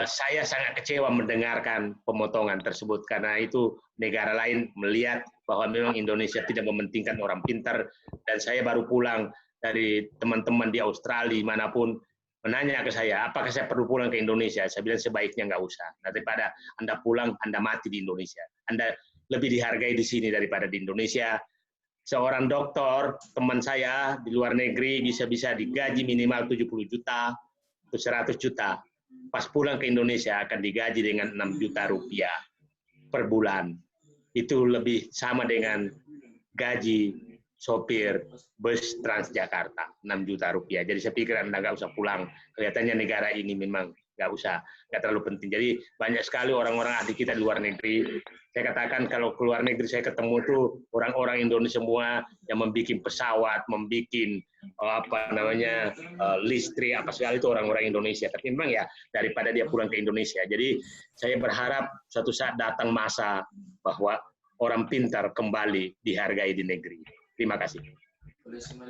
saya sangat kecewa mendengarkan pemotongan tersebut, karena itu negara lain melihat bahwa memang Indonesia tidak mementingkan orang pintar. Dan saya baru pulang dari teman-teman di Australia, manapun, menanya ke saya, apakah saya perlu pulang ke Indonesia? Saya bilang sebaiknya nggak usah. Daripada Anda pulang, Anda mati di Indonesia. Anda lebih dihargai di sini daripada di Indonesia. Seorang dokter, teman saya di luar negeri bisa digaji minimal 70 juta atau 100 juta. Pas pulang ke Indonesia akan digaji dengan 6 juta rupiah per bulan. Itu lebih sama dengan gaji sopir bus Transjakarta, 6 juta rupiah. Jadi saya pikir Anda nggak usah pulang. Kelihatannya negara ini memang nggak terlalu penting. Jadi banyak sekali orang-orang ahli kita di luar negeri. Saya katakan kalau keluar negeri saya ketemu tuh orang-orang Indonesia semua yang membuat pesawat, membuat listrik apa segala, itu orang-orang Indonesia. Tapi memang ya daripada dia pulang ke Indonesia. Jadi saya berharap suatu saat datang masa bahwa orang pintar kembali dihargai di negeri. Terima kasih.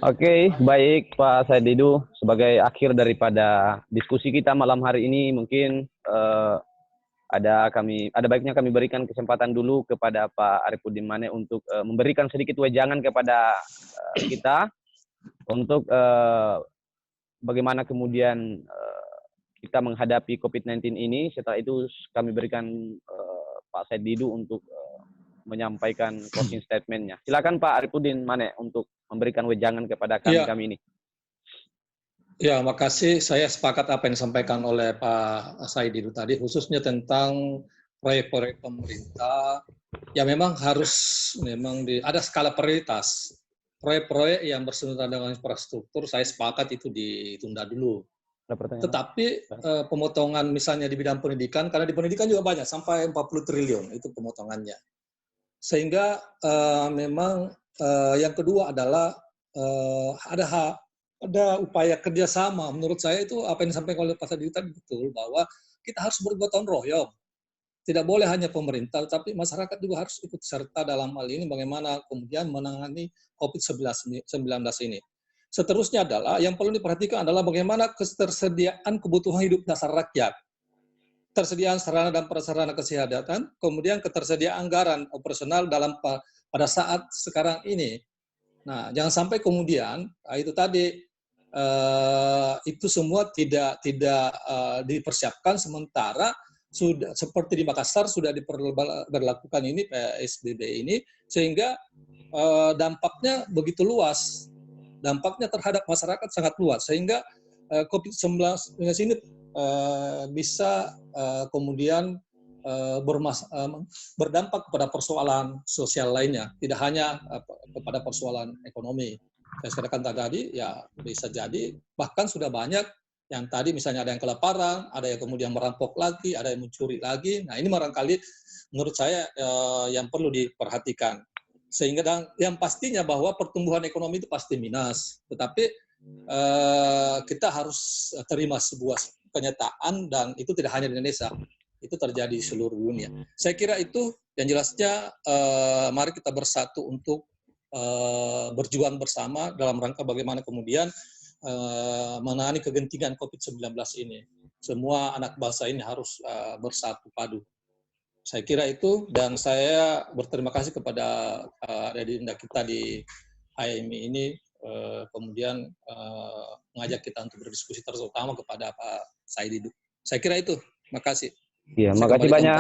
Oke, baik Pak Saididu. Sebagai akhir daripada diskusi kita malam hari ini, mungkin ada baiknya kami berikan kesempatan dulu kepada Pak Arifudin Mane untuk memberikan sedikit wejangan kepada kita untuk bagaimana kemudian kita menghadapi COVID-19 ini. Setelah itu kami berikan Pak Pak Said Didu untuk menyampaikan closing statement-nya. Silakan Pak Arifudin Mane untuk memberikan wejangan kepada kami ini. Ya, makasih. Saya sepakat apa yang disampaikan oleh Pak Said Didu tadi, khususnya tentang proyek-proyek pemerintah. Ya memang ada skala prioritas. Proyek-proyek yang bersangkutan dengan infrastruktur, saya sepakat itu ditunda dulu. Tetapi pemotongan misalnya di bidang pendidikan, karena di pendidikan juga banyak, sampai 40 triliun itu pemotongannya. Sehingga memang yang kedua adalah ada upaya kerjasama. Menurut saya itu apa yang disampaikan oleh Pak Said tadi betul, bahwa kita harus bergotong royong. Tidak boleh hanya pemerintah, tapi masyarakat juga harus ikut serta dalam hal ini bagaimana kemudian menangani COVID-19 ini. Seterusnya adalah yang perlu diperhatikan adalah bagaimana ketersediaan kebutuhan hidup dasar rakyat. Tersediaan sarana dan prasarana kesehatan, kemudian ketersediaan anggaran operasional pada saat sekarang ini. Nah, jangan sampai kemudian itu tadi itu semua tidak dipersiapkan, sementara sudah seperti di Makassar sudah diberlakukan ini PSBB ini, sehingga dampaknya begitu luas, dampaknya terhadap masyarakat sangat luas, sehingga COVID-19 ini bisa kemudian berdampak kepada persoalan sosial lainnya, tidak hanya kepada persoalan ekonomi. Saya katakan tadi, ya bisa jadi bahkan sudah banyak yang tadi misalnya ada yang kelaparan, ada yang kemudian merampok lagi, ada yang mencuri lagi. Nah ini barangkali menurut saya yang perlu diperhatikan. Sehingga yang pastinya bahwa pertumbuhan ekonomi itu pasti minus, tetapi kita harus terima sebuah kenyataan, dan itu tidak hanya di Indonesia, itu terjadi di seluruh dunia. Saya kira itu yang jelasnya, mari kita bersatu untuk berjuang bersama dalam rangka bagaimana kemudian menangani kegentingan COVID-19 ini. Semua anak bangsa ini harus bersatu padu. Saya kira itu, dan saya berterima kasih kepada adinda kita di HMI ini, kemudian mengajak kita untuk berdiskusi, terutama kepada Pak Said Didu. Saya kira itu. Terima kasih. Iya, makasih banyak.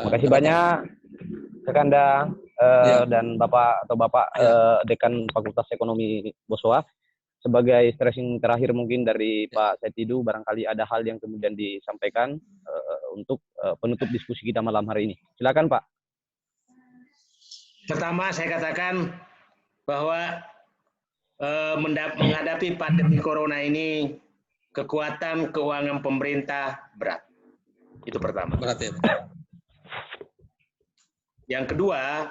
Makasih banyak Sekanda dan Bapak Dekan Fakultas Ekonomi Bosowa. Sebagai stressing terakhir mungkin dari Pak Said Didu, barangkali ada hal yang kemudian disampaikan untuk penutup diskusi kita malam hari ini. Silakan Pak. Pertama saya katakan bahwa menghadapi pandemi corona ini kekuatan keuangan pemerintah berat. Itu pertama. Berat ya. Yang kedua,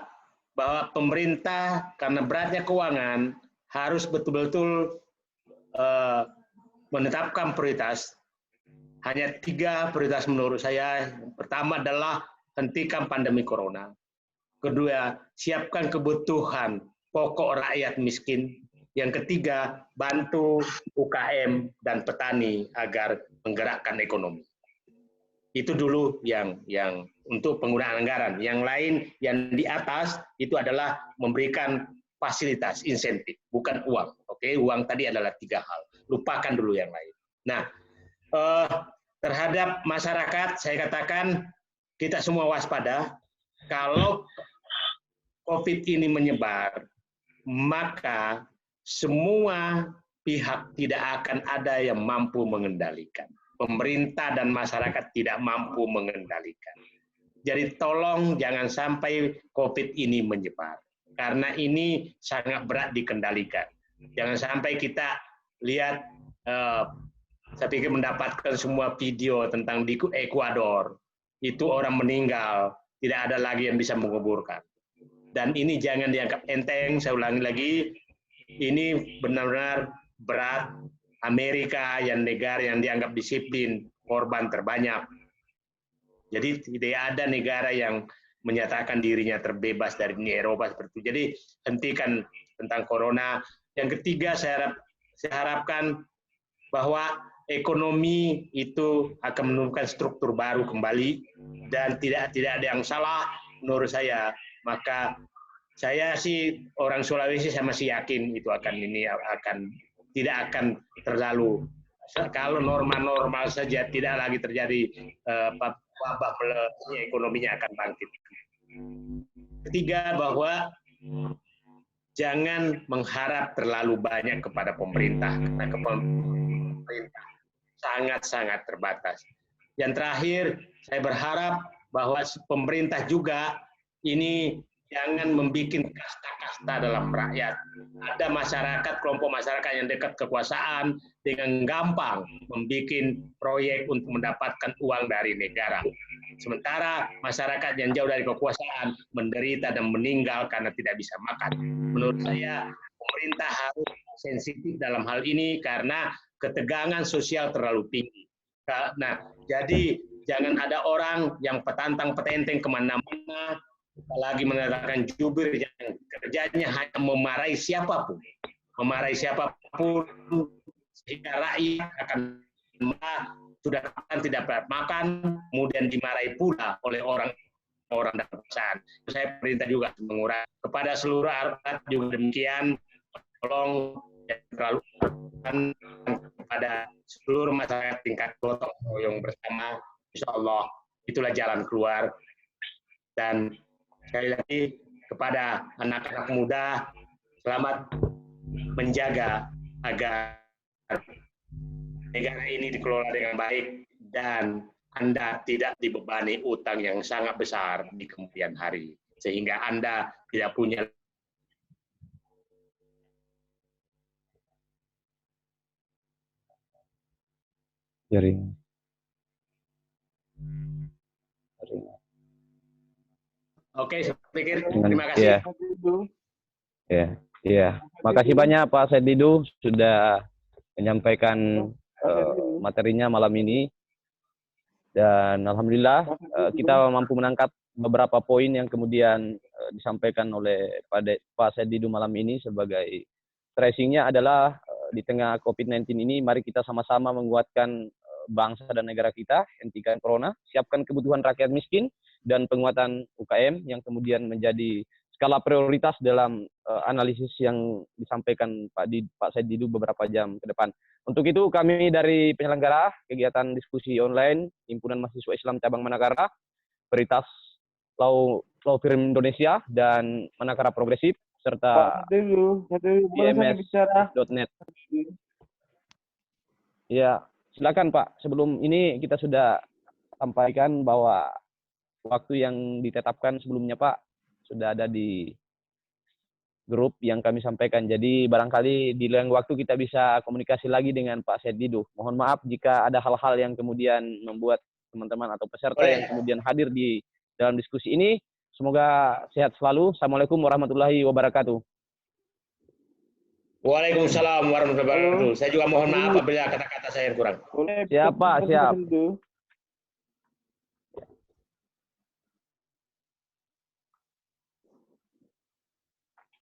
bahwa pemerintah karena beratnya keuangan harus betul-betul menetapkan prioritas. Hanya 3 prioritas menurut saya. Pertama adalah hentikan pandemi corona. Kedua, siapkan kebutuhan pokok rakyat miskin. Yang ketiga, bantu UKM dan petani agar menggerakkan ekonomi. Itu dulu yang untuk penggunaan anggaran. Yang lain yang di atas itu adalah memberikan fasilitas, insentif, bukan uang. Oke, uang tadi adalah 3 hal. Lupakan dulu yang lain. Nah, terhadap masyarakat saya katakan kita semua waspada. Kalau COVID ini menyebar, maka semua pihak tidak akan ada yang mampu mengendalikan. Pemerintah dan masyarakat tidak mampu mengendalikan. Jadi tolong jangan sampai COVID ini menyebar. Karena ini sangat berat dikendalikan. Jangan sampai kita lihat, saya pikir mendapatkan semua video tentang di Ekuador, itu orang meninggal, tidak ada lagi yang bisa menguburkan. Dan ini jangan dianggap enteng, saya ulangi lagi, ini benar-benar berat. Amerika yang negara yang dianggap disiplin, korban terbanyak. Jadi tidak ada negara yang menyatakan dirinya terbebas dari Uni Eropa seperti itu. Jadi hentikan tentang corona. Yang ketiga saya harapkan bahwa ekonomi itu akan menunjukkan struktur baru kembali dan tidak ada yang salah menurut saya. Maka saya sih orang Sulawesi saya masih yakin itu tidak akan terlalu kalau normal-normal saja tidak lagi terjadi wabah, ekonominya akan bangkit. Ketiga, bahwa jangan mengharap terlalu banyak kepada pemerintah, karena pemerintah sangat-sangat terbatas. Yang terakhir, saya berharap bahwa pemerintah juga ini jangan membuat kasta-kasta dalam rakyat. Ada masyarakat, kelompok masyarakat yang dekat kekuasaan dengan gampang membuat proyek untuk mendapatkan uang dari negara. Sementara masyarakat yang jauh dari kekuasaan menderita dan meninggal karena tidak bisa makan. Menurut saya, pemerintah harus sensitif dalam hal ini karena ketegangan sosial terlalu tinggi. Nah, jadi jangan ada orang yang petantang-petenteng kemana-mana, apalagi menerapkan jubir yang kerjanya hanya memarahi siapapun, sehingga rakyat akan sudah kapan tidak dapat makan, kemudian dimarahi pula oleh orang dalam kekuasaan. Saya perintah juga mengurangi kepada seluruh rakyat juga demikian, tolong jangan terlalu kepada seluruh masyarakat tingkat gotong royong bersama. Insya Allah itulah jalan keluar. Dan sekali lagi kepada anak-anak muda, selamat menjaga agar negara ini dikelola dengan baik dan Anda tidak dibebani utang yang sangat besar di kemudian hari, sehingga Anda tidak punya jaring. Oke, saya pikir terima kasih. Iya. Makasih banyak Pak Said Didu sudah menyampaikan materinya malam ini. Dan alhamdulillah kita mampu menangkap beberapa poin yang kemudian disampaikan oleh Pak Said Didu malam ini sebagai tracingnya adalah di tengah COVID-19 ini mari kita sama-sama menguatkan bangsa dan negara kita, hentikan corona, siapkan kebutuhan rakyat miskin, dan penguatan UKM yang kemudian menjadi skala prioritas dalam analisis yang disampaikan Pak Said Didu beberapa jam ke depan. Untuk itu kami dari penyelenggara kegiatan diskusi online Himpunan Mahasiswa Islam Cabang Manakara, Peritas Law Firm Indonesia, dan Manakara Progresif, serta IMS.net. Ya, silakan Pak. Sebelum ini kita sudah sampaikan bahwa waktu yang ditetapkan sebelumnya Pak sudah ada di grup yang kami sampaikan. Jadi barangkali di lain waktu kita bisa komunikasi lagi dengan Pak Said Didu. Mohon maaf jika ada hal-hal yang kemudian membuat teman-teman atau peserta yang kemudian hadir di dalam diskusi ini. Semoga sehat selalu. Assalamualaikum warahmatullahi wabarakatuh. Waalaikumsalam warahmatullahi wabarakatuh. Saya juga mohon maaf apabila kata-kata saya yang kurang. Siap Pak, siap.